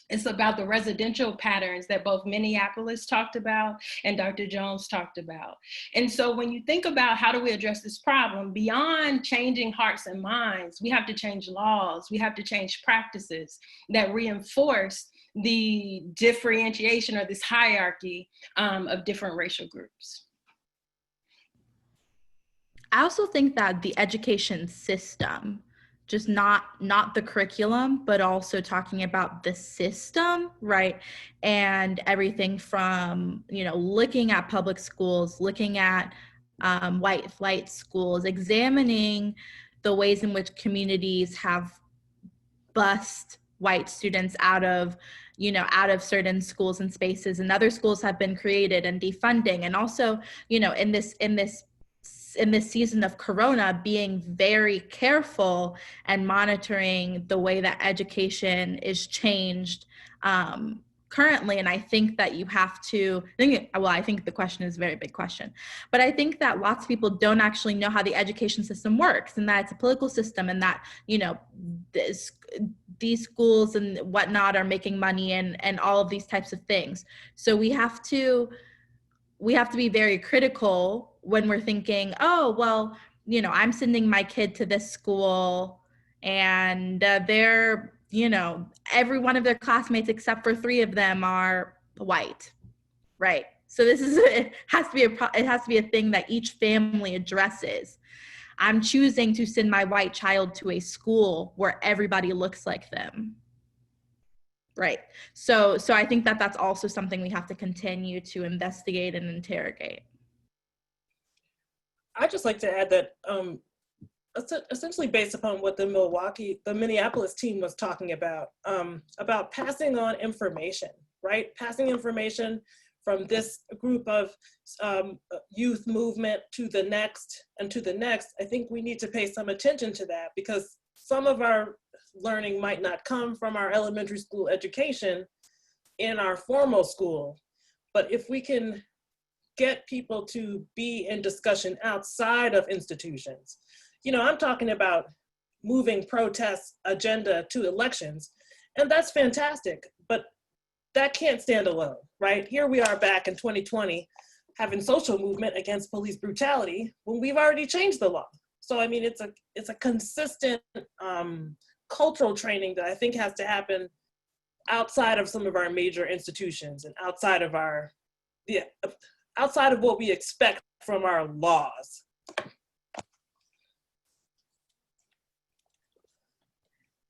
It's about the residential patterns that both Minneapolis talked about and Dr. Jones talked about. And so when you think about how do we address this problem, beyond changing hearts and minds, we have to change laws, we have to change practices that reinforce the differentiation or this hierarchy of different racial groups. I also think that the education system, just not the curriculum, but also talking about the system, right? And everything from, looking at public schools, looking at white flight schools, examining the ways in which communities have bussed white students out of certain schools and spaces, and other schools have been created, and defunding. And also, in this season of Corona, being very careful and monitoring the way that education is changed currently, and I think that you have to, I think the question is a very big question, but I think that lots of people don't actually know how the education system works, and that it's a political system, and that, you know, these schools and whatnot are making money and all of these types of things. So we have to be very critical when we're thinking, oh, well, you know, I'm sending my kid to this school and they're, you know, every one of their classmates except for 3 of them are white, right? So this is, it has to be a thing that each family addresses. I'm choosing to send my white child to a school where everybody looks like them, right? So I think that that's also something we have to continue to investigate and interrogate. I'd just like to add that essentially based upon what the Minneapolis team was talking about passing on information, right? Passing information from this group of youth movement to the next and to the next. I think we need to pay some attention to that, because some of our learning might not come from our elementary school education in our formal school, but if we can get people to be in discussion outside of institutions. You know, I'm talking about moving protest agenda to elections, and that's fantastic, but that can't stand alone, right? Here we are back in 2020 having social movement against police brutality when we've already changed the law. So I mean, it's a consistent cultural training that I think has to happen outside of some of our major institutions and outside of what we expect from our laws.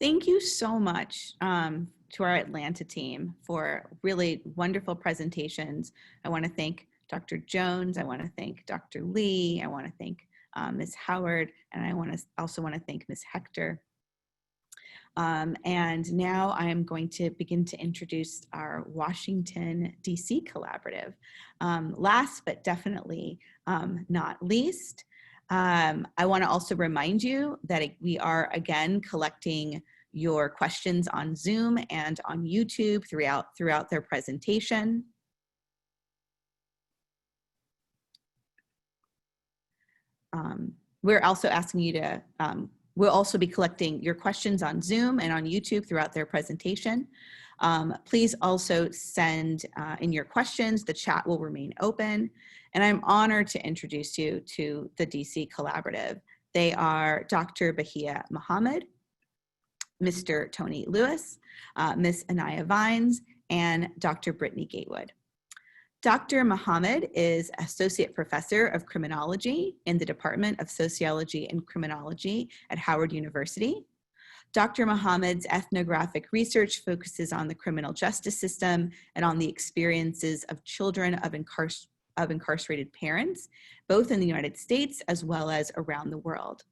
Thank you so much to our Atlanta team for really wonderful presentations. I want to thank Dr. Jones. I want to thank Dr. Lee. I want to thank Ms. Howard, and I also want to thank Ms. Hector. And now I am going to begin to introduce our Washington, D.C. collaborative. Last but definitely not least, I want to also remind you that we are again collecting your questions on Zoom and on YouTube throughout their presentation. We're also asking you to, we'll also be collecting your questions on Zoom and on YouTube throughout their presentation. Please also send in your questions. The chat will remain open. And I'm honored to introduce you to the DC Collaborative. They are Dr. Bahia Muhammad, Mr. Tony Lewis, Ms. Anaya Vines, and Dr. Brittany Gatewood. Dr. Muhammad is Associate Professor of Criminology in the Department of Sociology and Criminology at Howard University. Dr. Muhammad's ethnographic research focuses on the criminal justice system and on the experiences of children of incarcerated parents, both in the United States as well as around the world.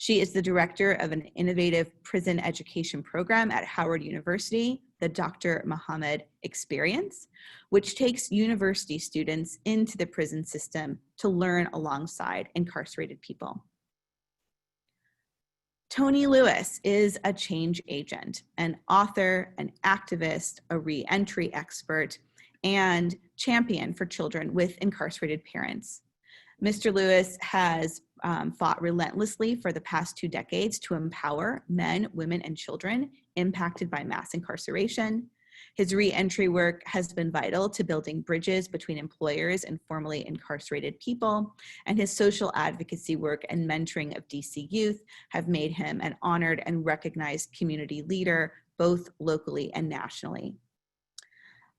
She is the director of an innovative prison education program at Howard University, the Dr. Muhammad Experience, which takes university students into the prison system to learn alongside incarcerated people. Tony Lewis is a change agent, an author, an activist, a re-entry expert, and champion for children with incarcerated parents. Mr. Lewis has fought relentlessly for the past 2 decades to empower men, women, and children impacted by mass incarceration. His re-entry work has been vital to building bridges between employers and formerly incarcerated people, and his social advocacy work and mentoring of DC youth have made him an honored and recognized community leader, both locally and nationally.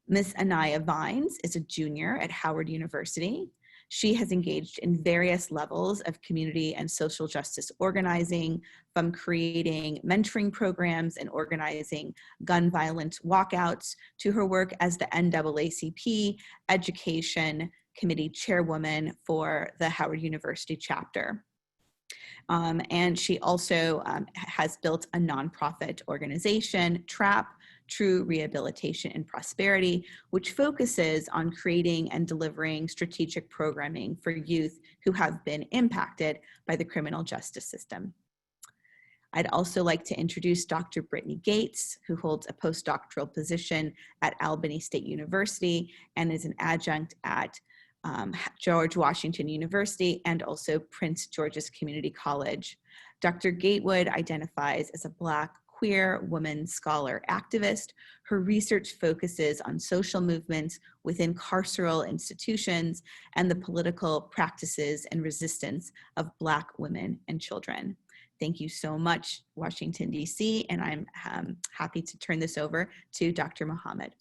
Ms. Anaya Vines is a junior at Howard University. She has engaged in various levels of community and social justice organizing, from creating mentoring programs and organizing gun violence walkouts to her work as the NAACP Education Committee Chairwoman for the Howard University chapter. And she also has built a nonprofit organization, TRAP, True Rehabilitation and Prosperity, which focuses on creating and delivering strategic programming for youth who have been impacted by the criminal justice system. I'd also like to introduce Dr. Brittany Gates, who holds a postdoctoral position at Albany State University and is an adjunct at George Washington University and also Prince George's Community College. Dr. Gatewood identifies as a Black queer woman scholar activist. Her research focuses on social movements within carceral institutions and the political practices and resistance of Black women and children. Thank you so much, Washington, D.C., and I'm happy to turn this over to Dr. Mohammed.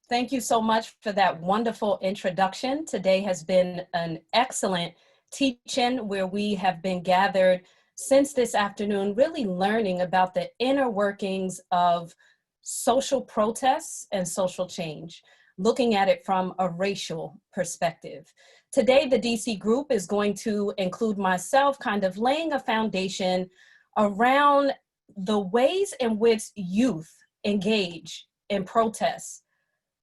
Thank you so much for that wonderful introduction. Today has been an excellent teach-in where we have been gathered since this afternoon, really learning about the inner workings of social protests and social change, looking at it from a racial perspective. Today, the DC group is going to include myself kind of laying a foundation around the ways in which youth engage in protests.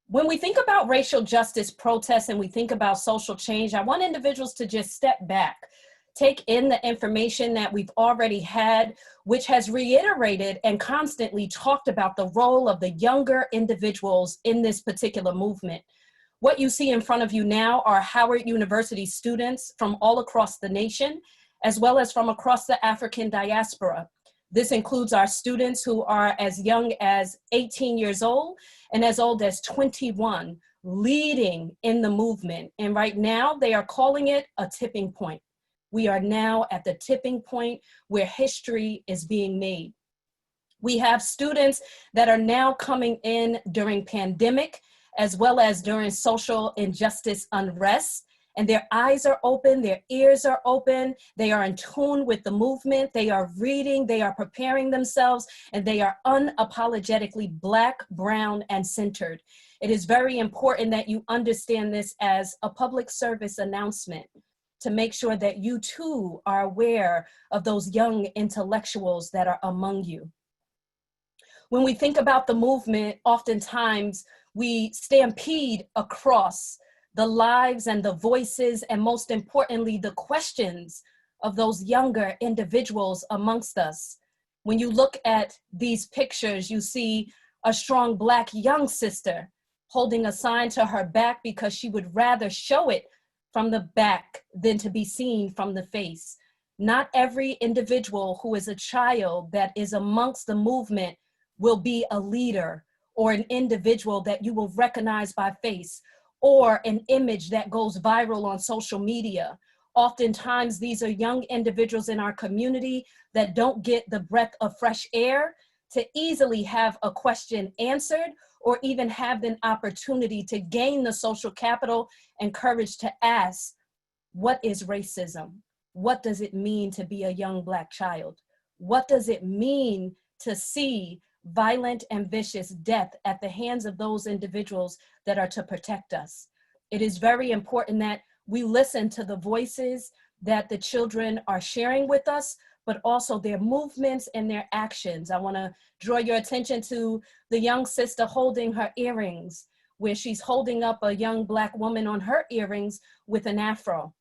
When we think about racial justice protests and we think about social change, I want individuals to just step back, take in the information that we've already had, which has reiterated and constantly talked about the role of the younger individuals in this particular movement. What you see in front of you now are Howard University students from all across the nation, as well as from across the African diaspora. This includes our students who are as young as 18 years old and as old as 21, leading in the movement. And right now they are calling it a tipping point. We are now at the tipping point where history is being made. We have students that are now coming in during pandemic, as well as during social injustice unrest. And their eyes are open, their ears are open, they are in tune with the movement, they are reading, they are preparing themselves, and they are unapologetically Black, brown, and centered. It is very important that you understand this as a public service announcement to make sure that you too are aware of those young intellectuals that are among you. When we think about the movement, oftentimes we stampede across the lives and the voices, and most importantly, the questions of those younger individuals amongst us. When you look at these pictures, you see a strong Black young sister holding a sign to her back because she would rather show it from the back than to be seen from the face. Not every individual who is a child that is amongst the movement will be a leader or an individual that you will recognize by face, or an image that goes viral on social media. Oftentimes, these are young individuals in our community that don't get the breath of fresh air to easily have a question answered, or even have an opportunity to gain the social capital and courage to ask, what is racism? What does it mean to be a young Black child? What does it mean to see violent and vicious death at the hands of those individuals that are to protect us? It is very important that we listen to the voices that the children are sharing with us, but also their movements and their actions. I want to draw your attention to the young sister holding her earrings, where she's holding up a young Black woman on her earrings with an afro.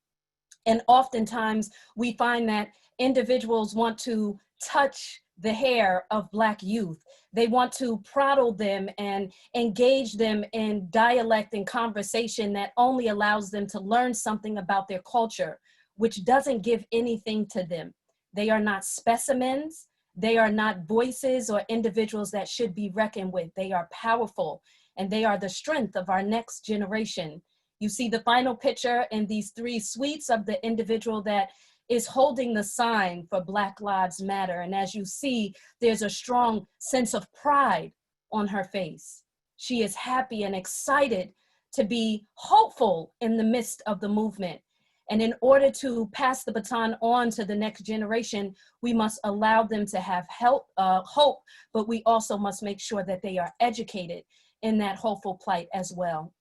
And oftentimes we find that individuals want to touch the hair of Black youth. They want to prattle them and engage them in dialect and conversation that only allows them to learn something about their culture, which doesn't give anything to them. They are not specimens. They are not voices or individuals that should be reckoned with. They are powerful, and they are the strength of our next generation. You see the final picture in these three suites of the individual that is holding the sign for Black Lives Matter. And as you see, there's a strong sense of pride on her face. She is happy and excited to be hopeful in the midst of the movement. And in order to pass the baton on to the next generation, we must allow them to have hope, but we also must make sure that they are educated in that hopeful plight as well.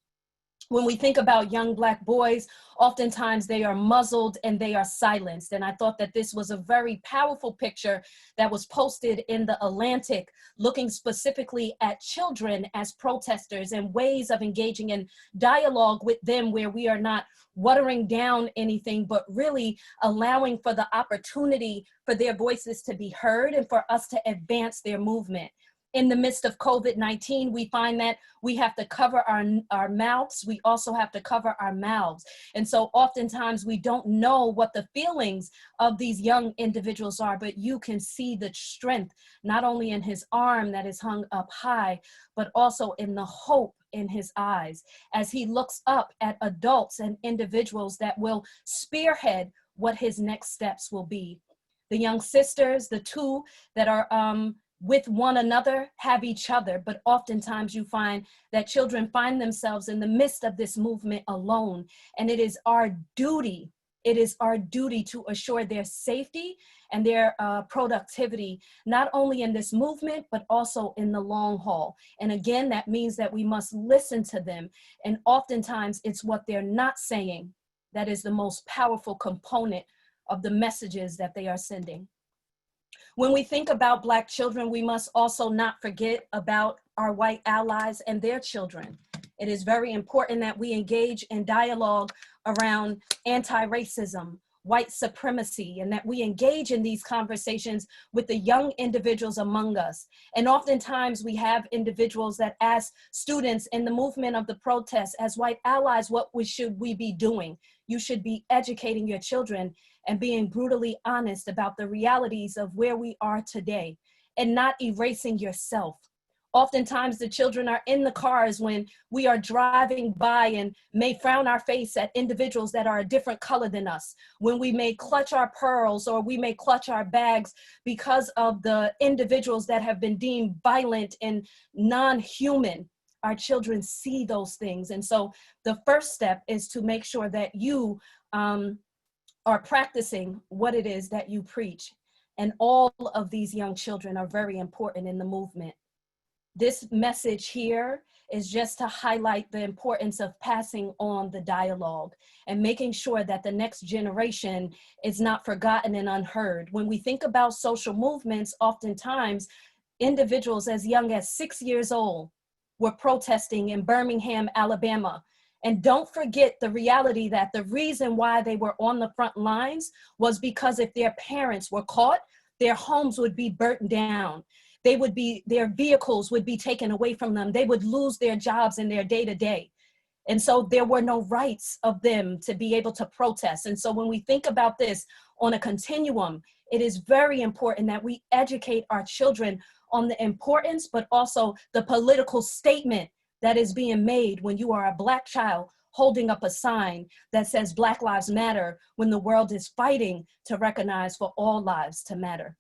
When we think about young Black boys, oftentimes they are muzzled and they are silenced. And I thought that this was a very powerful picture that was posted in the Atlantic, looking specifically at children as protesters and ways of engaging in dialogue with them, where we are not watering down anything, but really allowing for the opportunity for their voices to be heard and for us to advance their movement. In the midst of COVID-19, we find that we have to cover our mouths. We also have to cover our mouths. And so oftentimes we don't know what the feelings of these young individuals are, but you can see the strength, not only in his arm that is hung up high, but also in the hope in his eyes as he looks up at adults and individuals that will spearhead what his next steps will be. The young sisters, the two that are with one another, have each other, but oftentimes you find that children find themselves in the midst of this movement alone. And it is our duty to assure their safety and their productivity, not only in this movement, but also in the long haul. And again, that means that we must listen to them. And oftentimes it's what they're not saying that is the most powerful component of the messages that they are sending. When we think about Black children, we must also not forget about our white allies and their children. It is very important that we engage in dialogue around anti-racism, white supremacy, and that we engage in these conversations with the young individuals among us. And oftentimes we have individuals that ask students in the movement of the protest, as white allies, what should we be doing? You should be educating your children and being brutally honest about the realities of where we are today and not erasing yourself. Oftentimes the children are in the cars when we are driving by and may frown our face at individuals that are a different color than us, when we may clutch our pearls or we may clutch our bags because of the individuals that have been deemed violent and non-human. Our children see those things. And so the first step is to make sure that you are practicing what it is that you preach. And all of these young children are very important in the movement. This message here is just to highlight the importance of passing on the dialogue and making sure that the next generation is not forgotten and unheard. When we think about social movements, oftentimes individuals as young as 6 years old were protesting in Birmingham, Alabama. And don't forget the reality that the reason why they were on the front lines was because if their parents were caught, their homes would be burnt down. Their vehicles would be taken away from them. They would lose their jobs in their day-to-day. And so there were no rights of them to be able to protest. And so when we think about this on a continuum, it is very important that we educate our children on the importance, but also the political statement that is being made when you are a Black child holding up a sign that says Black Lives Matter when the world is fighting to recognize for all lives to matter.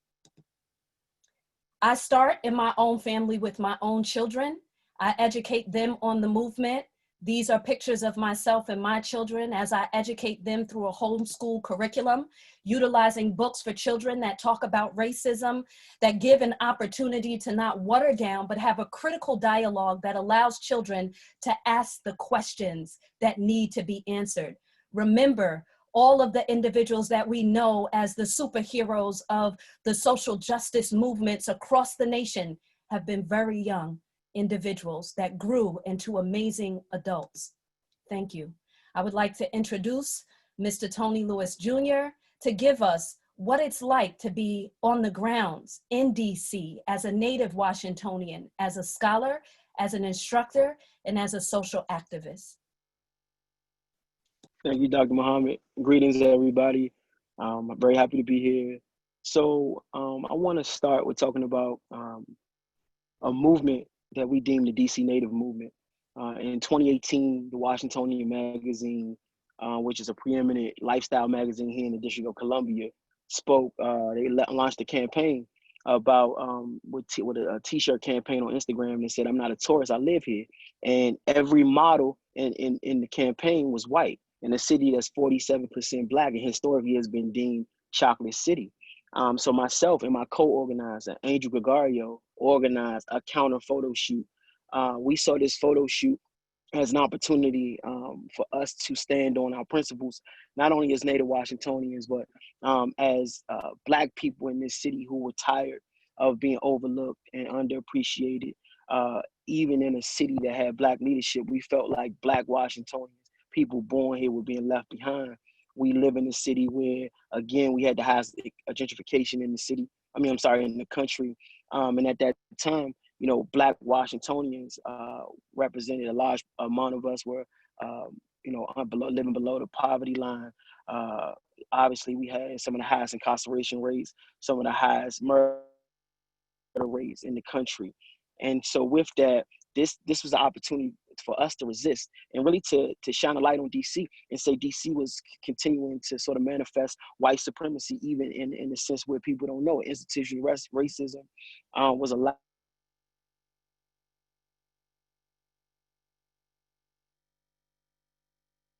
I start in my own family with my own children. I educate them on the movement. These are pictures of myself and my children as I educate them through a homeschool curriculum, utilizing books for children that talk about racism, that give an opportunity to not water down, but have a critical dialogue that allows children to ask the questions that need to be answered. Remember, all of the individuals that we know as the superheroes of the social justice movements across the nation have been very young individuals that grew into amazing adults. Thank you. I would like to introduce Mr. Tony Lewis Jr. to give us what it's like to be on the grounds in DC as a native Washingtonian, as a scholar, as an instructor, and as a social activist. Thank you, Dr. Muhammad. Greetings, everybody. I'm very happy to be here. So I want to start with talking about a movement that we deem the DC Native movement. In 2018, the Washingtonian magazine, which is a preeminent lifestyle magazine here in the District of Columbia, they launched a campaign about with a t-shirt campaign on Instagram that said, "I'm not a tourist, I live here." And every model in the campaign was white, in a city that's 47% Black and historically has been deemed Chocolate City. So myself and my co-organizer, Angel Gregario, organized a counter photo shoot. We saw this photo shoot as an opportunity for us to stand on our principles, not only as Native Washingtonians, but as Black people in this city who were tired of being overlooked and underappreciated. Even in a city that had Black leadership, we felt like Black Washingtonians, people born here, were being left behind. We live in a city where, again, we had the highest gentrification in the city. I mean, I'm sorry, in the country. And at that time, you know, Black Washingtonians represented a large amount of us were, you know, living below the poverty line. Obviously, we had some of the highest incarceration rates, some of the highest murder rates in the country. And so with that, this was an opportunity for us to resist and really to shine a light on DC and say DC was continuing to sort of manifest white supremacy, even in a sense where people don't know it. Institutional racism was alive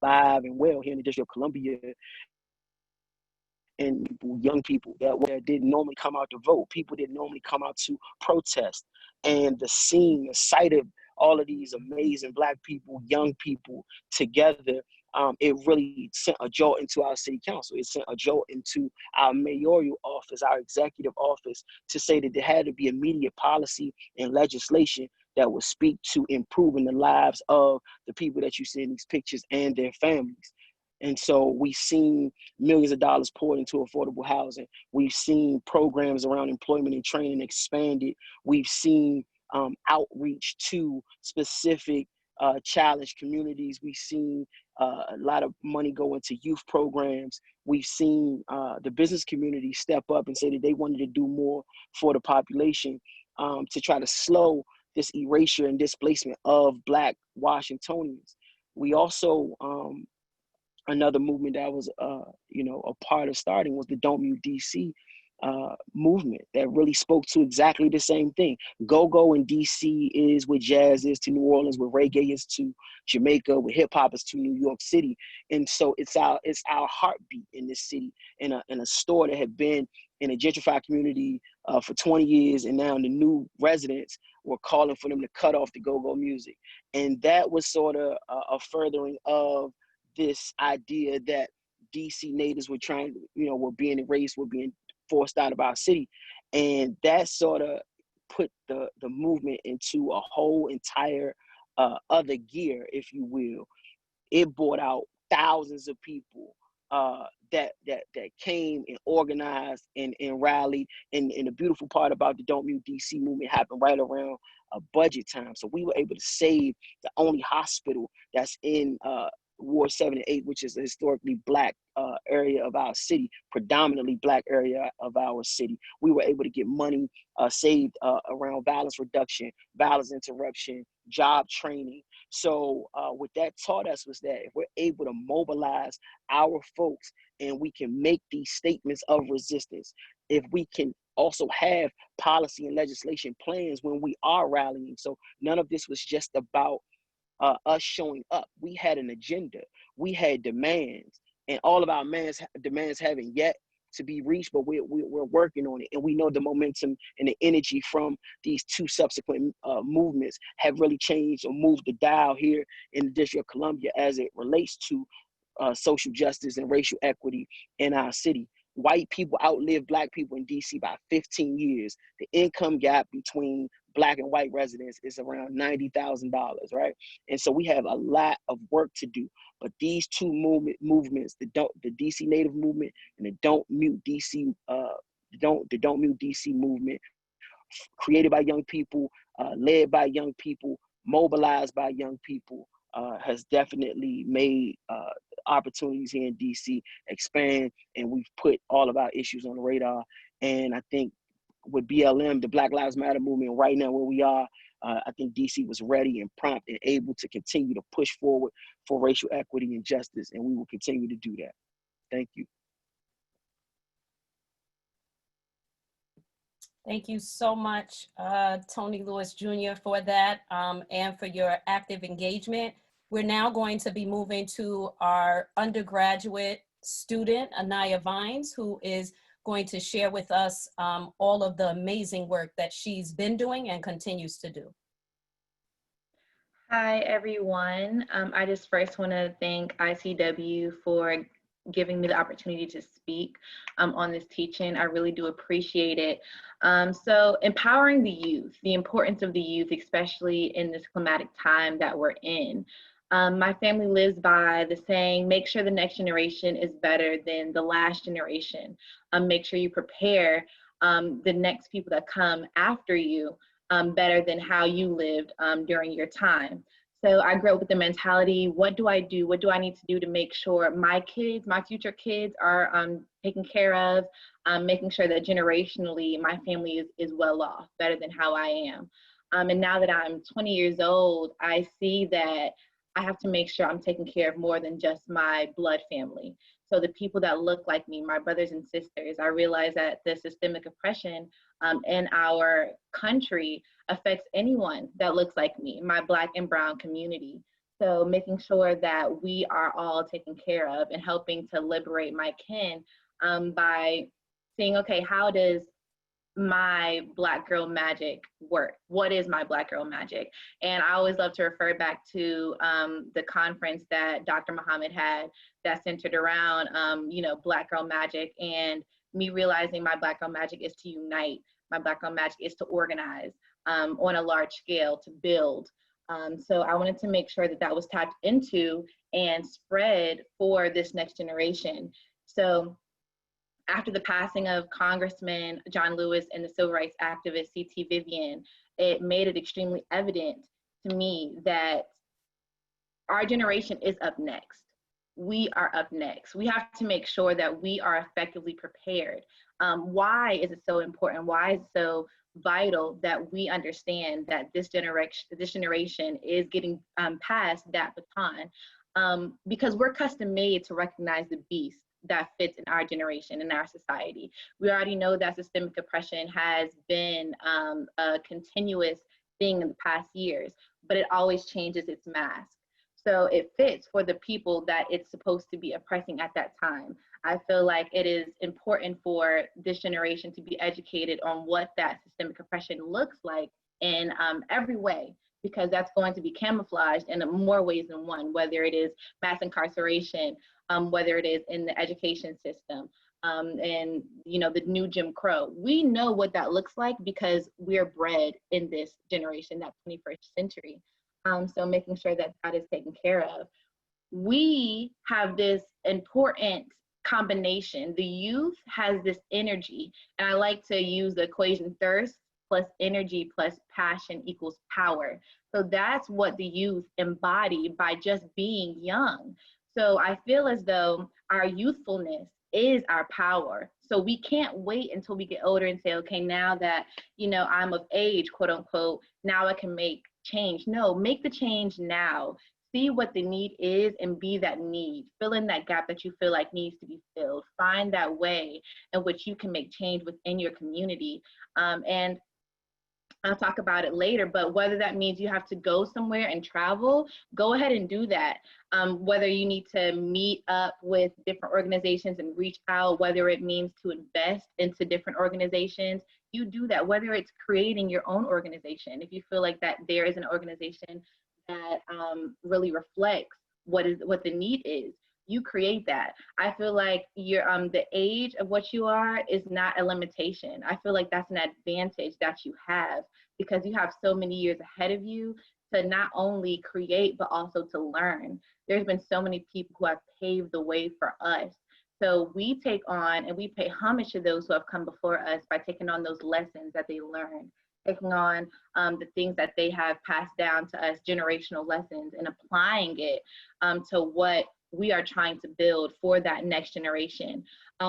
and well here in the District of Columbia, and young people that didn't normally come out to vote, people didn't normally come out to protest. And the sight of all of these amazing Black people, young people together, it really sent a jolt into our city council. It sent a jolt into our mayoral office, our executive office, to say that there had to be immediate policy and legislation that would speak to improving the lives of the people that you see in these pictures and their families. And so we've seen millions of dollars poured into affordable housing. We've seen programs around employment and training expanded. We've seen outreach to specific challenged communities. We've seen a lot of money go into youth programs. We've seen the business community step up and say that they wanted to do more for the population to try to slow this erasure and displacement of Black Washingtonians. We also, another movement that was, you know, a part of starting was the Don't Mute DC movement that really spoke to exactly the same thing. Go-go in DC is what jazz is to New Orleans, what reggae is to Jamaica, what hip hop is to New York City. And so it's our heartbeat in this city, in a store that had been in a gentrified community for 20 years, and now the new residents were calling for them to cut off the go-go music. And that was sort of a furthering of this idea that DC natives were trying, you know, were being erased, were being forced out of our city. And that sort of put the movement into a whole entire other gear, if you will. It brought out thousands of people that came and organized and rallied. And the beautiful part about the Don't Mute DC movement happened right around budget time. So we were able to save the only hospital that's in Ward 7 and 8, which is a historically Black area of our city, predominantly Black area of our city. We were able to get money saved around violence reduction, violence interruption, job training. So what that taught us was that if we're able to mobilize our folks and we can make these statements of resistance, if we can also have policy and legislation plans when we are rallying. So none of this was just about us showing up. We had an agenda, we had demands, and all of our demands haven't yet to be reached, but we're working on it. And we know the momentum and the energy from these two subsequent movements have really changed or moved the dial here in the District of Columbia as it relates to social justice and racial equity in our city. White people outlived Black people in DC by 15 years. The income gap between Black and white residents is around $90,000, right? And so we have a lot of work to do. But these two movements, the DC Native movement and the Don't Mute DC, the Don't Mute DC movement, created by young people, led by young people, mobilized by young people, has definitely made opportunities here in DC expand, and we've put all of our issues on the radar. And I think with BLM, the Black Lives Matter movement, right now where we are, I think DC was ready and prompt and able to continue to push forward for racial equity and justice, and we will continue to do that. Thank you. Thank you so much, Tony Lewis Jr. for that and for your active engagement. We're now going to be moving to our undergraduate student, Anaya Vines, who is going to share with us all of the amazing work that she's been doing and continues to do. Hi, everyone. I just first want to thank ICW for giving me the opportunity to speak on this teaching. I really do appreciate it. So empowering the youth, the importance of the youth, especially in this climatic time that we're in. My family lives by the saying, make sure the next generation is better than the last generation. Make sure you prepare the next people that come after you better than how you lived during your time. So I grew up with the mentality, what do I do? What do I need to do to make sure my kids, my future kids are taken care of, making sure that generationally my family is well off, better than how I am. And now that I'm 20 years old, I see that I have to make sure I'm taking care of more than just my blood family. So the people that look like me, my brothers and sisters, I realize that the systemic oppression in our country affects anyone that looks like me, my Black and Brown community. So making sure that we are all taken care of and helping to liberate my kin by seeing, okay, how does my Black girl magic work? What is my Black girl magic? And I always love to refer back to the conference that Dr. Muhammad had that centered around, Black girl magic, and me realizing my Black girl magic is to unite. My Black girl magic is to organize on a large scale, to build. So I wanted to make sure that that was tapped into and spread for this next generation. So after the passing of Congressman John Lewis and the civil rights activist C.T. Vivian, it made it extremely evident to me that our generation is up next. We are up next. We have to make sure that we are effectively prepared. Why is it so important? Why is it so vital that we understand that this generation is getting past that baton? Because we're custom made to recognize the beast that fits in our generation, in our society. We already know that systemic oppression has been a continuous thing in the past years, but it always changes its mask. So it fits for the people that it's supposed to be oppressing at that time. I feel like it is important for this generation to be educated on what that systemic oppression looks like in every way, because that's going to be camouflaged in more ways than one, whether it is mass incarceration, whether it is in the education system, and the new Jim Crow. We know what that looks like because we're bred in this generation, that 21st century. So making sure that that is taken care of. We have this important combination. The youth has this energy, and I like to use the equation thirst plus energy plus passion equals power. So that's what the youth embody by just being young. So I feel as though our youthfulness is our power. So we can't wait until we get older and say, okay, now that, I'm of age, quote unquote, now I can make change. No, make the change now. See what the need is and be that need. Fill in that gap that you feel like needs to be filled. Find that way in which you can make change within your community. And I'll talk about it later, but whether that means you have to go somewhere and travel, go ahead and do that. Whether you need to meet up with different organizations and reach out, whether it means to invest into different organizations, you do that. Whether it's creating your own organization, if you feel like that there is an organization that really reflects what the need is, you create that. I feel like the age of what you are is not a limitation. I feel like that's an advantage that you have because you have so many years ahead of you to not only create, but also to learn. There's been so many people who have paved the way for us. So we take on and we pay homage to those who have come before us by taking on those lessons that they learned, taking on the things that they have passed down to us, generational lessons, and applying it to what we are trying to build for that next generation.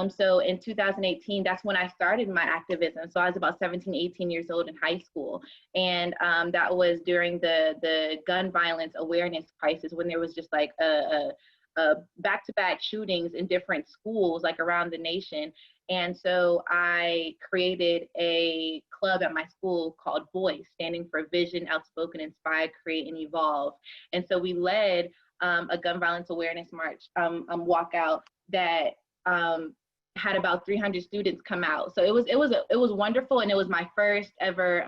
So in 2018, that's when I started my activism. So I was about 17, 18 years old in high school. And that was during the gun violence awareness crisis, when there was just like a back-to-back shootings in different schools, like around the nation. And so I created a club at my school called Voice, standing for Vision, Outspoken, Inspire, Create, and Evolve. And so we led a gun violence awareness march walkout that had about 300 students come out. So it was wonderful, and it was my first ever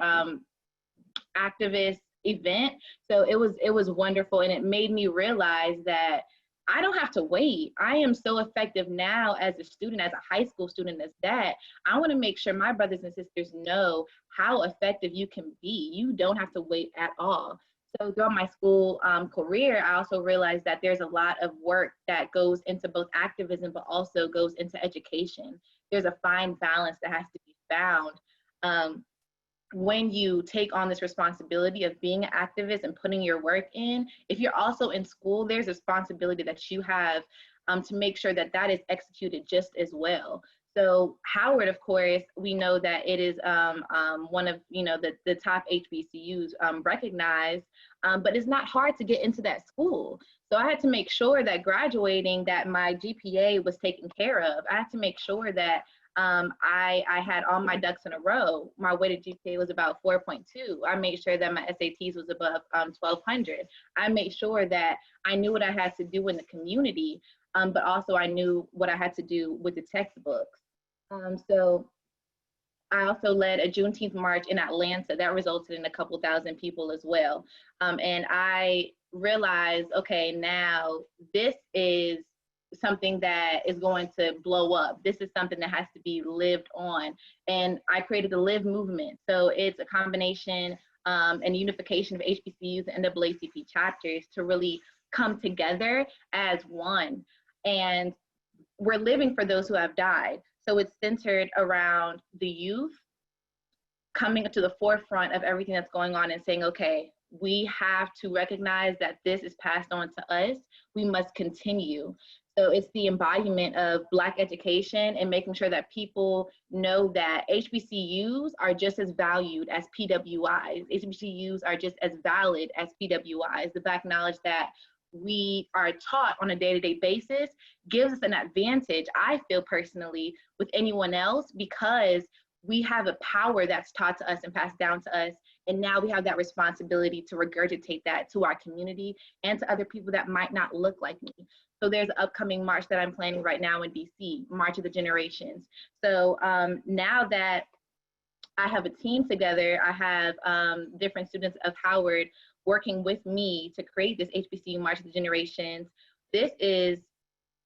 activist event. So it was wonderful, and it made me realize that I don't have to wait. I am so effective now as a student, as a high school student, as that. I want to make sure my brothers and sisters know how effective you can be. You don't have to wait at all. So throughout my school career, I also realized that there's a lot of work that goes into both activism, but also goes into education. There's a fine balance that has to be found when you take on this responsibility of being an activist and putting your work in. If you're also in school, there's a responsibility that you have to make sure that that is executed just as well. So Howard, of course, we know that it is one of the top HBCUs recognized, but it's not hard to get into that school. So I had to make sure that graduating, that my GPA was taken care of. I had to make sure that I had all my ducks in a row. My weighted GPA was about 4.2. I made sure that my SATs was above 1200. I made sure that I knew what I had to do in the community, but also I knew what I had to do with the textbooks. So I also led a Juneteenth march in Atlanta that resulted in a couple thousand people as well. And I realized, okay, now this is something that is going to blow up. This is something that has to be lived on. And I created the Live movement. So it's a combination and unification of HBCUs and NAACP chapters to really come together as one. And we're living for those who have died. So it's centered around the youth coming to the forefront of everything that's going on and saying, okay, we have to recognize that this is passed on to us. We must continue. So it's the embodiment of Black education and making sure that people know that HBCUs are just as valued as PWIs. HBCUs are just as valid as PWIs. The Black knowledge that we are taught on a day-to-day basis gives us an advantage, I feel personally, with anyone else, because we have a power that's taught to us and passed down to us. And now we have that responsibility to regurgitate that to our community and to other people that might not look like me. So there's an upcoming march that I'm planning right now in DC, March of the Generations. So now that I have a team together, I have different students of Howard working with me to create this HBCU March of the Generations. This is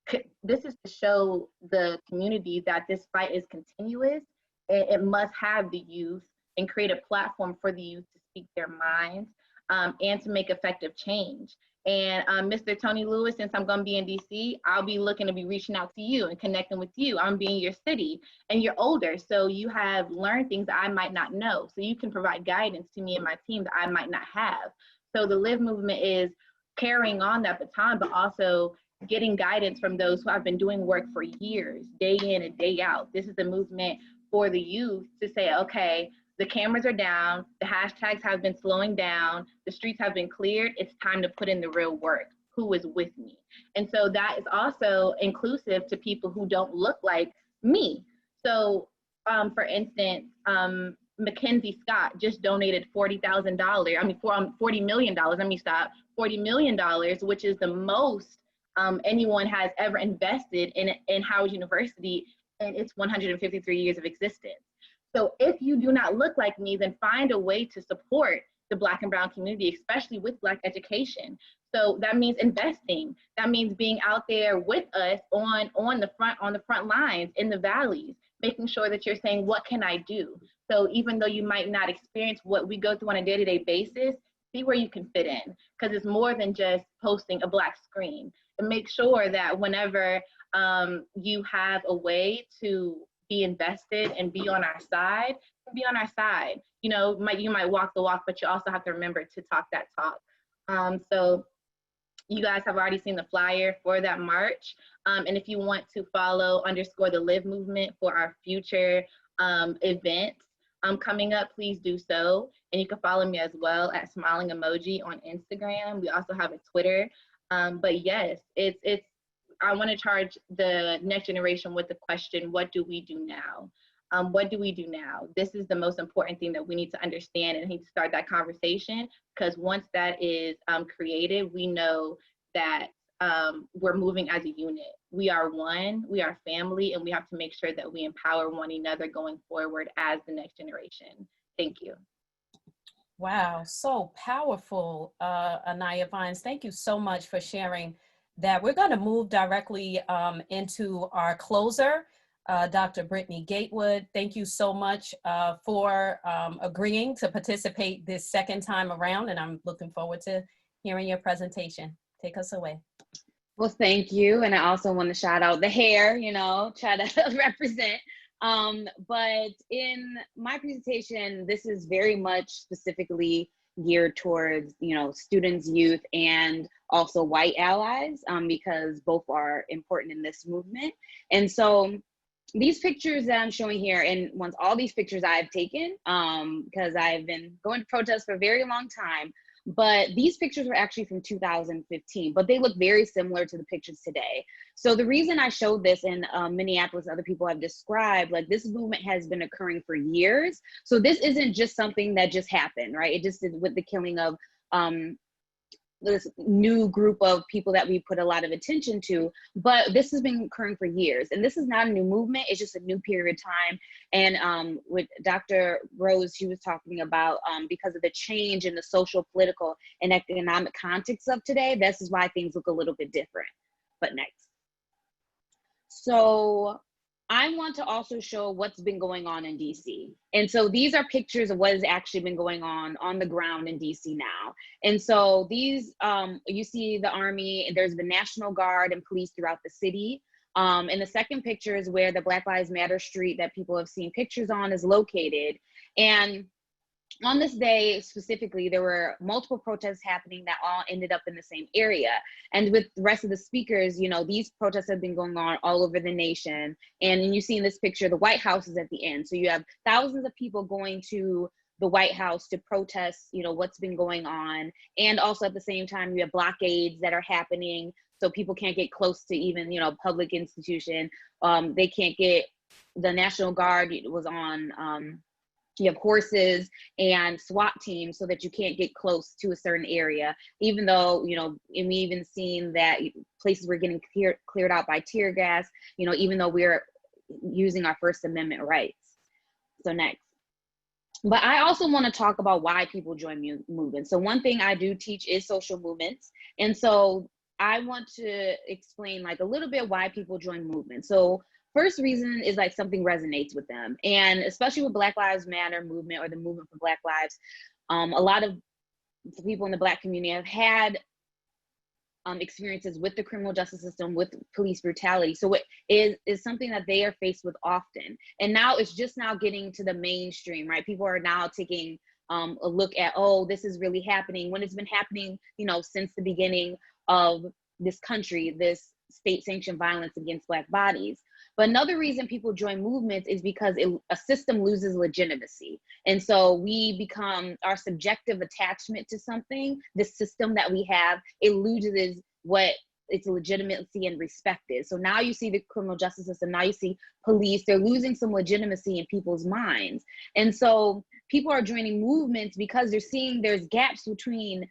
to show the community that this fight is continuous. It must have the youth and create a platform for the youth to speak their minds and to make effective change. And Mr. Tony Lewis, since I'm gonna be in DC, I'll be looking to be reaching out to you and connecting with you. I'm being your city and you're older, so you have learned things that I might not know. So you can provide guidance to me and my team that I might not have. So the Live movement is carrying on that baton, but also getting guidance from those who have been doing work for years, day in and day out. This is a movement for the youth to say, okay, the cameras are down, the hashtags have been slowing down, the streets have been cleared, it's time to put in the real work. Who is with me? And so that is also inclusive to people who don't look like me. So for instance, Mackenzie Scott just donated $40 million, $40 million, which is the most anyone has ever invested in Howard University in its 153 years of existence. So if you do not look like me, then find a way to support the Black and Brown community, especially with Black education. So that means investing. That means being out there with us on the front lines in the valleys, making sure that you're saying, what can I do? So even though you might not experience what we go through on a day-to-day basis, see where you can fit in, because it's more than just posting a Black screen. And make sure that whenever you have a way to be invested and be on our side, be on our side. You know, you might walk the walk, but you also have to remember to talk that talk. So you guys have already seen the flyer for that march. And if you want to follow _the Live movement for our future events coming up, please do so. And you can follow me as well at Smiling Emoji on Instagram. We also have a Twitter. But yes, I want to charge the next generation with the question, what do we do now? What do we do now? This is the most important thing that we need to understand and need to start that conversation, because once that is created, we know that we're moving as a unit. We are one, we are family, and we have to make sure that we empower one another going forward as the next generation. Thank you. Wow, so powerful, Anaya Vines. Thank you so much for sharing that. We're going to move directly into our closer, Dr. Brittany Gatewood. Thank you so much for agreeing to participate this second time around, and I'm looking forward to hearing your presentation. Take us away. Well, thank you. And I also want to shout out the hair, you know, try to represent. But in my presentation, this is very much specifically geared towards, you know, students, youth, and also white allies, because both are important in this movement. And so these pictures that I'm showing here, and once all these pictures I've taken, because I've been going to protests for a very long time, but these pictures were actually from 2015, but they look very similar to the pictures today. So the reason I showed this in Minneapolis, other people have described, like this movement has been occurring for years. So this isn't just something that just happened, right? It just did with the killing of this new group of people that we put a lot of attention to, but this has been occurring for years. And this is not a new movement, it's just a new period of time. And with Dr. Rose, she was talking about because of the change in the social, political, and economic context of today, this is why things look a little bit different. But next. So I want to also show what's been going on in DC. And so these are pictures of what has actually been going on the ground in DC now. And so these, you see the Army, there's the National Guard and police throughout the city. And the second picture is where the Black Lives Matter street that people have seen pictures on is located. And on this day specifically, there were multiple protests happening that all ended up in the same area. And with the rest of the speakers, you know, these protests have been going on all over the nation. And you see in this picture, the White House is at the end. So you have thousands of people going to the White House to protest, you know, what's been going on. And also at the same time, you have blockades that are happening. So people can't get close to even, you know, public institution. They can't get, the National Guard was on, you have horses and SWAT teams so that you can't get close to a certain area, even though, you know, and we even seen that places were getting cleared out by tear gas, you know, even though we're using our First Amendment rights. So next. But I also want to talk about why people join movements. So one thing I do teach is social movements. And so I want to explain like a little bit why people join movements. So first reason is like something resonates with them. And especially with Black Lives Matter movement or the movement for Black Lives, a lot of people in the Black community have had experiences with the criminal justice system, with police brutality. So it is something that they are faced with often. And now it's just now getting to the mainstream, right? People are now taking a look at, oh, this is really happening, when it's been happening, you know, since the beginning of this country, this state-sanctioned violence against Black bodies. But another reason people join movements is because a system loses legitimacy. And so we become, our subjective attachment to something, the system that we have, it loses what its legitimacy and respect is. So now you see the criminal justice system, now you see police, they're losing some legitimacy in people's minds. And so people are joining movements because they're seeing there's gaps between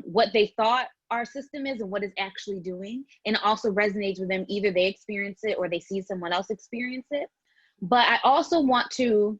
what they thought our system is and what it's actually doing, and it also resonates with them. Either they experience it or they see someone else experience it. But I also want to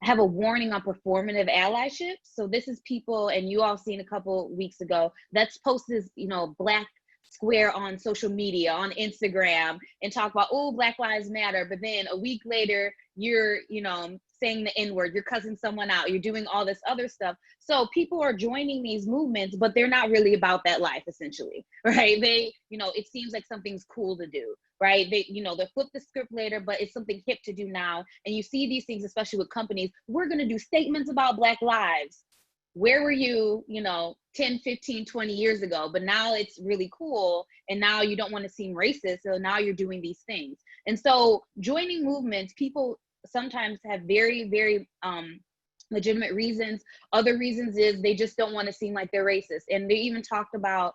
have a warning on performative allyship. So this is people, and you all seen a couple weeks ago, that's posted, you know, Black square on social media, on Instagram, and talk about, oh, Black Lives Matter, but then a week later, you're, you know, saying the N-word, you're cussing someone out, you're doing all this other stuff. So people are joining these movements, but they're not really about that life, essentially, right? They, you know, it seems like something's cool to do, right? They, you know, they flip the script later, but it's something hip to do now. And you see these things, especially with companies, we're gonna do statements about Black lives. Where were you, you know, 10, 15, 20 years ago? But now it's really cool. And now you don't want to seem racist. So now you're doing these things. And so joining movements, people sometimes have very, very legitimate reasons. Other reasons is they just don't want to seem like they're racist. And they even talked about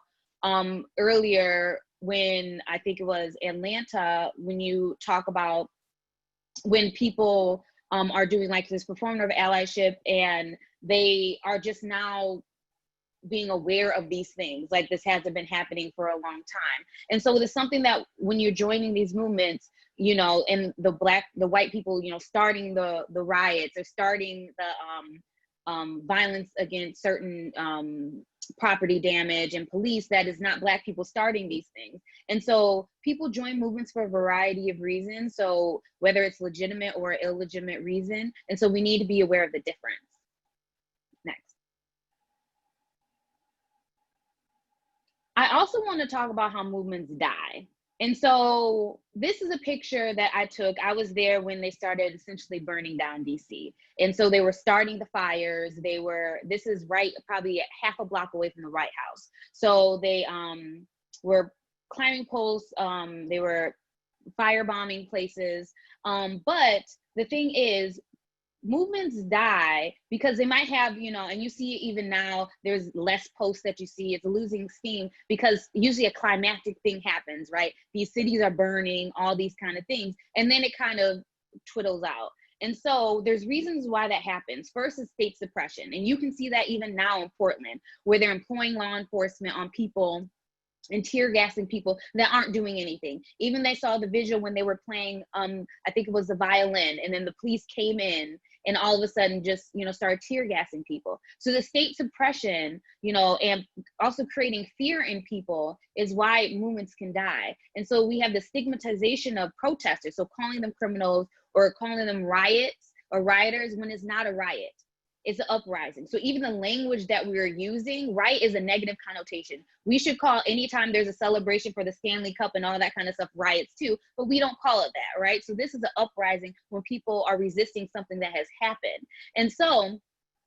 earlier when I think it was Atlanta, when you talk about when people are doing like this performative allyship and they are just now being aware of these things, like this hasn't been happening for a long time. And so it's something that when you're joining these movements, you know, and the white people, you know, starting the riots or starting violence against certain property damage and police, that is not Black people starting these things. And so people join movements for a variety of reasons. So whether it's legitimate or illegitimate reason. And so we need to be aware of the difference. Next. I also want to talk about how movements die. And so this is a picture that I took. I was there when they started essentially burning down DC. And so they were starting the fires. This is right, probably half a block away from the White House. So they were climbing posts, they were firebombing places. But the thing is, movements die because they might have, and you see it even now, there's less posts that you see, it's losing steam because usually a climactic thing happens, right? These cities are burning, all these kind of things, and then it kind of twiddles out. And so there's reasons why that happens. First is state suppression. And you can see that even now in Portland, where they're employing law enforcement on people and tear gassing people that aren't doing anything. Even they saw the visual when they were playing, I think it was the violin, and then the police came in and all of a sudden just, started tear gassing people. So the state suppression, and also creating fear in people is why movements can die. And so we have the stigmatization of protesters. So calling them criminals or calling them riots or rioters when it's not a riot. It's an uprising. So even the language that we're using, right, is a negative connotation. We should call anytime there's a celebration for the Stanley Cup and all that kind of stuff riots too, but we don't call it that, right? So this is an uprising when people are resisting something that has happened. And so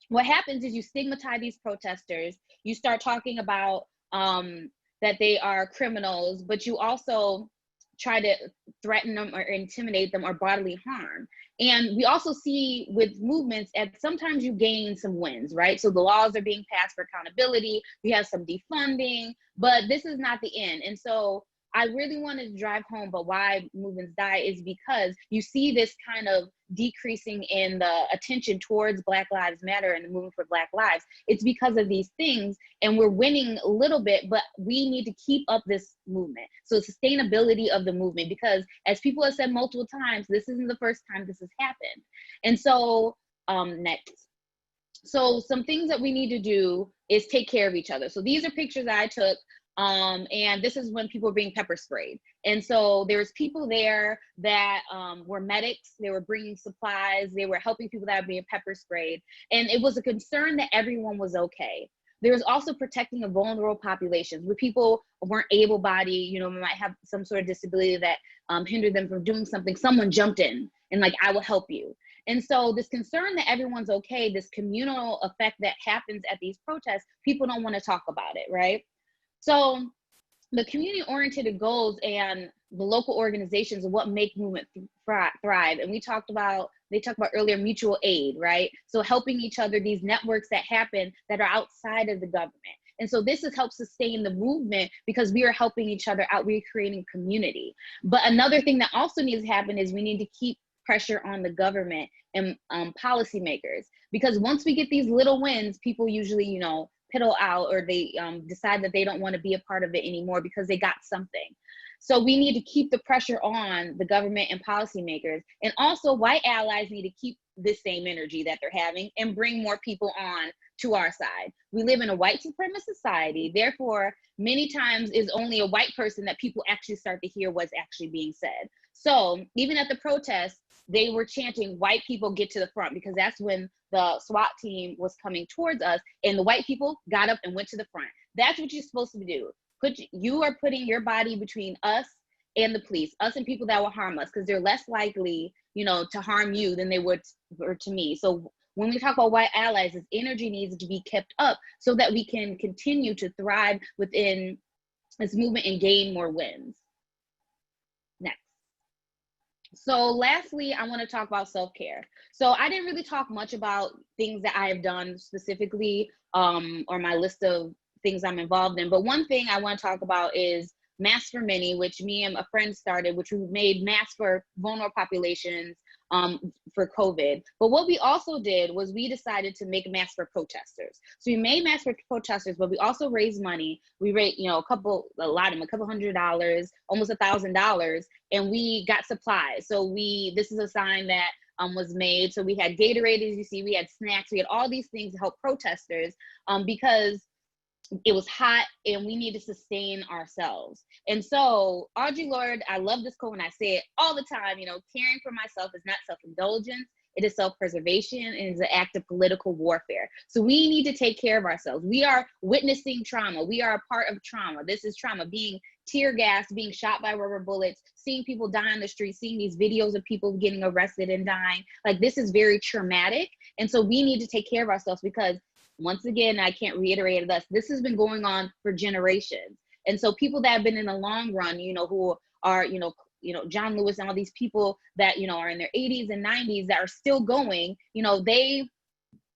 what happens is you stigmatize these protesters, you start talking about that they are criminals, but you also try to threaten them or intimidate them or bodily harm. And we also see with movements, and sometimes you gain some wins, right? So the laws are being passed for accountability, you have some defunding, but this is not the end. And so I really wanted to drive home, but why movements die is because you see this kind of decreasing in the attention towards Black Lives Matter and the movement for Black lives. It's because of these things, and we're winning a little bit, but we need to keep up this movement. So sustainability of the movement, because as people have said multiple times, this isn't the first time this has happened. And so next. So some things that we need to do is take care of each other. So these are pictures that I took. And this is when people were being pepper sprayed. And so there's people there that were medics, they were bringing supplies, they were helping people that were being pepper sprayed. And it was a concern that everyone was okay. There was also protecting of vulnerable populations where people weren't able-bodied, might have some sort of disability that hindered them from doing something. Someone jumped in and like, I will help you. And so this concern that everyone's okay, this communal effect that happens at these protests, people don't want to talk about it, right? So the community-oriented goals and the local organizations are what make movement thrive. And they talked about earlier mutual aid, right? So helping each other, these networks that happen that are outside of the government. And so this has helped sustain the movement because we are helping each other out, we're creating community. But another thing that also needs to happen is we need to keep pressure on the government and policymakers, because once we get these little wins, people usually, piddle out, or they decide that they don't want to be a part of it anymore because they got something. So we need to keep the pressure on the government and policymakers. And also white allies need to keep this same energy that they're having and bring more people on to our side. We live in a white supremacist society. Therefore, many times it's only a white person that people actually start to hear what's actually being said. So even at the protests, they were chanting, white people get to the front, because that's when the SWAT team was coming towards us and the white people got up and went to the front. That's what you're supposed to do. You are putting your body between us and the police, us and people that will harm us, because they're less likely, to harm you than they would or to me. So when we talk about white allies, this energy needs to be kept up so that we can continue to thrive within this movement and gain more wins. Next. So lastly, I want to talk about self-care. So I didn't really talk much about things that I have done specifically, or my list of things I'm involved in. But one thing I want to talk about is Masks for Many, which me and a friend started, which we made masks for vulnerable populations for COVID. But what we also did was we decided to make masks for protesters. So we made masks for protesters, but we also raised money. We raised, a couple $100, almost $1,000, and we got supplies. So this is a sign that was made. So we had Gatorade, as you see, we had snacks, we had all these things to help protesters because it was hot and we need to sustain ourselves. And so Audre Lorde, I love this quote and I say it all the time, you know, caring for myself is not self-indulgence, it is self-preservation and it is an act of political warfare. So we need to take care of ourselves. We are witnessing trauma. We are a part of trauma. This is trauma, being tear gassed, being shot by rubber bullets, seeing people die on the street, seeing these videos of people getting arrested and dying. Like, this is very traumatic. And so we need to take care of ourselves because, once again, I can't reiterate this has been going on for generations. And so people that have been in the long run, you know, who are, you know, John Lewis and all these people that, you know, are in their 80s and 90s that are still going, you know, they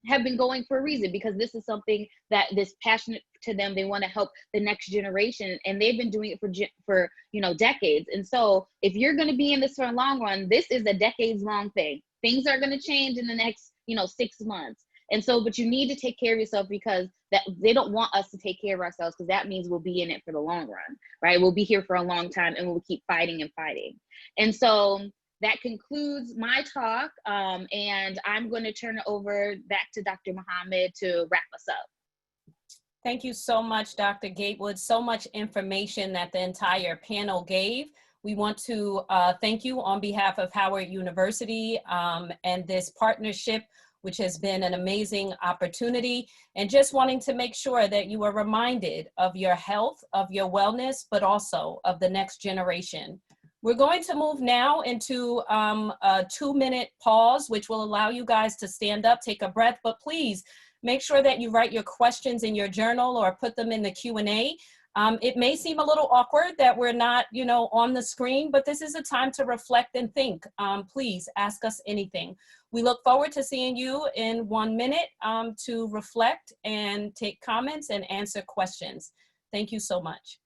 have been going for a reason, because this is something that is passionate to them. They want to help the next generation, and they've been doing it for you know, decades. And so if you're going to be in this for a long run, this is a decades long thing. Things are going to change in the next, you know, 6 months. And so, but you need to take care of yourself, because that they don't want us to take care of ourselves, because that means we'll be in it for the long run, right? We'll be here for a long time and we'll keep fighting and fighting. And so that concludes my talk. And I'm going to turn it over back to Dr. Muhammad to wrap us up. Thank you so much, Dr. Gatewood. So much information that the entire panel gave. We want to thank you on behalf of Howard University and this partnership, which has been an amazing opportunity, and just wanting to make sure that you are reminded of your health, of your wellness, but also of the next generation. We're going to move now into a 2-minute pause, which will allow you guys to stand up, take a breath, but please make sure that you write your questions in your journal or put them in the Q&A. It may seem a little awkward that we're not, you know, on the screen, but this is a time to reflect and think. Please ask us anything. We look forward to seeing you in 1 minute to reflect and take comments and answer questions. Thank you so much.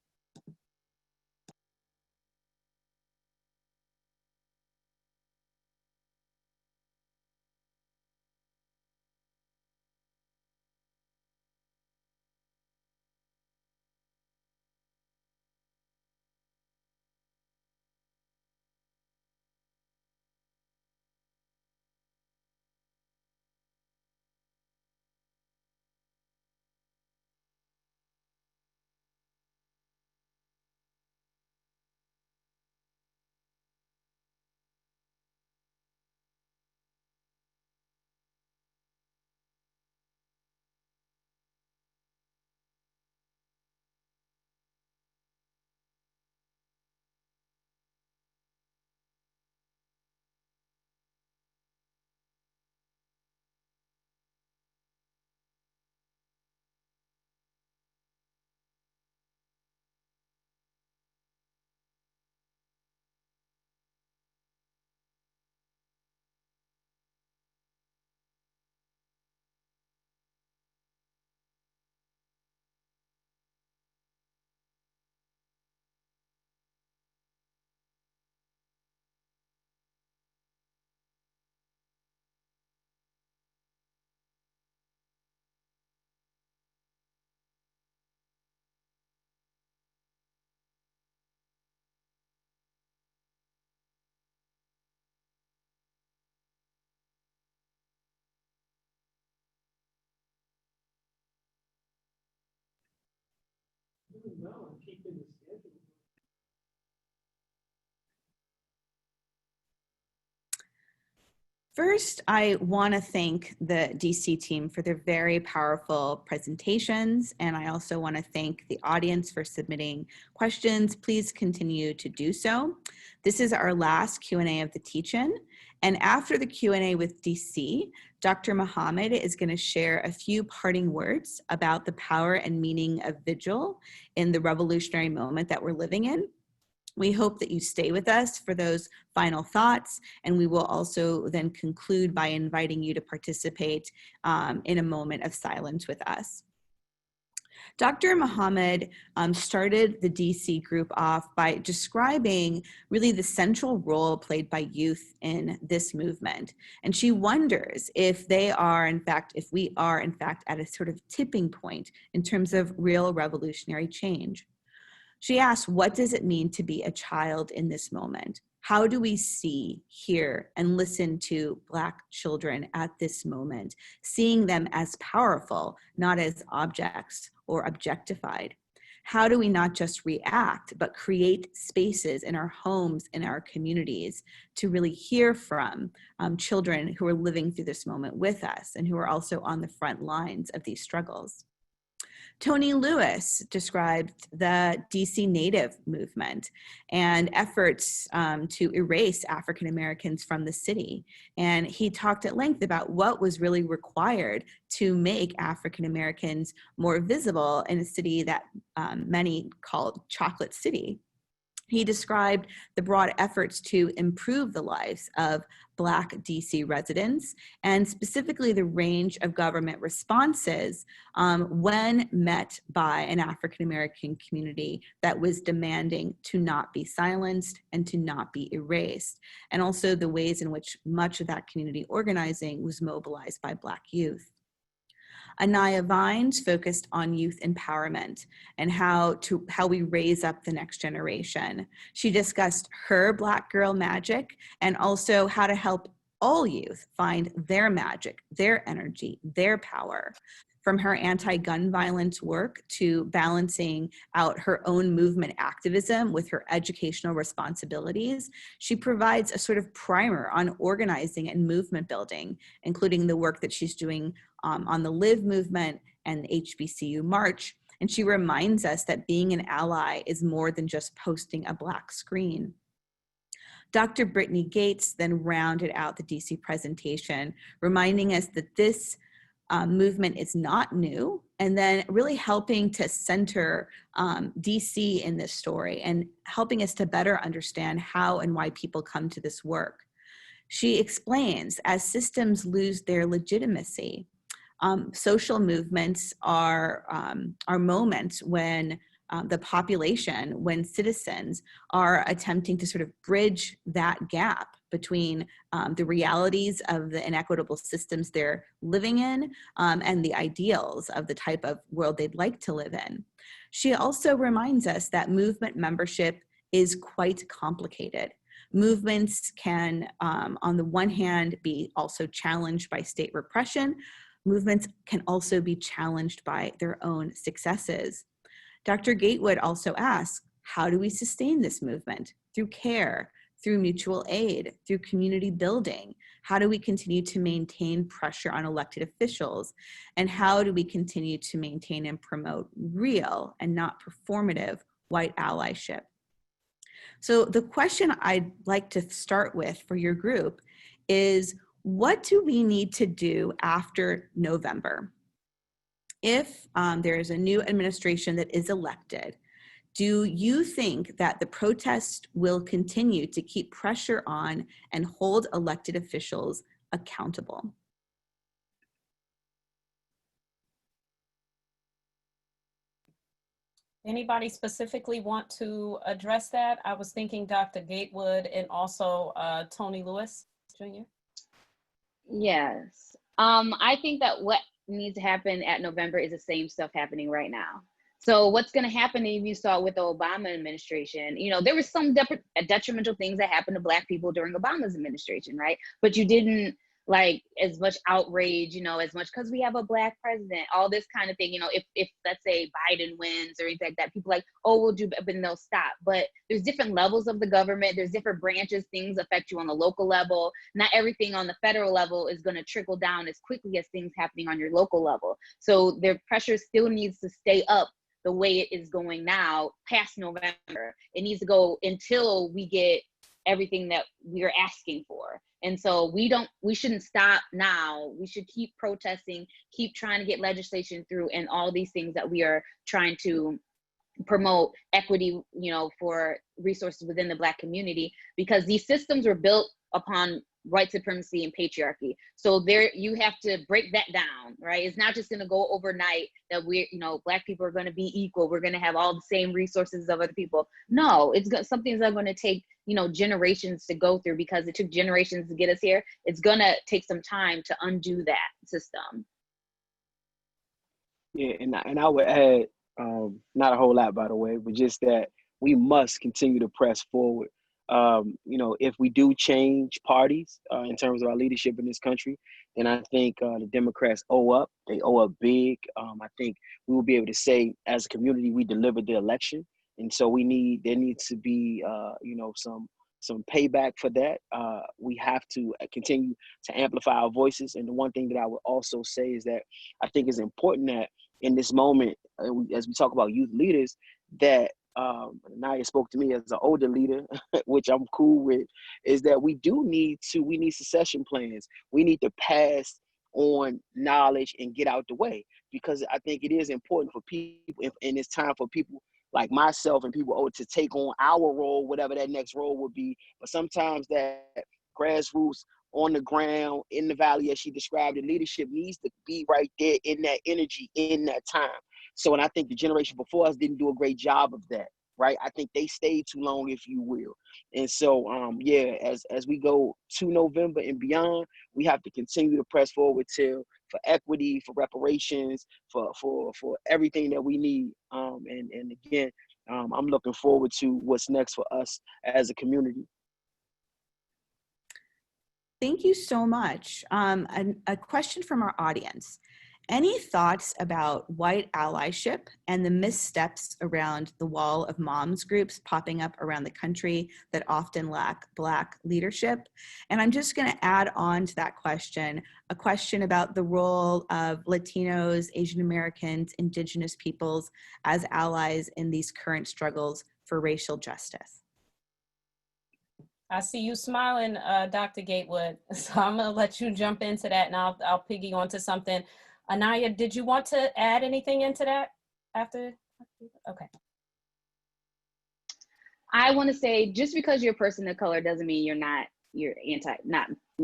First, I want to thank the DC team for their very powerful presentations, and I also want to thank the audience for submitting questions. Please continue to do so. This is our last Q&A of the teach-in, and after the Q&A with DC, Dr. Muhammad is going to share a few parting words about the power and meaning of vigil in the revolutionary moment that we're living in. We hope that you stay with us for those final thoughts, and we will also then conclude by inviting you to participate in a moment of silence with us. Dr. Muhammad started the DC group off by describing really the central role played by youth in this movement. And she wonders if they are, in fact, if we are, in fact, at a sort of tipping point in terms of real revolutionary change. She asks, what does it mean to be a child in this moment? How do we see, hear, and listen to Black children at this moment, seeing them as powerful, not as objects or objectified? How do we not just react, but create spaces in our homes, in our communities, to really hear from children who are living through this moment with us and who are also on the front lines of these struggles? Tony Lewis described the DC Native movement and efforts to erase African Americans from the city. And he talked at length about what was really required to make African Americans more visible in a city that many called Chocolate City. He described the broad efforts to improve the lives of Black DC residents, and specifically the range of government responses when met by an African American community that was demanding to not be silenced and to not be erased, and also the ways in which much of that community organizing was mobilized by Black youth. Anaya Vines focused on youth empowerment and how we raise up the next generation. She discussed her Black girl magic and also how to help all youth find their magic, their energy, their power. From her anti-gun violence work to balancing out her own movement activism with her educational responsibilities, she provides a sort of primer on organizing and movement building, including the work that she's doing on the Live movement and the HBCU March. And she reminds us that being an ally is more than just posting a Black screen. Dr. Brittany Gates then rounded out the DC presentation, reminding us that this movement is not new, and then really helping to center DC in this story and helping us to better understand how and why people come to this work. She explains, as systems lose their legitimacy, social movements are moments when the population, when citizens are attempting to sort of bridge that gap between the realities of the inequitable systems they're living in and the ideals of the type of world they'd like to live in. She also reminds us that movement membership is quite complicated. Movements can, on the one hand, be also challenged by state repression. Movements can also be challenged by their own successes. Dr. Gatewood also asks, how do we sustain this movement? Through care, through mutual aid, through community building? How do we continue to maintain pressure on elected officials? And how do we continue to maintain and promote real and not performative white allyship? So the question I'd like to start with for your group is, what do we need to do after November? If there is a new administration that is elected, do you think that the protest will continue to keep pressure on and hold elected officials accountable? Anybody specifically want to address that? I was thinking Dr. Gatewood and also Tony Lewis Jr. Yes. I think that what needs to happen at November is the same stuff happening right now. So what's going to happen, if you saw with the Obama administration, you know, there was some detrimental things that happened to Black people during Obama's administration, right? But you didn't like as much outrage, you know, as much because we have a Black president, all this kind of thing. You know, if let's say Biden wins or anything like that, people like, oh, we'll do, but then they'll stop. But there's different levels of the government. There's different branches. Things affect you on the local level. Not everything on the federal level is going to trickle down as quickly as things happening on your local level. So their pressure still needs to stay up the way it is going now past November. It needs to go until we get everything that we're asking for. And so we shouldn't stop now. We should keep protesting, keep trying to get legislation through, and all these things that we are trying to promote equity, you know, for resources within the Black community, because these systems were built upon white supremacy and patriarchy. So there, you have to break that down, right? It's not just going to go overnight that we're, you know, Black people are going to be equal. We're going to have all the same resources of other people. No, something's not going to take, you know, generations to go through, because it took generations to get us here. It's going to take some time to undo that system. Yeah, and I would add, not a whole lot, by the way, but just that we must continue to press forward. if we do change parties in terms of our leadership in this country, then I think the Democrats owe up. They owe up big. I think we will be able to say, as a community, we delivered the election, and so there needs to be, some payback for that. We have to continue to amplify our voices. And the one thing that I would also say is that I think it's important that in this moment, as we talk about youth leaders, that Naya spoke to me as an older leader, which I'm cool with, is that we need succession plans. We need to pass on knowledge and get out the way, because I think it is important for people, and it's time for people like myself and people to take on our role, whatever that next role would be. But sometimes that grassroots, on the ground, in the valley, as she described it, leadership needs to be right there in that energy, in that time. So, and I think the generation before us didn't do a great job of that, right? I think they stayed too long, if you will. And so, as we go to November and beyond, we have to continue to press forward for equity, for reparations, for everything that we need. And again, I'm looking forward to what's next for us as a community. Thank you so much. A question from our audience. Any thoughts about white allyship and the missteps around the wall of moms groups popping up around the country that often lack Black leadership? And I'm just going to add on to that question, a question about the role of Latinos, Asian Americans, Indigenous peoples as allies in these current struggles for racial justice. I see you smiling, Dr. Gatewood. So I'm going to let you jump into that, and I'll piggy onto something. Anaya, did you want to add anything into that after? Okay. I want to say, just because you're a person of color doesn't mean you're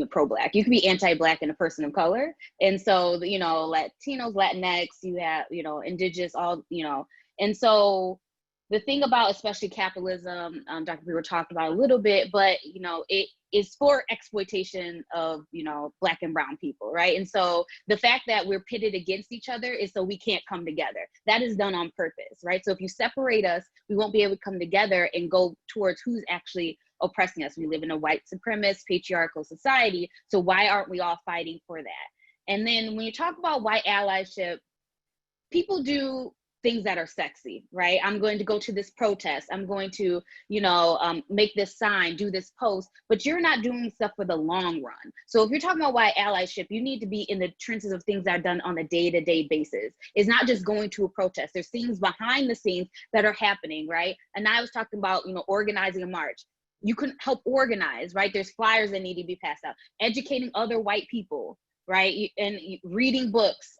pro-Black. You can be anti-Black and a person of color. And so, Latinos, Latinx, you have, Indigenous, and so the thing about especially capitalism, Dr. Brewer talked about a little bit, but it is for exploitation of Black and brown people, right? And so the fact that we're pitted against each other is so we can't come together. That is done on purpose, right? So if you separate us, we won't be able to come together and go towards who's actually oppressing us. We live in a white supremacist, patriarchal society, so why aren't we all fighting for that? And then when you talk about white allyship, people do things that are sexy, right? I'm going to go to this protest. I'm going to, make this sign, do this post, but you're not doing stuff for the long run. So if you're talking about white allyship, you need to be in the trenches of things that are done on a day-to-day basis. It's not just going to a protest. There's things behind the scenes that are happening, right? And I was talking about, organizing a march. You can help organize, right? There's flyers that need to be passed out, educating other white people, right? And reading books,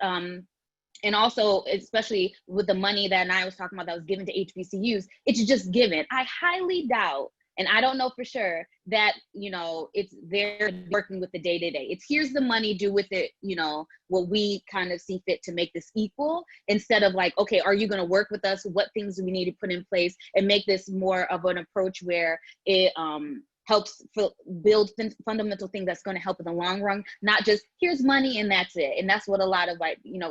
and also, especially with the money that I was talking about that was given to HBCUs, it's just given. I highly doubt, and I don't know for sure, that, it's they're working with the day-to-day. It's here's the money, do with it, what we kind of see fit to make this equal, instead of like, okay, are you going to work with us? What things do we need to put in place and make this more of an approach where it helps build fundamental things that's going to help in the long run, not just here's money and that's it. And that's what a lot of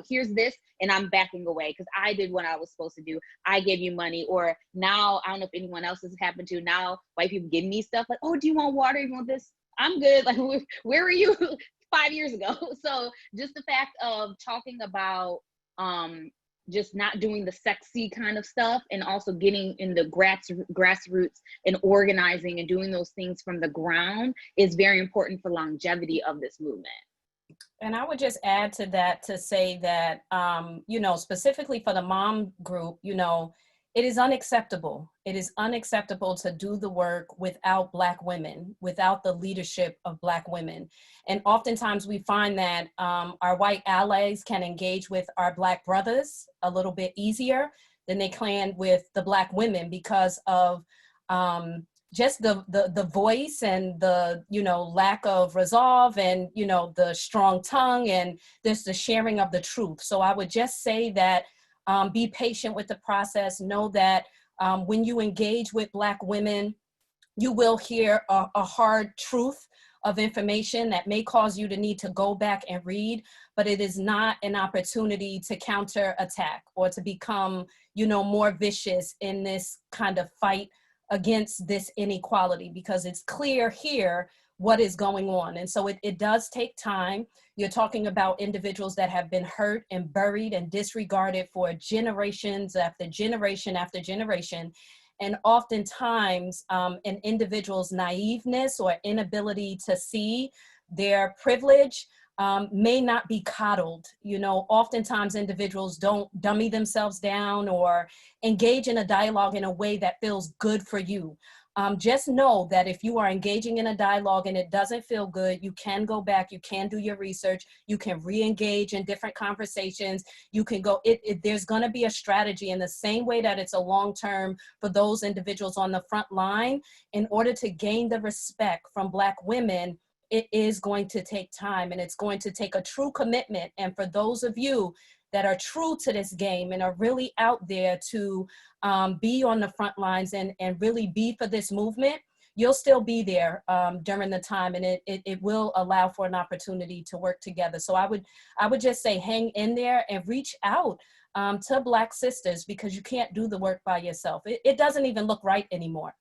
here's this and I'm backing away because I did what I was supposed to do. I gave you money. Or now, I don't know if anyone else has happened to, now white people give me stuff like, oh, do you want water? You want this? I'm good. Like, where were you 5 years ago? So just the fact of talking about just not doing the sexy kind of stuff, and also getting in the grassroots and organizing and doing those things from the ground is very important for longevity of this movement. And I would just add to that to say that, specifically for the mom group, it is unacceptable. It is unacceptable to do the work without Black women, without the leadership of Black women. And oftentimes we find that our white allies can engage with our Black brothers a little bit easier than they can with the Black women because of just the voice and the, lack of resolve and, the strong tongue and just the sharing of the truth. So I would just say that be patient with the process. Know that when you engage with Black women, you will hear a hard truth of information that may cause you to need to go back and read, but it is not an opportunity to counterattack or to become, more vicious in this kind of fight against this inequality, because it's clear here what is going on. And so it does take time. You're talking about individuals that have been hurt and buried and disregarded for generations after generation after generation. And oftentimes an individual's naiveness or inability to see their privilege may not be coddled. You know, oftentimes individuals don't dummy themselves down or engage in a dialogue in a way that feels good for you. Just know that if you are engaging in a dialogue and it doesn't feel good, you can go back, you can do your research, you can re-engage in different conversations, you can go, there's gonna be a strategy in the same way that it's a long-term for those individuals on the front line. In order to gain the respect from Black women, it is going to take time, and it's going to take a true commitment. And for those of you that are true to this game and are really out there to be on the front lines and really be for this movement, you'll still be there during the time, and it will allow for an opportunity to work together. So I would just say hang in there and reach out to Black sisters, because you can't do the work by yourself. It doesn't even look right anymore.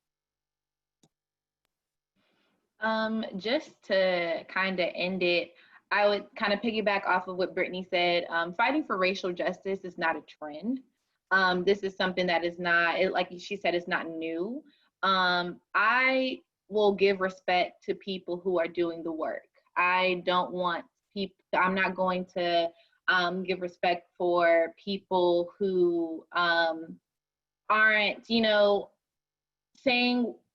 Just to kind of end it, I would kind of piggyback off of what Brittany said. Fighting for racial justice is not a trend. This is something that is not, like she said, it's not new. I will give respect to people who are doing the work. I don't want people, I'm not going to give respect for people who aren't, you know,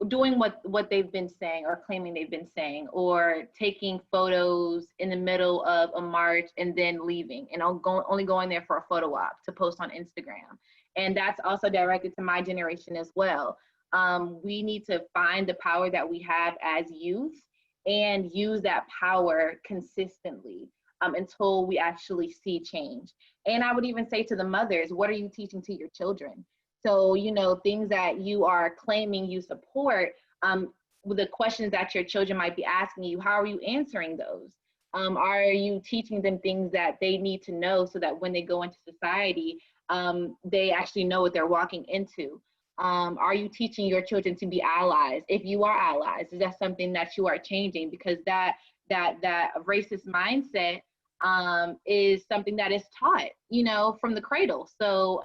doing what they've been saying or claiming they've been saying, or taking photos in the middle of a march and then leaving and only going there for a photo op to post on Instagram. And that's also directed to my generation as well. We need to find the power that we have as youth and use that power consistently until we actually see change. And I would even say to the mothers, what are you teaching to your children? So, you know, things that you are claiming you support, with the questions that your children might be asking you, how are you answering those? Are you teaching them things that they need to know so that when they go into society, they actually know what they're walking into? Are you teaching your children to be allies? If you are allies, is that something that you are changing? Because that racist mindset is something that is taught, you know, from the cradle. So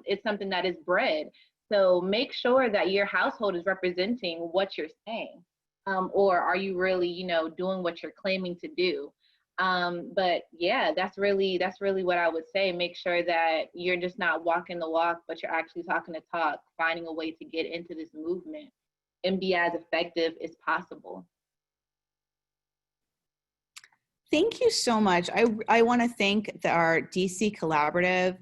it's something that is bred. So make sure that your household is representing what you're saying, or are you really, you know, doing what you're claiming to do? But yeah, that's really what I would say. Make sure that you're just not walking the walk, but you're actually talking the talk, finding a way to get into this movement and be as effective as possible. Thank you so much. I want to thank our DC collaborative,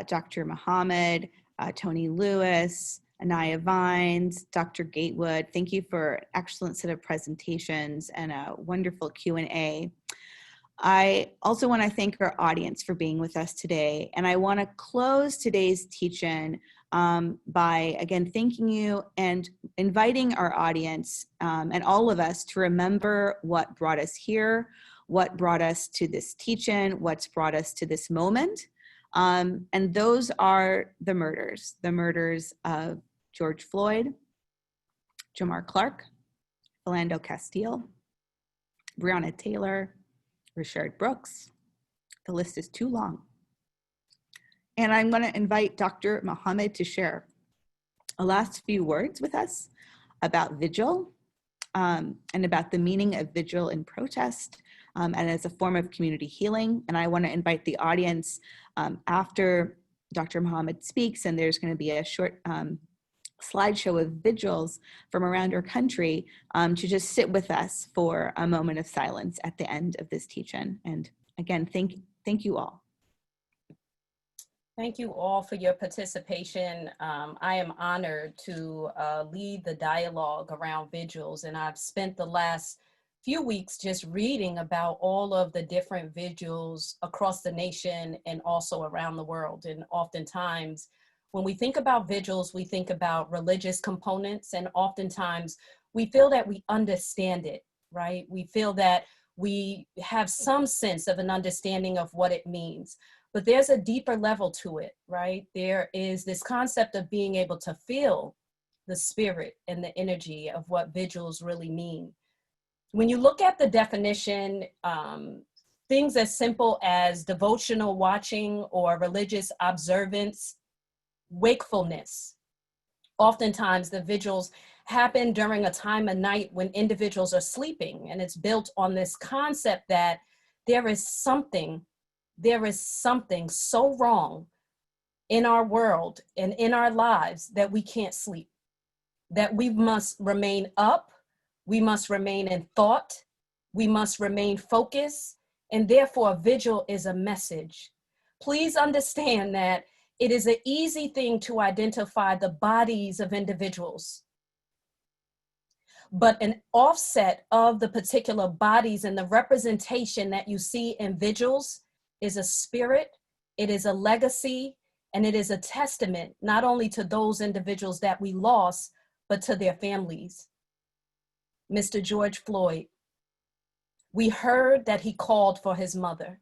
Dr. Muhammad, Tony Lewis, Anaya Vines, Dr. Gatewood. Thank you for an excellent set of presentations and a wonderful Q&A. I also want to thank our audience for being with us today. And I want to close today's teach-in by, again, thanking you and inviting our audience and all of us to remember what brought us here, what brought us to this teach-in, what's brought us to this moment. And those are the murders of George Floyd, Jamar Clark, Philando Castile, Breonna Taylor, Rayshard Brooks. The list is too long. And I'm going to invite Dr. Muhammad to share a last few words with us about vigil and about the meaning of vigil in protest and as a form of community healing. And I want to invite the audience after Dr. Muhammad speaks, and there's going to be a short slideshow of vigils from around our country to just sit with us for a moment of silence at the end of this teach-in. And again, thank you all. Thank you all for your participation. I am honored to lead the dialogue around vigils, and I've spent the last few weeks just reading about all of the different vigils across the nation and also around the world. And oftentimes, when we think about vigils, we think about religious components, and oftentimes we feel that we understand it, right? We feel that we have some sense of an understanding of what it means. But there's a deeper level to it, right? There is this concept of being able to feel the spirit and the energy of what vigils really mean. When you look at the definition, things as simple as devotional watching or religious observance, wakefulness. Oftentimes the vigils happen during a time of night when individuals are sleeping, and it's built on this concept that there is something so wrong in our world and in our lives that we can't sleep, that we must remain up, we must remain in thought, we must remain focused, and therefore a vigil is a message. Please understand that it is an easy thing to identify the bodies of individuals, but an offset of the particular bodies and the representation that you see in vigils is a spirit, it is a legacy, and it is a testament not only to those individuals that we lost, but to their families. Mr. George Floyd, we heard that he called for his mother.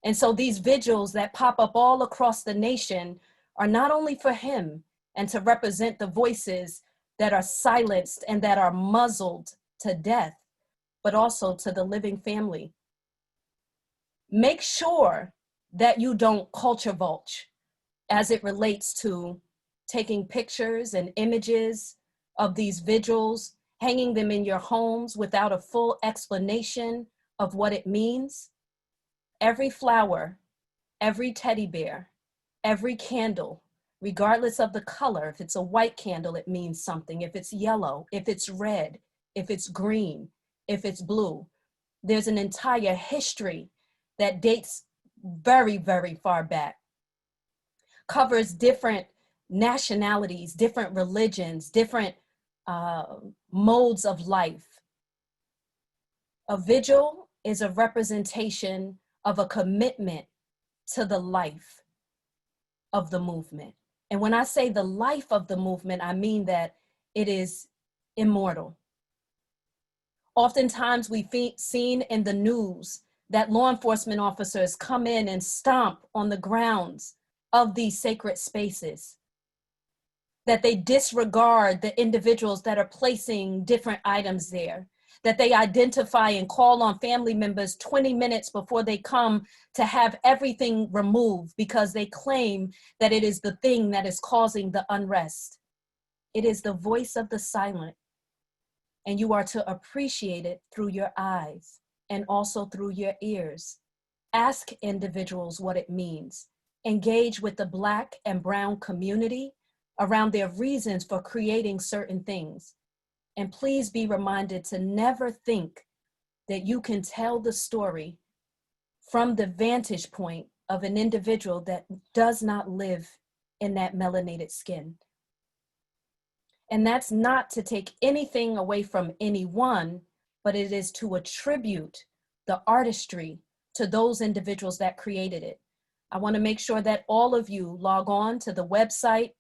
And so these vigils that pop up all across the nation are not only for him and to represent the voices that are silenced and that are muzzled to death, but also to the living family. Make sure that you don't culture vulture as it relates to taking pictures and images of these vigils, hanging them in your homes without a full explanation of what it means. Every flower, every teddy bear, every candle, regardless of the color, if it's a white candle, it means something. If it's yellow, if it's red, if it's green, if it's blue, there's an entire history that dates very, very far back, covers different nationalities, different religions, different modes of life. A vigil is a representation of a commitment to the life of the movement. And when I say the life of the movement, I mean that it is immortal. Oftentimes we've seen in the news that law enforcement officers come in and stomp on the grounds of these sacred spaces, that they disregard the individuals that are placing different items there, that they identify and call on family members 20 minutes before they come to have everything removed because they claim that it is the thing that is causing the unrest. It is the voice of the silent, and you are to appreciate it through your eyes and also through your ears. Ask individuals what it means. Engage with the Black and Brown community around their reasons for creating certain things. And please be reminded to never think that you can tell the story from the vantage point of an individual that does not live in that melanated skin. And that's not to take anything away from anyone, but it is to attribute the artistry to those individuals that created it. I want to make sure that all of you log on to the website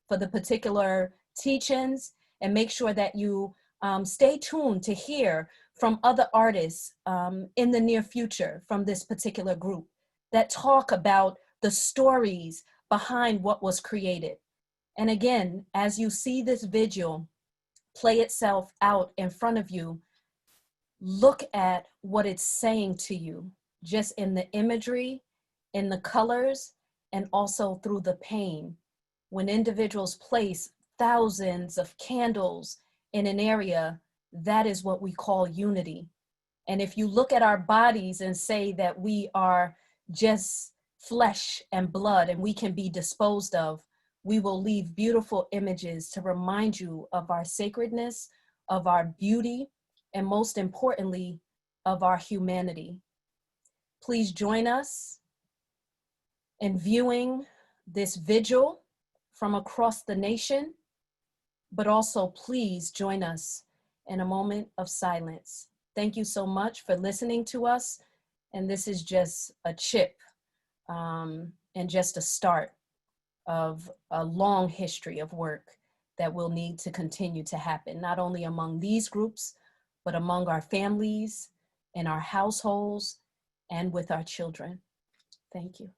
for the particular teach-ins and make sure that you stay tuned to hear from other artists in the near future from this particular group that talk about the stories behind what was created. And again, as you see this vigil play itself out in front of you, look at what it's saying to you, just in the imagery, in the colors, and also through the pain. When individuals place thousands of candles in an area, that is what we call unity. And if you look at our bodies and say that we are just flesh and blood and we can be disposed of, we will leave beautiful images to remind you of our sacredness, of our beauty, and most importantly, of our humanity. Please join us in viewing this vigil from across the nation, but also please join us in a moment of silence. Thank you so much for listening to us. And this is just a chip and just a start of a long history of work that will need to continue to happen, not only among these groups, but among our families, in our households, and with our children. Thank you.